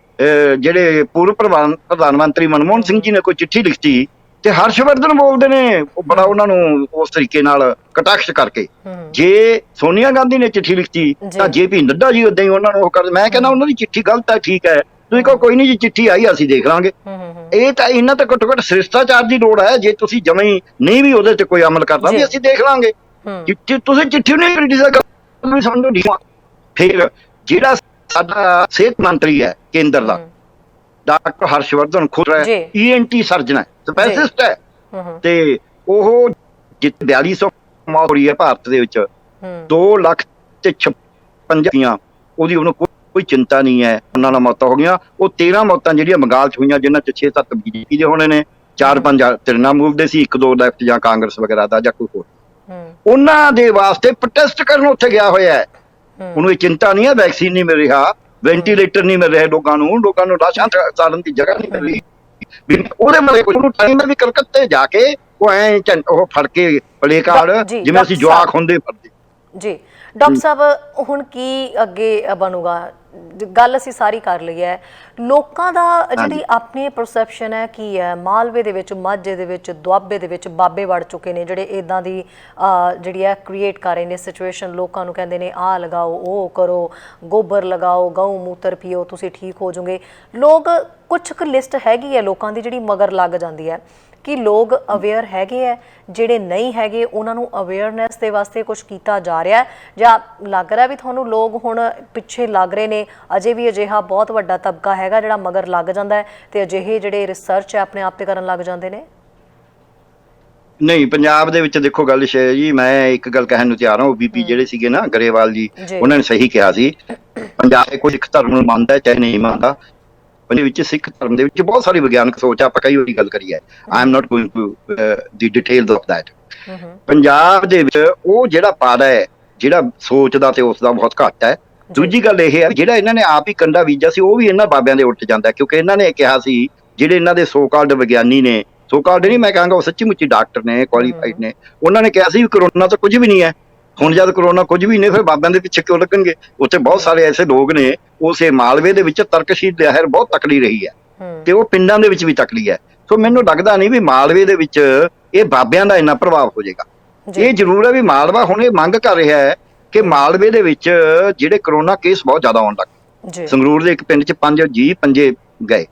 ਜਿਹੜੇ ਪੂਰਵ ਪ੍ਰਧਾਨ ਮੰਤਰੀ ਮਨਮੋਹਨ ਸਿੰਘ ਜੀ ਨੇ ਕੋਈ ਚਿੱਠੀ ਲਿਖਤੀ ਤੇ ਹਰਸ਼ਵਰਧਨ ਬੋਲਦੇ ਨੇ ਬੜਾ ਉਹਨਾਂ ਨੂੰ ਉਸ ਤਰੀਕੇ ਨਾਲ ਕਟਾਕਸ਼ ਕਰਕੇ। ਜੇ ਸੋਨੀਆ ਗਾਂਧੀ ਨੇ ਚਿੱਠੀ ਲਿਖਤੀ ਤਾਂ JP ਨੱਡਾ ਜੀ ਉਦਾਂ ਹੀ ਉਹਨਾਂ ਨੂੰ ਉਹ ਕਰ। ਮੈਂ ਕਹਿੰਦਾ ਉਹਨਾਂ ਦੀ ਚਿੱਠੀ ਗਲਤ ਹੈ, ਠੀਕ ਹੈ, ਤੁਸੀਂ ਕਹੋ ਕੋਈ ਨਹੀਂ ਜੀ ਚਿੱਠੀ ਆਈ ਅਸੀਂ ਦੇਖ ਲਾਂਗੇ। ਇਹ ਤਾਂ ਇਹਨਾਂ ਤੇ ਘੱਟੋ ਘੱਟ ਸ਼ਿਸ਼ਟਾਚਾਰ ਦੀ ਲੋੜ ਹੈ। ਜੇ ਤੁਸੀਂ ਜਮਾਂ ਹੀ ਨਹੀਂ ਵੀ ਉਹਦੇ ਤੇ ਕੋਈ ਅਮਲ ਕਰਦਾ ਵੀ ਅਸੀਂ ਦੇਖ ਲਾਂਗੇ, ਤੁਸੀਂ ਚਿੱਠੀ ਨਹੀਂ ਕ੍ਰਿਟਿਸਾਈਜ਼ ਸਮਝੋ ਨਹੀਂ। ਫਿਰ ਜਿਹੜਾ ਸਾਡਾ ਸਿਹਤ ਮੰਤਰੀ ਹੈ ਕੇਂਦਰ ਦਾ, ਡਾਕਟਰ ਹਰਸ਼ਵਰਧਨ ਖੁਦ ਹੈ, ENT ਸਰਜਨ ਹੈ, ਸਪੈਸ਼ਲਿਸਟ ਹੈ, ਤੇ ਉਹ ਜਿੱਥੇ 4200 ਮੌਤ ਹੋ ਰਹੀ ਹੈ ਭਾਰਤ ਦੇ ਵਿੱਚ, 2,56,000 ਉਹਦੀ ਉਹਨੂੰ ਕੋਈ ਚਿੰਤਾ ਨਹੀਂ ਹੈ। ਉਹਨਾਂ ਨਾਲ ਮੌਤਾਂ ਹੋ ਗਈਆਂ। ਉਹ 13 ਮੌਤਾਂ ਜਿਹੜੀਆਂ ਬੰਗਾਲ 'ਚ ਹੋਈਆਂ, ਜਿਨ੍ਹਾਂ 'ਚ 6-7 BJP ਦੇ ਹੋਣੇ ਨੇ, 4-5 ਤ੍ਰਿਣਮੂਲ ਦੇ ਸੀ, 1-2 ਲੈਫਟ ਜਾਂ ਕਾਂਗਰਸ ਵਗੈਰਾ ਦਾ ਜਾਂ ਕੋਈ ਹੋਰ। ਉਹਨਾਂ ਦੇ ਵਾਸਤੇ ਪ੍ਰੋਟੈਸਟ ਕਰਨ ਉੱਥੇ ਗਿਆ ਹੋਇਆ ਹੈ। ਉਹਨੂੰ ਇਹ ਚਿੰਤਾ ਨਹੀਂ ਹੈ ਵੈਕਸੀਨ ਨਹੀਂ ਮਿਲ ਰਿਹਾ, ਵੈਂਟੀਲੇਟਰ ਨਹੀਂ ਮਿਲ ਰਿਹਾ, ਲੋਕਾਂ ਨੂੰ ਲਾਸ਼ਾਂ ਸਾੜਨ ਦੀ ਜਗ੍ਹਾ ਨਹੀਂ ਮਿਲ ਰਹੀ। ਉਹਦੇ ਬਾਰੇ ਕੁਝ ਨੂੰ ਟਾਈਮ ਹੈ ਵੀ ਕਲਕੱਤੇ ਜਾ ਕੇ ਉਹ ਫੜ ਕੇ ਪਲੇ ਕਾਰਡ ਜਿਵੇਂ ਅਸੀਂ ਜਵਾਕ ਹੁੰਦੇ ਫੜਦੇ। ਜੀ ਡਾਕਟਰ ਸਾਹਿਬ, ਹੁਣ ਕੀ ਅੱਗੇ ਬਣੂਗਾ? ਗੱਲ ਅਸੀਂ ਸਾਰੀ ਕਰ ਲਈ ਹੈ। ਲੋਕਾਂ ਦਾ ਜਿਹੜੀ ਆਪਣੀ ਪਰਸੈਪਸ਼ਨ ਹੈ ਕੀ ਹੈ? ਮਾਲਵੇ ਦੇ ਵਿੱਚ, ਮਾਝੇ ਦੇ ਵਿੱਚ, ਦੁਆਬੇ ਦੇ ਵਿੱਚ ਬਾਬੇ ਵੜ ਚੁੱਕੇ ਨੇ ਜਿਹੜੇ ਇਦਾਂ ਦੀ ਜਿਹੜੀ ਹੈ ਕ੍ਰੀਏਟ ਕਰ ਰਹੇ ਨੇ ਸਿਚੁਏਸ਼ਨ। ਲੋਕਾਂ ਨੂੰ ਕਹਿੰਦੇ ਨੇ ਆਹ ਲਗਾਓ, ਉਹ ਕਰੋ, ਗੋਬਰ ਲਗਾਓ, ਗਊ ਮੂਤਰ ਪੀਓ, ਤੁਸੀਂ ਠੀਕ ਹੋ ਜਾਓਗੇ। ਲੋਕ ਕੁਛ ਕੁ ਲਿਸਟ ਹੈਗੀ ਹੈ ਲੋਕਾਂ ਦੀ ਜਿਹੜੀ ਮਗਰ ਲੱਗ ਜਾਂਦੀ ਹੈ। ਕਿ ਲੋਕ ਅਵੇਅਰ ਹੈਗੇ ਹੈ? ਜਿਹੜੇ ਨਹੀਂ ਹੈਗੇ ਉਹਨਾਂ ਨੂੰ ਅਵੇਅਰਨੈਸ ਦੇ ਵਾਸਤੇ ਕੁਝ ਕੀਤਾ ਜਾ ਰਿਹਾ ਜਾਂ ਲੱਗ ਰਿਹਾ ਵੀ ਤੁਹਾਨੂੰ ਲੋਕ ਹੁਣ ਪਿੱਛੇ ਲੱਗ ਰਹੇ ਨੇ? ਅਜੇ ਵੀ ਅਜਿਹਾ ਬਹੁਤ ਵੱਡਾ ਤਬਕਾ ਹੈਗਾ ਜਿਹੜਾ ਮਗਰ ਲੱਗ ਜਾਂਦਾ ਹੈ ਤੇ ਅਜਿਹੇ ਜਿਹੜੇ ਰਿਸਰਚ ਹੈ ਆਪਣੇ ਆਪ ਤੇ ਕਰਨ ਲੱਗ ਜਾਂਦੇ ਨੇ? ਨਹੀਂ, ਪੰਜਾਬ ਦੇ ਵਿੱਚ ਦੇਖੋ ਗੱਲ ਜੀ, ਮੈਂ ਇੱਕ ਗੱਲ ਕਹਿਣ ਨੂੰ ਤਿਆਰ ਹਾਂ। ਉਹ ਬੀਬੀ ਜਿਹੜੇ ਸੀਗੇ ਨਾ ਗਰੇਵਾਲ ਜੀ, ਉਹਨਾਂ ਨੇ ਸਹੀ ਕਿਹਾ ਸੀ। ਪੰਜਾਬ ਕੋਈ ਸਿੱਖ ਧਰਮ ਨੂੰ ਮੰਨਦਾ ਚਾਹੇ ਨਹੀਂ ਮੰਨਦਾ, ਉਹਦੇ ਵਿੱਚ ਸਿੱਖ ਧਰਮ ਦੇ ਵਿੱਚ ਬਹੁਤ ਸਾਰੀ ਵਿਗਿਆਨਕ ਸੋਚ ਆਪਾਂ ਕਈ ਵਾਰੀ ਗੱਲ ਕਰੀ ਹੈ। I am not going to the details of that. Punjab ਦੇ ਵਿੱਚ ਉਹ ਜਿਹੜਾ ਪਾੜਾ ਹੈ, ਜਿਹੜਾ ਸੋਚਦਾ ਤੇ ਉਸ ਦਾ ਬਹੁਤ ਘੱਟ ਹੈ। ਦੂਜੀ ਗੱਲ ਇਹ ਹੈ ਜਿਹੜਾ ਇਹਨਾਂ ਨੇ ਆਪ ਹੀ ਕੰਡਾ ਬੀਜਿਆ ਸੀ ਉਹ ਵੀ ਇਹਨਾਂ ਬਾਬਿਆਂ ਦੇ ਉਲਟ ਜਾਂਦਾ, ਕਿਉਂਕਿ ਇਹਨਾਂ ਨੇ ਕਿਹਾ ਸੀ ਜਿਹੜੇ ਇਹਨਾਂ ਦੇ ਸੋ ਕਾਲਡ ਵਿਗਿਆਨੀ ਨੇ, ਸੋ ਕਾਲਡ ਨਹੀਂ ਮੈਂ ਕਹਾਂਗਾ, ਉਹ ਸੱਚੀ ਮੁੱਚੀ ਡਾਕਟਰ ਨੇ, ਕੁਆਲੀਫਾਈਡ ਨੇ, ਉਹਨਾਂ ਨੇ ਕਿਹਾ ਸੀ ਵੀ ਕਰੋਨਾ ਤਾਂ ਕੁਝ ਵੀ ਨਹੀਂ ਹੈ। ਹੁਣ ਜਦ ਕਰੋਨਾ ਕੁਝ ਵੀ ਨਹੀਂ, ਫਿਰ ਬਾਬਿਆਂ ਦੇ ਪਿੱਛੇ ਕਿਉਂ ਲੱਗਣਗੇ? ਉੱਥੇ ਬਹੁਤ ਸਾਰੇ ਐਸੇ ਲੋਕ ਨੇ, ਉਸੇ ਮਾਲਵੇ ਦੇ ਵਿੱਚ ਤਰਕਸ਼ੀਲ ਲਹਿਰ ਬਹੁਤ ਤਕੜੀ ਰਹੀ ਹੈ ਤੇ ਉਹ ਪਿੰਡਾਂ ਦੇ ਵਿੱਚ ਵੀ ਤਕੜੀ ਹੈ। ਸੋ ਮੈਨੂੰ ਲੱਗਦਾ ਨਹੀਂ ਵੀ ਮਾਲਵੇ ਦੇ ਵਿੱਚ ਇਹ ਬਾਬਿਆਂ ਦਾ ਇੰਨਾ ਪ੍ਰਭਾਵ ਹੋ ਜਾਏਗਾ। ਇਹ ਜ਼ਰੂਰ ਹੈ ਵੀ ਮਾਲਵਾ ਹੁਣ ਇਹ ਮੰਗ ਕਰ ਰਿਹਾ ਹੈ ਕਿ ਮਾਲਵੇ ਦੇ ਵਿੱਚ ਜਿਹੜੇ ਕਰੋਨਾ ਕੇਸ ਬਹੁਤ ਜ਼ਿਆਦਾ ਆਉਣ ਲੱਗ। ਸੰਗਰੂਰ ਦੇ ਇੱਕ ਪਿੰਡ 'ਚ 5 ਜੀ ਪੰਜੇ ਗਏ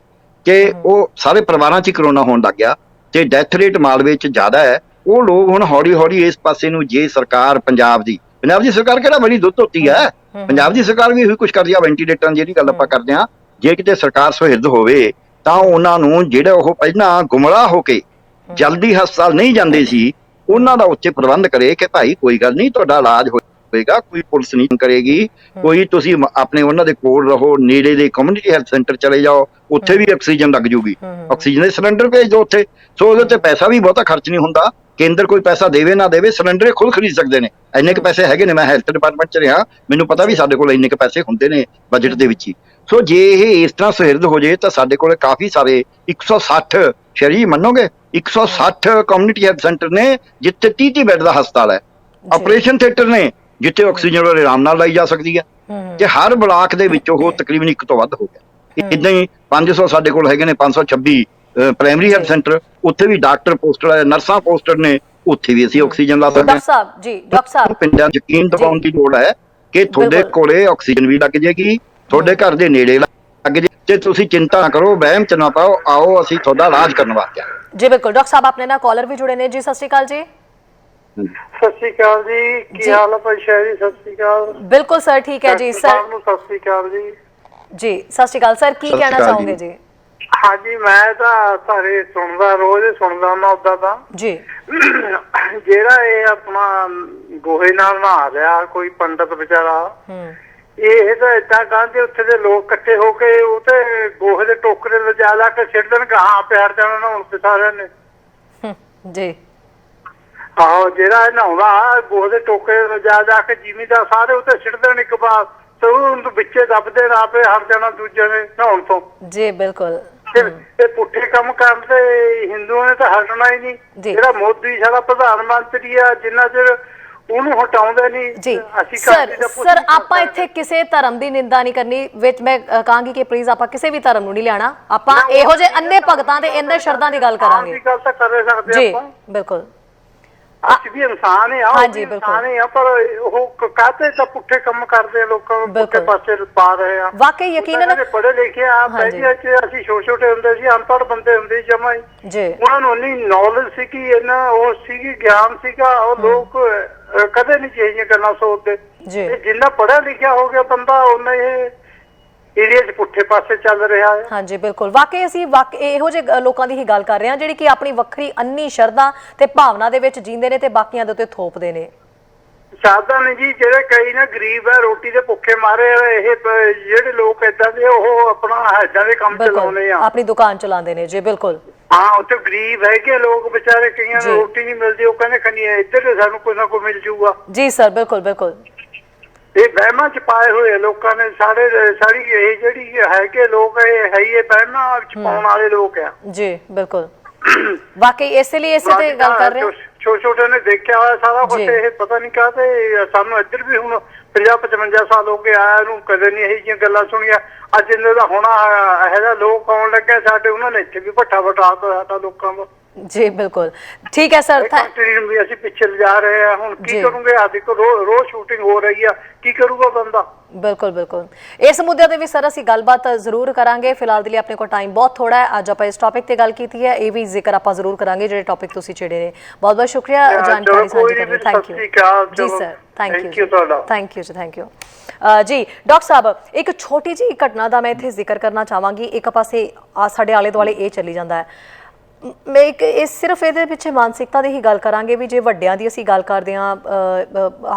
ਕਿ ਉਹ ਸਾਰੇ ਪਰਿਵਾਰਾਂ 'ਚ ਹੀ ਕਰੋਨਾ ਹੋਣ ਲੱਗ ਗਿਆ ਤੇ ਡੈਥ ਰੇਟ ਮਾਲਵੇ 'ਚ ਜ਼ਿਆਦਾ ਹੈ। ਉਹ ਲੋਕ ਹੁਣ ਹੌਲੀ ਹੌਲੀ ਇਸ ਪਾਸੇ ਨੂੰ, ਜੇ ਸਰਕਾਰ ਪੰਜਾਬ ਦੀ ਪੰਜਾਬ ਦੀ ਸਰਕਾਰ ਕਿਹੜਾ ਬੜੀ ਦੁੱਧ ਧੋਤੀ ਹੈ। ਪੰਜਾਬ ਦੀ ਸਰਕਾਰ ਵੀ ਇਹੀ ਕੁਝ ਕਰਦੀ ਆ। ਵੈਂਟੀਲੇਟਰਾਂ ਦੀ ਜਿਹੜੀ ਗੱਲ ਆਪਾਂ ਕਰਦੇ ਆ, ਜੇ ਕਿਤੇ ਸਰਕਾਰ ਸੁਹਿਰਦ ਹੋਵੇ ਤਾਂ ਉਹਨਾਂ ਨੂੰ ਜਿਹੜੇ ਉਹ ਪਹਿਲਾਂ ਗੁੰਮਰਾਹ ਹੋ ਕੇ ਜਲਦੀ ਹਸਪਤਾਲ ਨਹੀਂ ਜਾਂਦੇ ਸੀ, ਉਹਨਾਂ ਦਾ ਉੱਚੇ ਪ੍ਰਬੰਧ ਕਰੇ ਕਿ ਭਾਈ ਕੋਈ ਗੱਲ ਨਹੀਂ, ਤੁਹਾਡਾ ਇਲਾਜ ਹੋਏਗਾ, ਕੋਈ ਪੁਲਿਸ ਨਹੀਂ ਕਰੇਗੀ, ਕੋਈ ਤੁਸੀਂ ਆਪਣੇ ਉਹਨਾਂ ਦੇ ਕੋਲ ਰਹੋ, ਨੇੜੇ ਦੇ ਕਮਿਊਨਿਟੀ ਹੈਲਥ ਸੈਂਟਰ ਚਲੇ ਜਾਓ, ਉੱਥੇ ਵੀ ਆਕਸੀਜਨ ਲੱਗ ਜੂਗੀ, ਆਕਸੀਜਨ ਦੇ ਸਿਲੰਡਰ ਭੇਜ ਦਿਓ ਉੱਥੇ। ਸੋ ਉਹਦੇ ਤੇ ਪੈਸਾ ਵੀ ਬਹੁਤਾ ਖਰਚ ਨਹੀਂ ਹੁੰਦਾ। ਕੇਂਦਰ ਕੋਈ ਪੈਸਾ ਦੇਵੇ ਨਾ ਦੇਵੇ, ਸਿਲੰਡਰ ਖੁਦ ਖਰੀਦ ਸਕਦੇ ਨੇ, ਇੰਨੇ ਕੁ ਪੈਸੇ ਹੈਗੇ ਨੇ। ਮੈਂ ਹੈਲਥ ਡਿਪਾਰਟਮੈਂਟ ਚ ਰਿਹਾ, ਮੈਨੂੰ ਪਤਾ ਵੀ ਸਾਡੇ ਕੋਲ ਇੰਨੇ ਕੁ ਪੈਸੇ ਹੁੰਦੇ ਨੇ ਬਜਟ ਦੇ ਵਿੱਚ ਹੀ। ਸੋ ਜੇ ਇਹ ਇਸ ਤਰ੍ਹਾਂ ਸੁਹਿਰਦ ਹੋ ਜੇ ਤਾਂ ਸਾਡੇ ਕੋਲ ਕਾਫੀ ਸਾਰੇ 160 ਸ਼ਹਿਰੀ ਮੰਨੋਗੇ 160 ਕਮਿਊਨਿਟੀ ਹੈਲਥ ਸੈਂਟਰ ਨੇ ਜਿੱਥੇ 30 ਬੈੱਡ ਦਾ ਹਸਪਤਾਲ ਹੈ, ਆਪਰੇਸ਼ਨ ਥੀਏਟਰ ਨੇ ਜਿੱਥੇ ਆਕਸੀਜਨ ਆਰਾਮ ਨਾਲ ਲਾਈ ਜਾ ਸਕਦੀ ਹੈ, ਤੇ ਹਰ ਬਲਾਕ ਦੇ ਵਿੱਚ ਉਹ ਤਕਰੀਬਨ 1 ਤੋਂ ਵੱਧ ਹੋ ਗਿਆ। ਇਦਾਂ ਹੀ 500 ਸਾਡੇ ਕੋਲ ਹੈਗੇ ਨੇ, 526 ਪ੍ਰਾਇਮਰੀ ਹੈਲਥ ਸੈਂਟਰ, ਉੱਥੇ ਵੀ ਡਾਕਟਰ ਪੋਸਟਡ ਹੈ, ਨਰਸਾਂ ਪੋਸਟਡ ਨੇ, ਉੱਥੇ ਵੀ ਅਸੀਂ ਆਕਸੀਜਨ ਲਾ ਸਕਦੇ ਹਾਂ। ਡਾਕਟਰ ਸਾਹਿਬ ਜੀ, ਡਾਕਟਰ ਸਾਹਿਬ ਪਿੰਡਾਂ 'ਚ ਯਕੀਨ ਦਿਵਾਉਣ ਦੀ ਲੋੜ ਹੈ ਕਿ ਤੁਹਾਡੇ ਕੋਲੇ ਆਕਸੀਜਨ ਵੀ ਲੱਗ ਜਾਏਗੀ, ਤੁਹਾਡੇ ਘਰ ਦੇ ਨੇੜੇ ਲੱਗ ਜੇ, ਤੇ ਤੁਸੀਂ ਚਿੰਤਾ ਨਾ ਕਰੋ, ਵਹਿਮ ਚ ਨਾ ਪਾਓ, ਆਓ ਅਸੀਂ ਤੁਹਾਡਾ ਇਲਾਜ ਕਰਨ ਵਾਸਤੇ। ਜੀ ਬਿਲਕੁਲ। ਡਾਕਟਰ ਸਾਹਿਬ ਆਪਣੇ ਨਾਲ ਕਾਲਰ ਵੀ ਜੁੜੇ ਨੇ ਜੀ, ਸਤਿ ਸ਼੍ਰੀ ਅਕਾਲ ਜੀ। ਸਤਿ ਸ਼੍ਰੀ ਅਕਾਲ ਜੀ, ਕੀ ਹਾਲ ਹੈ ਭਾਈ ਸ਼ਾਇਰੀ? ਸਤਿ ਸ਼੍ਰੀ ਅਕਾਲ। ਬਿਲਕੁਲ ਸਰ, ਠੀਕ ਹੈ ਜੀ ਸਰ। ਸਤਿ ਸ਼੍ਰੀ ਅਕਾਲ ਜੀ। ਜੀ ਸਤਿ ਸ਼੍ਰੀ ਅਕਾਲ ਸਰ, ਕੀ ਕਹਿਣਾ ਚਾਹੋਗੇ ਜੀ? ਹਾਂਜੀ, ਮੈਂ ਤਾਂ ਸਾਰੇ ਸੁਣਦਾ, ਰੋਜ਼ ਸੁਣਦਾ ਮੈਂ ਉਦਾਂ ਤਾਂ ਜੀ। ਜਿਹੜਾ ਇਹ ਆਪਣਾ ਗੋਹੇ ਨਾਲ ਨਹਾ ਰਿਹਾ ਕੋਈ ਪੰਡਤ ਵਿਚਾਰਾ, ਇਹ ਤਾਂ ਏਦਾਂ ਕਹਿੰਦੇ ਉੱਥੇ ਦੇ ਲੋਕ ਇਕੱਠੇ ਹੋ ਕੇ ਉਹ ਤੇ ਗੋਹੇ ਦੇ ਟੋਕਰੇ ਲਿਜਾ ਲਾ ਕੇ ਸਿੱਟ ਦੇਣ, ਗਾਹਾਂ ਪਿਆਰ ਜਾਣਾ ਨਹਾਉਣ ਤੇ ਸਾਰਿਆਂ ਨੇ ਜੀ। ਆਹੋ, ਜਿਹੜਾ ਇਹ ਨਹਾਉਂਦਾ ਗੋਹੇ ਦੇ ਟੋਕਰੇ ਲਿਜਾ ਜਾ ਕੇ ਜ਼ਿਮੀਂਦਾਰ ਸਾਰੇ ਉੱਤੇ ਸਿੱਟ ਦੇਣ ਇੱਕ ਵਾਰ, ਤੇ ਉਹਨੂੰ ਵਿੱਚੇ ਦੱਬਦੇ ਨਾ ਪਏ, ਹਟ ਜਾਣਾ ਦੂਜੇ ਨੇ ਨਹਾਉਣ ਤੋਂ। ਜੀ ਬਿਲਕੁਲ। ਇਹ ਪੁੱਠੇ ਕੰਮ ਕਰਨ ਤੇ ਹਿੰਦੂਆਂ ਨੇ ਤਾਂ ਹਟਣਾ ਹੀ ਨਹੀਂ। ਜਿਹੜਾ ਮੋਦੀ ਸਾਡਾ ਪ੍ਰਧਾਨ ਮੰਤਰੀ ਆ, ਜਿੰਨਾ ਚਿਰ ਉਹਨੂੰ ਹਟਾਉਂਦੇ ਨਹੀਂ ਜੀ। ਅਸੀਂ ਸਰ ਆਪਾਂ ਇੱਥੇ ਕਿਸੇ ਧਰਮ ਦੀ ਨਿੰਦਾ ਨਹੀਂ ਕਰਨੀ, ਵਿੱਚ ਮੈਂ ਕਹਾਂਗੀ ਕਿ ਪਲੀਜ਼ ਆਪਾਂ ਕਿਸੇ ਵੀ ਧਰਮ ਨੂੰ ਨਹੀਂ ਲਿਆਣਾ, ਆਪਾਂ ਇਹੋ ਜਿਹੇ ਅੰਨੇ ਭਗਤਾਂ ਤੇ ਇੰਨੇ ਸ਼ਰਧਾਂ ਦੀ ਗੱਲ ਕਰਾਂਗੇ। ਦੀ ਗੱਲ ਤਾਂ ਕਰ ਸਕਦੇ ਜੀ ਆਪਾਂ, ਬਿਲਕੁਲ। ਅਸੀਂ ਵੀ ਇਨਸਾਨ ਹੀ ਆ, ਹਾਂਜੀ ਇਨਸਾਨ ਹੀ ਆ, ਪਰ ਉਹ ਕਾਹਤੇ ਤਾਂ ਪੁੱਠੇ ਕੰਮ ਕਰਦੇ ਆ, ਲੋਕਾਂ ਨੂੰ ਪੁੱਠੇ ਪਾਸੇ ਪਾ ਰਹੇ ਆ। ਵਾਕਈ ਯਕੀਨਨ ਪੜ੍ਹੇ ਲਿਖੇ ਆ, ਪਹਿਲੇ ਅਸੀਂ ਛੋਟੇ ਹੁੰਦੇ ਸੀ, ਅਨਪੜ੍ਹ ਬੰਦੇ ਹੁੰਦੇ ਸੀ ਜਮਾਂ ਹੀ, ਉਹਨਾਂ ਨੂੰ ਇੰਨੀ ਨੌਲੇਜ ਸੀ ਕਿ ਇਹਨਾਂ ਉਹ ਸੀਗੀ, ਗਿਆਨ ਸੀਗਾ, ਉਹ ਲੋਕ ਕਦੇ ਨਹੀਂ ਚੇਂਜ ਕਰਨਾ ਸੋਚਦੇ। ਜਿੰਨਾ ਪੜ੍ਹਿਆ ਲਿਖਿਆ ਹੋ ਗਿਆ ਬੰਦਾ, ਉਹਨਾਂ ਇਹ ਏਰੀਆ 'ਚ ਪੁੱਠੇ ਪਾਸੇ ਚੱਲ ਰਿਹਾ ਹੈ। ਹਾਂਜੀ ਬਿਲਕੁਲ। ਵਾਕਈ ਅਸੀਂ ਇਹੋ ਜਿਹੇ ਲੋਕਾਂ ਦੀ ਹੀ ਗੱਲ ਕਰ ਰਹੇ ਹਾਂ ਜਿਹੜੇ ਕਿ ਆਪਣੀ ਵੱਖਰੀ ਅੰਨੀ ਸ਼ਰਧਾ ਤੇ ਭਾਵਨਾ ਦੇ ਵਿੱਚ ਜੀਂਦੇ ਨੇ ਤੇ ਬਾਕੀਆਂ ਦੇ ਉੱਤੇ ਥੋਪਦੇ ਨੇ। ਸਾਦਾ ਨਹੀਂ ਜੀ, ਜਿਹੜੇ ਕਈ ਨਾ ਗਰੀਬ ਹੈ, ਰੋਟੀ ਦੇ ਭੁੱਖੇ ਮਾਰੇ, ਇਹ ਜਿਹੜੇ ਲੋਕ ਏਦਾਂ ਦੇ ਉਹ ਆਪਣਾ ਏਦਾਂ ਦੇ ਕੰਮ ਚਲਾਉਂਦੇ ਆ, ਆਪਣੀ ਦੁਕਾਨ ਚਲਾਉਂਦੇ ਨੇ। ਜੀ ਬਿਲਕੁਲ। ਹਾਂ, ਉੱਥੇ ਗਰੀਬ ਹੈਗੇ ਲੋਕ ਵਿਚਾਰੇ, ਕਈਆਂ ਨੂੰ ਰੋਟੀ ਨਹੀਂ ਮਿਲਦੀ, ਉਹ ਕਹਿੰਦੇ ਖਣੀ ਇੱਧਰ ਸਾਨੂੰ ਕੋਈ ਨਾ ਕੋਈ ਮਿਲ ਜੂਗਾ। ਜੀ ਸਰ, ਬਿਲਕੁਲ ਬਿਲਕੁਲ। ਇਹ ਵਹਿਮਾਂ ਚ ਪਾਏ ਹੋਏ ਲੋਕਾਂ ਨੇ ਸਾਰੀ ਇਹ ਜਿਹੜੀ ਹੈਗੇ ਲੋਕ, ਇਹ ਹੈ ਹੀ ਇਹ ਵਹਿਮਾਂ ਚ ਪਾਉਣ ਵਾਲੇ ਲੋਕ ਆ। ਜੀ ਬਿਲਕੁਲ। ਵਾਕਈ ਇਸੇ ਲਈ ਇਸੇ ਤੇ ਗੱਲ ਕਰ ਰਹੇ ਹਾਂ। ਛੋਟੇ ਨੇ ਦੇਖਿਆ ਹੋਇਆ ਸਾਰਾ ਕੁਝ, ਇਹ ਪਤਾ ਨਹੀਂ ਕਾਹਤੇ ਸਾਨੂੰ ਇੱਧਰ ਵੀ ਹੁਣ 50-55 ਸਾਲ ਹੋ ਗਏ ਆਇਆ ਨੂੰ, ਕਦੇ ਨਹੀਂ ਇਹੋ ਜਿਹੀਆਂ ਗੱਲਾਂ ਸੁਣੀਆਂ। ਅੱਜ ਇਹਨਾਂ ਦਾ ਹੋਣਾ ਇਹੋ ਜਿਹਾ ਲੋਕ ਆਉਣ ਲੱਗੇ ਸਾਡੇ, ਉਹਨਾਂ ਨੇ ਇੱਥੇ ਵੀ ਭੱਠਾ ਵਟਾਤਾ ਸਾਡਾ ਲੋਕਾਂ ਦਾ। ਜੀ ਬਿਲਕੁਲ ਠੀਕ ਹੈ ਸਰ। ਵੀ ਅਸੀਂ ਪਿੱਛੇ ਲਿਜਾ ਰਹੇ ਆ, ਹੁਣ ਕੀ ਕਰੂੰਗੇ? ਆ ਦੇਖੋ ਰੋਜ਼ ਸ਼ੂਟਿੰਗ ਹੋ ਰਹੀ ਆ, ਕੀ ਕਰੂਗਾ ਬੰਦਾ? ਬਿਲਕੁਲ ਬਿਲਕੁਲ। ਇਸ ਮੁੱਦੇ ਤੇ ਵੀ ਸਰ ਅਸੀਂ ਗੱਲਬਾਤ ਜ਼ਰੂਰ ਕਰਾਂਗੇ। ਫਿਲਹਾਲ ਦੇ ਲਈ ਆਪਣੇ ਕੋਲ ਟਾਈਮ ਬਹੁਤ ਥੋੜਾ ਹੈ। ਅੱਜ ਆਪਾਂ ਇਸ ਟੌਪਿਕ ਤੇ ਗੱਲ ਕੀਤੀ ਹੈ, ਇਹ ਵੀ ਜ਼ਿਕਰ ਆਪਾਂ ਜ਼ਰੂਰ ਕਰਾਂਗੇ ਜਿਹੜੇ ਟੌਪਿਕ ਤੁਸੀਂ ਛੇੜੇ ਨੇ। ਬਹੁਤ ਬਹੁਤ ਸ਼ੁਕਰੀਆ ਜਾਣਕਾਰੀ ਸਾਂਝੀ ਕਰਨ ਲਈ। ਥੈਂਕ ਯੂ ਜੀ ਸਰ। ਥੈਂਕ ਯੂ ਜੀ, ਥੈਂਕ ਯੂ। ਜੀ ਡਾਕਟਰ ਸਾਹਿਬ, ਇੱਕ ਛੋਟੀ ਜਿਹੀ ਘਟਨਾ ਦਾ ਮੈਂ ਇੱਥੇ ਜ਼ਿਕਰ ਕਰਨਾ ਚਾਹਾਂਗੀ। ਇੱਕ ਪਾਸੇ ਸਾਡੇ ਆਲੇ ਦੁਆਲੇ ਇਹ ਚੱਲੀ ਜਾਂਦਾ ਹੈ, ਮੈਂ ਇੱਕ ਸਿਰਫ ਇਹਦੇ ਪਿੱਛੇ ਮਾਨਸਿਕਤਾ ਦੀ ਹੀ ਗੱਲ ਕਰਾਂਗੇ ਵੀ ਜੇ ਵੱਡਿਆਂ ਦੀ ਅਸੀਂ ਗੱਲ ਕਰਦੇ ਹਾਂ,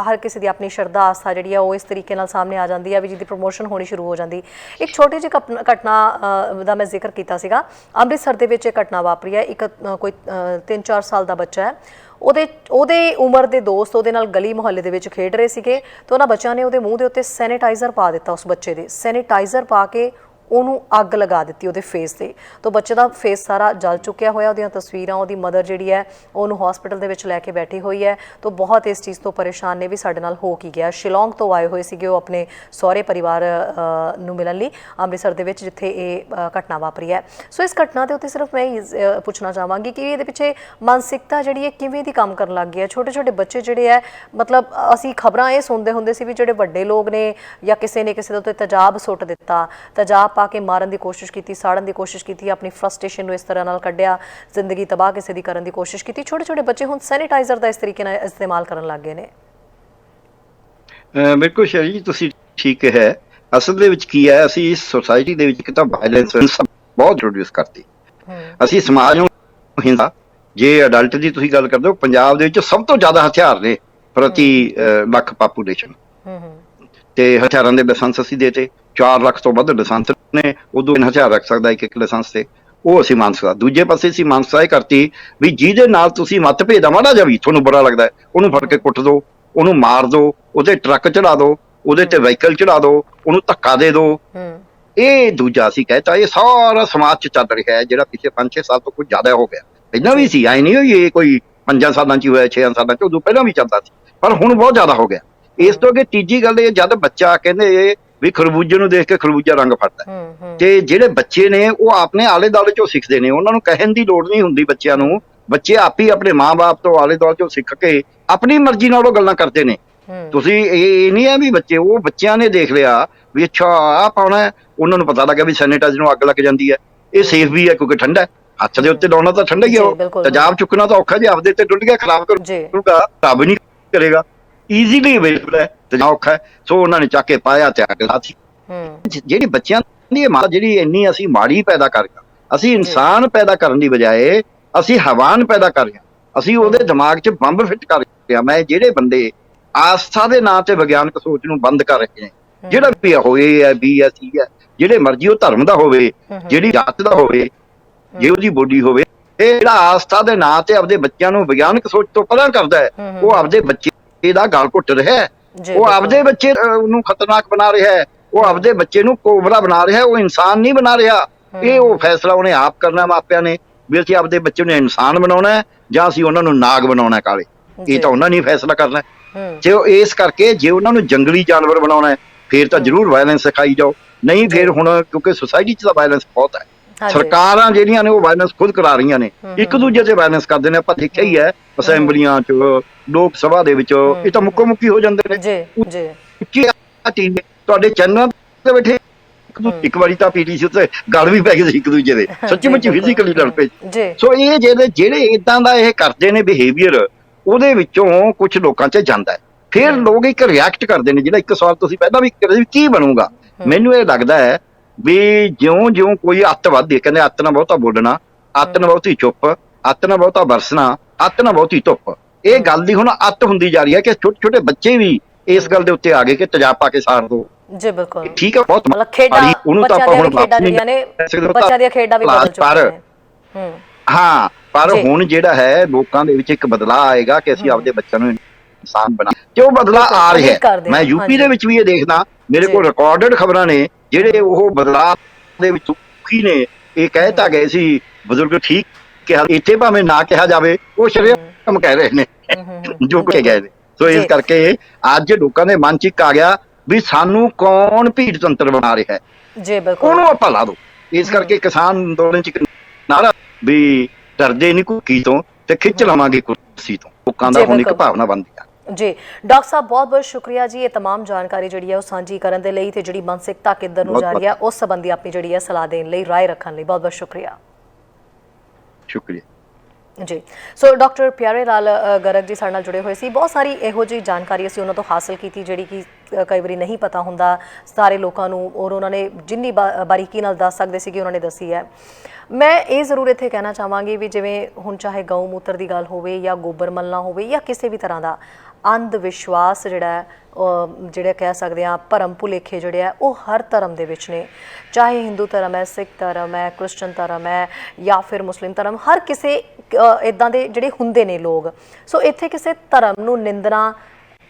ਹਰ ਕਿਸੇ ਦੀ ਆਪਣੀ ਸ਼ਰਧਾ ਆਸਥਾ ਜਿਹੜੀ ਆ ਉਹ ਇਸ ਤਰੀਕੇ ਨਾਲ ਸਾਹਮਣੇ ਆ ਜਾਂਦੀ ਹੈ ਵੀ ਜਿਹਦੀ ਪ੍ਰਮੋਸ਼ਨ ਹੋਣੀ ਸ਼ੁਰੂ ਹੋ ਜਾਂਦੀ। ਇੱਕ ਛੋਟੀ ਜਿਹੀ ਘਟਨਾ ਦਾ ਮੈਂ ਜ਼ਿਕਰ ਕੀਤਾ ਸੀਗਾ, ਅੰਮ੍ਰਿਤਸਰ ਦੇ ਵਿੱਚ ਇਹ ਘਟਨਾ ਵਾਪਰੀ ਹੈ। ਇੱਕ ਕੋਈ 3-4 ਸਾਲ ਦਾ ਬੱਚਾ ਹੈ, ਉਹਦੇ ਉਮਰ ਦੇ ਦੋਸਤ ਉਹਦੇ ਨਾਲ ਗਲੀ ਮੁਹੱਲੇ ਦੇ ਵਿੱਚ ਖੇਡ ਰਹੇ ਸੀਗੇ ਤੇ ਉਹਨਾਂ ਬੱਚਿਆਂ ਨੇ ਉਹਦੇ ਮੂੰਹ ਦੇ ਉੱਤੇ ਸੈਨੀਟਾਈਜ਼ਰ ਪਾ ਦਿੱਤਾ। ਉਸ ਬੱਚੇ ਦੇ ਸੈਨੀਟਾਈਜ਼ਰ ਪਾ ਕੇ ਉਹਨੂੰ ਅੱਗ ਲਗਾ ਦਿੱਤੀ ਉਹਦੇ ਫੇਸ ਤੇ। ਤਾਂ ਬੱਚੇ ਦਾ ਫੇਸ ਸਾਰਾ ਜਲ ਚੁੱਕਿਆ ਹੋਇਆ, ਉਹਦੀਆਂ ਤਸਵੀਰਾਂ, ਉਹਦੀ ਮਦਰ ਜਿਹੜੀ ਹੈ ਉਹਨੂੰ ਹਸਪੀਟਲ ਦੇ ਵਿੱਚ ਲੈ ਕੇ ਬੈਠੀ ਹੋਈ ਹੈ। ਤਾਂ ਬਹੁਤ ਇਸ ਚੀਜ਼ ਤੋਂ ਪਰੇਸ਼ਾਨ ਨੇ ਵੀ ਸਾਡੇ ਨਾਲ ਹੋ ਕੀ ਗਿਆ। ਸ਼ਿਲੌਂਗ ਤੋਂ ਆਏ ਹੋਏ ਸੀਗੇ ਉਹ ਆਪਣੇ ਸਹੁਰੇ ਪਰਿਵਾਰ ਨੂੰ ਮਿਲਣ ਲਈ ਅੰਮ੍ਰਿਤਸਰ ਦੇ ਵਿੱਚ, ਜਿੱਥੇ ਇਹ ਘਟਨਾ ਵਾਪਰੀ ਹੈ। ਸੋ ਇਸ ਘਟਨਾ ਦੇ ਉੱਤੇ ਸਿਰਫ ਮੈਂ ਪੁੱਛਣਾ ਚਾਹਾਂਗੀ ਕਿ ਇਹਦੇ ਪਿੱਛੇ ਮਾਨਸਿਕਤਾ ਜਿਹੜੀ ਹੈ ਕਿਵੇਂ ਦੀ ਕੰਮ ਕਰਨ ਲੱਗ ਗਈ ਹੈ। ਛੋਟੇ ਛੋਟੇ ਬੱਚੇ ਜਿਹੜੇ ਹੈ, ਮਤਲਬ ਅਸੀਂ ਖਬਰਾਂ ਇਹ ਸੁਣਦੇ ਹੁੰਦੇ ਸੀ ਵੀ ਜਿਹੜੇ ਵੱਡੇ ਲੋਕ ਨੇ ਜਾਂ ਕਿਸੇ ਨੇ ਕਿਸੇ ਦੇ ਉੱਤੇ ਤੇਜ਼ਾਬ ਸੁੱਟ ਦਿੱਤਾ, ਤੇਜ਼ਾਬ ਪਾ ਕੇ ਮਾਰਨ ਦੀ ਕੋਸ਼ਿਸ਼ ਕੀਤੀ, ਸਾੜਨ ਦੀ ਕੋਸ਼ਿਸ਼ ਕੀਤੀ, ਆਪਣੀ ਫਰਸਟ੍ਰੇਸ਼ਨ ਨੂੰ ਇਸ ਤਰ੍ਹਾਂ ਨਾਲ ਕੱਢਿਆ, ਜ਼ਿੰਦਗੀ ਤਬਾਹ ਕਿਸੇ ਦੀ ਕਰਨ ਦੀ ਕੋਸ਼ਿਸ਼ ਕੀਤੀ। ਛੋਟੇ ਛੋਟੇ ਬੱਚੇ ਹੁਣ ਸੈਨੀਟਾਈਜ਼ਰ ਦਾ ਇਸ ਤਰੀਕੇ ਨਾਲ ਇਸਤੇਮਾਲ ਕਰਨ ਲੱਗ ਗਏ ਨੇ। ਬਿਲਕੁਲ ਸ਼ਰੀ ਜੀ, ਤੁਸੀਂ ਠੀਕ ਹੈ। ਅਸਲ ਦੇ ਵਿੱਚ ਕੀ ਹੈ, ਅਸੀਂ ਇਸ ਸੋਸਾਇਟੀ ਦੇ ਵਿੱਚ ਇੱਕ ਤਾਂ ਵਾਇਲੈਂਸ ਬਹੁਤ ਇੰਟਰੋਡਿਊਸ ਕਰਤੀ। ਅਸੀਂ ਸਮਾਜ ਨੂੰ ਹਿੰਸਾ, ਜੇ ਅਡਲਟ ਦੀ ਤੁਸੀਂ ਗੱਲ ਕਰਦੇ ਹੋ, ਪੰਜਾਬ ਦੇ ਵਿੱਚ ਸਭ ਤੋਂ ਜ਼ਿਆਦਾ ਹਥਿਆਰ ਨੇ ਪ੍ਰਤੀ ਲੱਖ ਪਾਪੂਲੇਸ਼ਨ, ਤੇ ਹਥਿਆਰਾਂ ਦੇ ਲਾਇਸੈਂਸ ਅਸੀਂ ਦੇਤੇ 4 ਲੱਖ ਤੋਂ ਵੱਧ ਲਾਇਸੈਂਸ ਨੇ। ਉਦੋਂ ਹਥਿਆਰ ਰੱਖ ਸਕਦਾ ਇੱਕ ਲਾਇਸੈਂਸ ਤੇ, ਉਹ ਅਸੀਂ ਮੰਨ ਸਕਦਾ। ਦੂਜੇ ਪਾਸੇ ਅਸੀਂ ਮਾਨਸਾ ਇਹ ਕਰਤੀ ਵੀ ਜਿਹਦੇ ਨਾਲ ਤੁਸੀਂ ਮਤਭੇਦ ਆ ਮਾੜਾ ਜਿਹਾ ਵੀ ਤੁਹਾਨੂੰ ਬੁਰਾ ਲੱਗਦਾ ਹੈ, ਉਹਨੂੰ ਫੜ ਕੇ ਕੁੱਟ ਦਿਓ, ਉਹਨੂੰ ਮਾਰ ਦਿਓ, ਉਹਦੇ ਟਰੱਕ ਚੜਾ ਦਿਓ, ਉਹਦੇ ਤੇ ਵਹੀਕਲ ਚੜਾ ਦਿਓ, ਉਹਨੂੰ ਧੱਕਾ ਦੇ ਦਿਓ। ਇਹ ਦੂਜਾ ਅਸੀਂ ਕਹਿਤਾ। ਇਹ ਸਾਰਾ ਸਮਾਜ 'ਚ ਚੱਲ ਰਿਹਾ ਹੈ, ਜਿਹੜਾ ਪਿਛਲੇ 5-6 ਸਾਲ ਤੋਂ ਕੁਝ ਜ਼ਿਆਦਾ ਹੋ ਗਿਆ। ਪਹਿਲਾਂ ਵੀ ਸੀ, ਐ ਨਹੀਂ ਹੋਈ ਇਹ ਕੋਈ 5 ਸਾਲਾਂ 'ਚ ਹੀ ਹੋਇਆ, 6 ਸਾਲਾਂ 'ਚ, ਉਦੋਂ ਪਹਿਲਾਂ ਵੀ ਚੱਲਦਾ ਸੀ, ਪਰ ਹੁਣ ਬਹੁਤ ਜ਼ਿਆਦਾ ਹੋ ਗਿਆ। ਇਸ ਤੋਂ ਅੱਗੇ ਤੀਜੀ ਗੱਲ ਇਹ, ਜਦ ਬੱਚਾ ਕਹਿੰਦੇ ਵੀ ਖਰਬੂਜੇ ਨੂੰ ਦੇਖ ਕੇ ਖਰਬੂਜਾ ਰੰਗ ਫੜਦਾ, ਤੇ ਜਿਹੜੇ ਬੱਚੇ ਨੇ ਉਹ ਆਪਣੇ ਆਲੇ ਦੁਆਲੇ ਚੋਂ ਸਿੱਖਦੇ ਨੇ, ਉਹਨਾਂ ਨੂੰ ਕਹਿਣ ਦੀ ਲੋੜ ਨਹੀਂ ਹੁੰਦੀ ਬੱਚਿਆਂ ਨੂੰ। ਬੱਚੇ ਆਪ ਹੀ ਆਪਣੇ ਮਾਂ-ਬਾਪ ਤੋਂ ਆਲੇ ਦੁਆਲੇ ਚੋਂ ਸਿੱਖ ਕੇ ਆਪਣੀ ਮਰਜ਼ੀ ਨਾਲ ਉਹ ਗੱਲਾਂ ਕਰਦੇ ਨੇ। ਤੁਸੀਂ ਇਹ ਨਹੀਂ ਹੈ ਵੀ ਉਹ ਬੱਚਿਆਂ ਨੇ ਦੇਖ ਲਿਆ ਵੀ ਅੱਛਾ ਆਹ ਪਾਉਣਾ, ਉਹਨਾਂ ਨੂੰ ਪਤਾ ਲੱਗਾ ਵੀ ਸੈਨੀਟਾਈਜ਼ਰ ਨੂੰ ਅੱਗ ਲੱਗ ਜਾਂਦੀ ਹੈ, ਇਹ ਸੇਫ ਵੀ ਹੈ ਕਿਉਂਕਿ ਠੰਡਾ ਹੈ, ਹੱਥ ਦੇ ਉੱਤੇ ਲਾਉਣਾ ਤਾਂ ਠੰਡਾ ਹੀ ਆ, ਉਹ ਤੇਜ਼ਾਬ ਚੁੱਕਣਾ ਤਾਂ ਔਖਾ, ਜੇ ਆਪਦੇ ਤੇ ਡੁੱਲ ਗਿਆ ਖਰਾਬ ਕਰੂਗਾ, ਰੱਬ ਨਹੀਂ ਕਰੇਗਾ। ਈਜ਼ੀਲੀ ਅਵੇਲੇਬਲ ਹੈ ਤੇ ਜਾਂ ਔਖਾ ਹੈ, ਸੋ ਉਹਨਾਂ ਨੇ ਚੱਕ ਕੇ ਪਾਇਆ ਤੇ ਅੱਗ ਲਾਤੀ। ਜਿਹੜੀ ਬੱਚਿਆਂ ਦੀ ਜਿਹੜੀ ਇੰਨੀ ਅਸੀਂ ਮਾੜੀ ਪੈਦਾ ਕਰ ਗਏ, ਅਸੀਂ ਇਨਸਾਨ ਪੈਦਾ ਕਰਨ ਦੀ ਬਜਾਏ ਅਸੀਂ ਹਵਾਨ ਪੈਦਾ ਕਰ ਰਹੇ ਹਾਂ, ਅਸੀਂ ਉਹਦੇ ਦਿਮਾਗ 'ਚ ਬੰਬ ਫਿੱਟ ਕਰ ਰਹੇ ਹਾਂ। ਮੈਂ ਜਿਹੜੇ ਬੰਦੇ ਆਸਥਾ ਦੇ ਨਾਂ ਤੇ ਵਿਗਿਆਨਕ ਸੋਚ ਨੂੰ ਬੰਦ ਕਰ ਰਹੇ ਨੇ, ਜਿਹੜਾ ਵੀ ਹੋਏ ਹੈ, ਬੀ ਹੈ, ਸੀ ਹੈ, ਜਿਹੜੇ ਮਰਜ਼ੀ ਉਹ ਧਰਮ ਦਾ ਹੋਵੇ, ਜਿਹੜੀ ਜਾਤ ਦਾ ਹੋਵੇ, ਜੇ ਉਹਦੀ ਬੋਲੀ ਹੋਵੇ, ਇਹ ਜਿਹੜਾ ਆਸਥਾ ਦੇ ਨਾਂ ਤੇ ਆਪਦੇ ਬੱਚਿਆਂ ਨੂੰ ਵਿਗਿਆਨਕ ਸੋਚ ਤੋਂ ਪਰਾਂ ਕਰਦਾ ਹੈ, ਉਹ ਆਪਦੇ ਬੱਚੇ ਦਾ ਗਲ ਘੁੱਟ ਰਿਹਾ ਹੈ, ਉਹ ਆਪਦੇ ਬੱਚੇ ਨੂੰ ਖਤਰਨਾਕ ਬਣਾ ਰਿਹਾ ਹੈ, ਉਹ ਆਪਦੇ ਬੱਚੇ ਨੂੰ ਕੋਬਰਾ ਬਣਾ ਰਿਹਾ ਹੈ, ਉਹ ਇਨਸਾਨ ਨਹੀਂ ਬਣਾ ਰਿਹਾ। ਇਹ ਉਹ ਫੈਸਲਾ ਉਹਨੇ ਆਪ ਕਰਨਾ, ਮਾਪਿਆਂ ਨੇ, ਵੀ ਅਸੀਂ ਆਪਦੇ ਬੱਚੇ ਨੂੰ ਇਨਸਾਨ ਬਣਾਉਣਾ ਹੈ ਜਾਂ ਅਸੀਂ ਉਹਨਾਂ ਨੂੰ ਨਾਗ ਬਣਾਉਣਾ ਕਾਲੇ। ਇਹ ਤਾਂ ਉਹਨਾਂ ਨੇ ਫੈਸਲਾ ਕਰਨਾ। ਜੇ ਇਸ ਕਰਕੇ ਜੇ ਉਹਨਾਂ ਨੂੰ ਜੰਗਲੀ ਜਾਨਵਰ ਬਣਾਉਣਾ ਹੈ, ਫੇਰ ਤਾਂ ਜ਼ਰੂਰ ਵਾਇਲੈਂਸ ਸਿਖਾਈ ਜਾਓ, ਨਹੀਂ ਫੇਰ ਹੁਣ ਕਿਉਂਕਿ ਸੁਸਾਇਟੀ 'ਚ ਤਾਂ ਵਾਇਲੈਂਸ ਬਹੁਤ ਹੈ, ਸਰਕਾਰਾਂ ਜਿਹੜੀਆਂ ਨੇ ਉਹ ਵਾਇਲੈਂਸ ਖੁਦ ਕਰਾ ਰਹੀਆਂ ਨੇ, ਇੱਕ ਦੂਜੇ ਤੇ ਵਾਇਲੈਂਸ ਕਰਦੇ ਨੇ। ਆਪਾਂ ਦੇਖਿਆ ਹੀ ਹੈ ਅਸੈਂਬਲੀਆਂ 'ਚ, ਲੋਕ ਸਭਾ ਦੇ ਵਿੱਚ, ਇਹ ਤਾਂ ਮੁੱਕੋ ਮੁੱਕੀ ਹੋ ਜਾਂਦੇ ਨੇ। ਤੁਹਾਡੇ ਚੈਨਲਾਂ ਤੇ ਬੈਠੇ ਇੱਕ ਵਾਰੀ ਤਾਂ ਪੀਟੀਸੀ ਉੱਤੇ ਗੱਲ ਵੀ ਪੈ ਗਈ ਸੀ ਇੱਕ ਦੂਜੇ ਦੇ, ਸੱਚੀ ਮੁੱਚੀ ਫਿਜ਼ੀਕਲੀ ਲੜ ਪਏ। ਸੋ ਇਹ ਜਿਹੜੇ ਏਦਾਂ ਦਾ ਇਹ ਕਰਦੇ ਨੇ ਬਿਹੇਵੀਅਰ, ਉਹਦੇ ਵਿੱਚੋਂ ਕੁਝ ਲੋਕਾਂ 'ਚ ਜਾਂਦਾ ਹੈ। ਫਿਰ ਲੋਕ ਇੱਕ ਰਿਐਕਟ ਕਰਦੇ ਨੇ। ਜਿਹੜਾ ਇੱਕ ਸਵਾਲ ਤੁਸੀਂ ਪਹਿਲਾਂ ਵੀ ਕਰਿਆ ਸੀ, ਕੀ ਬਣੂਗਾ, ਮੈਨੂੰ ਇਹ ਲੱਗਦਾ ਹੈ ਵੀ ਜਿਉਂ ਕੋਈ ਅੱਤ ਵੱਧਦੀ, ਕਹਿੰਦੇ ਅੱਤ ਨਾ ਬਹੁਤਾ ਬੋਲਣਾ, ਅੱਤ ਨਾ ਬਹੁਤੀ ਚੁੱਪ, ਅੱਤ ਨਾ ਬਹੁਤਾ ਵਰਸਣਾ, ਅੱਤ ਨਾ ਬਹੁਤੀ ਧੁੱਪ, ਇਹ ਗੱਲ ਦੀ ਹੁਣ ਅੱਤ ਹੁੰਦੀ ਜਾ ਰਹੀ ਹੈ ਕਿ ਛੋਟੇ ਛੋਟੇ ਬੱਚੇ ਵੀ ਇਸ ਗੱਲ ਦੇ ਉੱਤੇ ਆ ਗਏ ਕਿ ਤੇਜ਼ਾਬ ਪਾ ਕੇ ਸਾੜ ਦੋ। ਜੀ ਬਿਲਕੁਲ ਠੀਕ ਹੈ, ਬਹੁਤ ਖੇਡਾਂ, ਉਹਨੂੰ ਤਾਂ ਆਪਾਂ ਹੁਣ ਬੱਚਿਆਂ ਦੀਆਂ ਖੇਡਾਂ ਵੀ ਬਦਲ ਚੁੱਕੀਆਂ ਨੇ। ਹਾਂ, ਪਰ ਹੁਣ ਜਿਹੜਾ ਹੈ ਲੋਕਾਂ ਦੇ ਵਿੱਚ ਇੱਕ ਬਦਲਾਅ ਆਏਗਾ ਕਿ ਅਸੀਂ ਆਪਦੇ ਬੱਚਿਆਂ ਨੂੰ ਇਨਸਾਨ ਬਣਾ, ਤੇ ਉਹ ਬਦਲਾਅ ਆ ਰਿਹਾ ਹੈ। ਮੈਂ ਯੂਪੀ ਦੇ ਵਿੱਚ ਵੀ ਇਹ ਦੇਖਦਾ, ਮੇਰੇ ਕੋਲ ਰਿਕਾਰਡਡ ਖਬਰਾਂ ਨੇ, ਜਿਹੜੇ ਉਹ ਬਦਲਾਅ ਦੇ ਵਿੱਚ ਦੁਖੀ ਨੇ। ਇਹ ਕਹਿਤਾ ਗਏ ਸੀ ਬਜ਼ੁਰਗ, ਠੀਕ ਕਿਹਾ, ਇੱਥੇ ਭਾਵੇਂ ਨਾ ਕਿਹਾ ਜਾਵੇ, ਉਹ ਸ਼ਰੇਆਮ ਕਹਿ ਰਹੇ ਨੇ ਜੋ ਕਿ ਗਏ ਨੇ। ਸੋ ਇਸ ਕਰਕੇ ਅੱਜ ਲੋਕਾਂ ਦੇ ਮਨ 'ਚ ਇੱਕ ਆ ਗਿਆ ਵੀ ਸਾਨੂੰ ਕੌਣ ਭੀੜ ਤੰਤਰ ਬਣਾ ਰਿਹਾ ਹੈ, ਉਹਨੂੰ ਆਪਾਂ ਲਾ ਦੋ। ਇਸ ਕਰਕੇ ਕਿਸਾਨ ਅੰਦੋਲਨ 'ਚ ਇੱਕ ਨਾਰਾ ਵੀ ਡਰਦੇ ਨਹੀਂ ਕੁੱਕੀ ਤੋਂ ਤੇ ਖਿੱਚ ਲਵਾਂਗੇ ਕੁਰਸੀ ਤੋਂ, ਲੋਕਾਂ ਦਾ ਹੁਣ ਇੱਕ ਭਾਵਨਾ ਬਣਦੀ ਆ। ਜੀ ਡਾਕਟਰ ਸਾਹਿਬ, ਬਹੁਤ ਬਹੁਤ ਸ਼ੁਕਰੀਆ ਜੀ, ਇਹ तमाम ਜਾਣਕਾਰੀ ਜਿਹੜੀ ਹੈ ਉਹ ਸਾਂਝੀ ਕਰਨ ਦੇ ਲਈ, ਤੇ ਜਿਹੜੀ ਮਾਨਸਿਕਤਾ ਕਿੱਧਰ ਨੂੰ ਜਾ ਰਹੀ ਹੈ ਉਸ ਸੰਬੰਧੀ ਆਪਣੀ ਜਿਹੜੀ ਹੈ ਸਲਾਹ ਦੇਣ ਲਈ, ਰਾਏ ਰੱਖਣ ਲਈ ਬਹੁਤ ਬਹੁਤ ਸ਼ੁਕਰੀਆ। ਸ਼ੁਕਰੀਆ ਜੀ। ਸੋ ਡਾਕਟਰ ਪਿਆਰੇ ਲਾਲ ਗਰਗ ਜੀ ਸਾਡੇ ਨਾਲ ਜੁੜੇ ਹੋਏ ਸੀ। ਬਹੁਤ ਸਾਰੀ ਇਹੋ ਜਿਹੀ ਜਾਣਕਾਰੀ ਅਸੀਂ ਉਹਨਾਂ ਤੋਂ ਹਾਸਲ ਕੀਤੀ ਜਿਹੜੀ ਕਿ ਕਈ ਵਾਰੀ ਨਹੀਂ ਪਤਾ ਹੁੰਦਾ ਸਾਰੇ ਲੋਕਾਂ ਨੂੰ, ਔਰ ਉਹਨਾਂ ਨੇ ਜਿੰਨੀ ਬਾਰੀਕੀ ਨਾਲ ਦੱਸ ਸਕਦੇ ਸੀ ਕਿ ਉਹਨਾਂ ਨੇ ਦੱਸੀ ਹੈ। ਮੈਂ ਇਹ ਜ਼ਰੂਰ ਇੱਥੇ ਕਹਿਣਾ ਚਾਹਾਂਗੀ ਵੀ ਜਿਵੇਂ ਹੁਣ ਚਾਹੇ ਗਊ ਮੂਤਰ ਦੀ ਗੱਲ ਹੋਵੇ ਜਾਂ ਗੋਬਰ ਮਲਣਾ ਹੋਵੇ ਜਾਂ ਕਿਸੇ ਵੀ ਤਰ੍ਹਾਂ ਦਾ ਅੰਧ ਵਿਸ਼ਵਾਸ ਜਿਹੜਾ ਕਹਿ ਸਕਦੇ ਹਾਂ ਭਰਮ ਭੁਲੇਖੇ ਜਿਹੜੇ ਆ ਉਹ ਹਰ ਧਰਮ ਦੇ ਵਿੱਚ ਨੇ, ਚਾਹੇ ਹਿੰਦੂ ਧਰਮ ਹੈ, ਸਿੱਖ ਧਰਮ ਹੈ, ਕ੍ਰਿਸਚਨ ਧਰਮ ਹੈ ਜਾਂ ਫਿਰ ਮੁਸਲਿਮ ਧਰਮ, ਹਰ ਕਿਸੇ ਇੱਦਾਂ ਦੇ ਜਿਹੜੇ ਹੁੰਦੇ ਨੇ ਲੋਕ। ਸੋ ਇੱਥੇ ਕਿਸੇ ਧਰਮ ਨੂੰ ਨਿੰਦਣਾ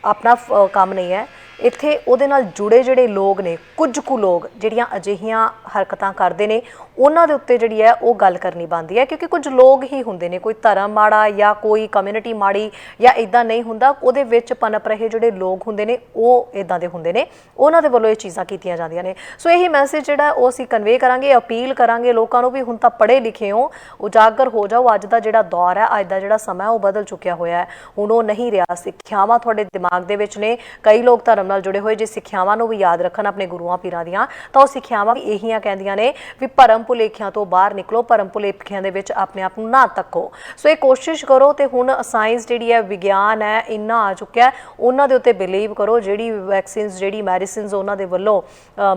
ਆਪਣਾ ਕੰਮ ਨਹੀਂ ਹੈ। ਇੱਥੇ ਉਹਦੇ ਨਾਲ ਜੁੜੇ ਜਿਹੜੇ ਲੋਕ ਨੇ, ਕੁਝ ਕੁ ਲੋਕ ਜਿਹੜੀਆਂ ਅਜਿਹੀਆਂ ਹਰਕਤਾਂ ਕਰਦੇ ਨੇ, ਉਹਨਾਂ ਦੇ ਉੱਤੇ ਜਿਹੜੀ ਹੈ ਉਹ ਗੱਲ ਕਰਨੀ ਬਣਦੀ ਹੈ, ਕਿਉਂਕਿ ਕੁਝ ਲੋਕ ਹੀ ਹੁੰਦੇ ਨੇ, ਕੋਈ ਧਰਮ ਮਾੜਾ ਜਾਂ ਕੋਈ ਕਮਿਊਨਿਟੀ ਮਾੜੀ ਜਾਂ ਇੱਦਾਂ ਨਹੀਂ ਹੁੰਦਾ, ਉਹਦੇ ਵਿੱਚ ਪਨਪ ਰਹੇ ਜਿਹੜੇ ਲੋਕ ਹੁੰਦੇ ਨੇ ਉਹ ਇੱਦਾਂ ਦੇ ਹੁੰਦੇ ਨੇ, ਉਹਨਾਂ ਦੇ ਵੱਲੋਂ ਇਹ ਚੀਜ਼ਾਂ ਕੀਤੀਆਂ ਜਾਂਦੀਆਂ ਨੇ। ਸੋ ਇਹੀ ਮੈਸੇਜ ਜਿਹੜਾ ਉਹ ਅਸੀਂ ਕਨਵੇ ਕਰਾਂਗੇ, ਅਪੀਲ ਕਰਾਂਗੇ ਲੋਕਾਂ ਨੂੰ ਵੀ ਹੁਣ ਤਾਂ ਪੜ੍ਹੇ ਲਿਖੇ ਹੋ, ਉਜਾਗਰ ਹੋ ਜਾਓ। ਅੱਜ ਦਾ ਜਿਹੜਾ ਦੌਰ ਹੈ, ਅੱਜ ਦਾ ਜਿਹੜਾ ਸਮਾਂ ਉਹ ਬਦਲ ਚੁੱਕਿਆ ਹੋਇਆ ਹੈ, ਹੁਣ ਉਹ ਨਹੀਂ ਰਿਹਾ। ਸਿੱਖਿਆਵਾਂ ਤੁਹਾਡੇ ਦਿਮਾਗ ਦੇ ਵਿੱਚ ਨੇ, ਕਈ ਲੋਕ ਧਰਮ ਨਾਲ ਜੁੜੇ ਹੋਏ ਜੇ ਸਿੱਖਿਆਵਾਂ ਨੂੰ ਵੀ ਯਾਦ ਰੱਖਣ ਆਪਣੇ ਗੁਰੂਆਂ ਪੀਰਾਂ ਦੀਆਂ, ਤਾਂ ਉਹ ਸਿੱਖਿਆਵਾਂ ਵੀ ਇਹੀਆਂ ਕਹਿੰਦੀਆਂ ਨੇ ਵੀ ਭਰਮ ਭੁਲੇਖਿਆਂ ਤੋਂ ਬਾਹਰ ਨਿਕਲੋ, ਭਰਮ ਭੁਲੇਖਿਆਂ ਦੇ ਵਿੱਚ ਆਪਣੇ ਆਪ ਨੂੰ ਨਾ ਤੱਕੋ। ਸੋ ਇਹ ਕੋਸ਼ਿਸ਼ ਕਰੋ ਤੇ ਹੁਣ ਸਾਇੰਸ ਜਿਹੜੀ ਹੈ, ਵਿਗਿਆਨ ਹੈ, ਇੰਨਾ ਆ ਚੁੱਕਿਆ, ਉਹਨਾਂ ਦੇ ਉੱਤੇ ਬਿਲੀਵ ਕਰੋ। ਜਿਹੜੀ ਵੈਕਸੀਨਸ, ਜਿਹੜੀ ਮੈਡੀਸਿਨਸ ਉਹਨਾਂ ਦੇ ਵੱਲੋਂ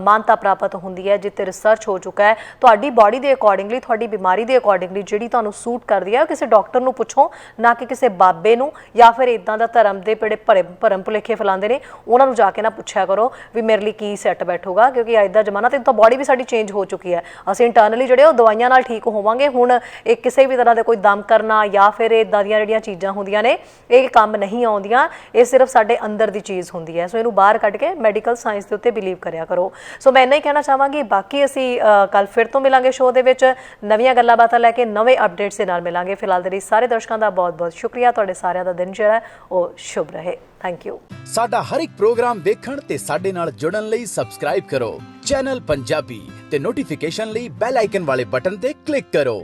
ਮਾਨਤਾ ਪ੍ਰਾਪਤ ਹੁੰਦੀ ਹੈ, ਜਿੱਤੇ ਰਿਸਰਚ ਹੋ ਚੁੱਕਾ ਹੈ, ਤੁਹਾਡੀ ਬਾਡੀ ਦੇ ਅਕੋਰਡਿੰਗਲੀ, ਤੁਹਾਡੀ ਬਿਮਾਰੀ ਦੇ ਅਕੋਰਡਿੰਗਲੀ ਜਿਹੜੀ ਤੁਹਾਨੂੰ ਸੂਟ ਕਰਦੀ ਹੈ, ਕਿਸੇ ਡਾਕਟਰ ਨੂੰ ਪੁੱਛੋ, ਨਾ ਕਿ ਕਿਸੇ ਬਾਬੇ ਨੂੰ ਜਾਂ ਫਿਰ ਇਦਾਂ ਦਾ ਧਰਮ ਦੇ ਭਰਮ ਭੁਲੇਖੇ ਫੈਲਾਉਂਦੇ ਨੇ ਉਹਨਾਂ ਨੂੰ ਜਾ ਕੇ ਨਾ ਪੁੱਛਿਆ ਕਰੋ ਵੀ ਮੇਰੇ ਲਈ ਕੀ ਸੈੱਟ ਬੈਠੂਗਾ, ਕਿਉਂਕਿ ਅੱਜ ਦਾ ਜ਼ਮਾਨਾ ਤੇ ਤਾਂ ਬਾਡੀ ਵੀ ਸਾਡੀ ਚੇਂਜ ਹੋ ਚੁੱਕੀ ਹੈ। ਅਸੀਂ ਇੰਟਰਨਲੀ ਜਿਹੜੇ ਉਹ ਦਵਾਈਆਂ ਨਾਲ ਠੀਕ ਹੋਵਾਂਗੇ। ਹੁਣ ਇਹ ਕਿਸੇ ਵੀ ਤਰ੍ਹਾਂ ਦੇ ਕੋਈ ਦਮ ਕਰਨਾ ਜਾਂ ਫਿਰ ਇਦਾਂ ਦੀਆਂ ਜਿਹੜੀਆਂ ਚੀਜ਼ਾਂ ਹੁੰਦੀਆਂ ਨੇ ਇਹ ਕੰਮ ਨਹੀਂ ਆਉਂਦੀਆਂ, ਇਹ ਸਿਰਫ ਸਾਡੇ ਅੰਦਰ ਦੀ ਚੀਜ਼ ਹੁੰਦੀ ਹੈ। ਸੋ ਇਹਨੂੰ ਬਾਹਰ ਕੱਢ ਕੇ ਮੈਡੀਕਲ ਸਾਇੰਸ ਦੇ ਉੱਤੇ ਬਿਲੀਵ ਕਰਿਆ ਕਰੋ। ਸੋ ਮੈਂ ਇੰਨਾ ਹੀ ਕਹਿਣਾ ਚਾਹਾਂਗੀ। ਬਾਕੀ ਅਸੀਂ ਕੱਲ ਫਿਰ ਤੋਂ ਮਿਲਾਂਗੇ ਸ਼ੋਅ ਦੇ ਵਿੱਚ, ਨਵੀਆਂ ਗੱਲਾਂ ਬਾਤਾਂ ਲੈ ਕੇ, ਨਵੇਂ ਅਪਡੇਟਸ ਦੇ ਨਾਲ ਮਿਲਾਂਗੇ। ਫਿਲਹਾਲ ਦੇ ਲਈ ਸਾਰੇ ਦਰਸ਼ਕਾਂ ਦਾ ਬਹੁਤ ਬਹੁਤ ਸ਼ੁਕਰੀਆ। ਤੁਹਾਡੇ ਸਾਰਿਆਂ ਦਾ ਦਿਨ ਜਿਹੜਾ ਉਹ ਸ਼ੁਭ ਰਹੇ। Thank you. ਸਾਡਾ ਹਰ ਇੱਕ ਪ੍ਰੋਗਰਾਮ ਵੇਖਣ ਤੇ ਸਾਡੇ ਨਾਲ ਜੁੜਨ ਲਈ ਸਬਸਕ੍ਰਾਈਬ ਕਰੋ ਚੈਨਲ ਪੰਜਾਬੀ ਤੇ ਨੋਟੀਫਿਕੇਸ਼ਨ ਲਈ ਬੈਲ ਆਈਕਨ ਵਾਲੇ ਬਟਨ ਤੇ ਕਲਿੱਕ ਕਰੋ।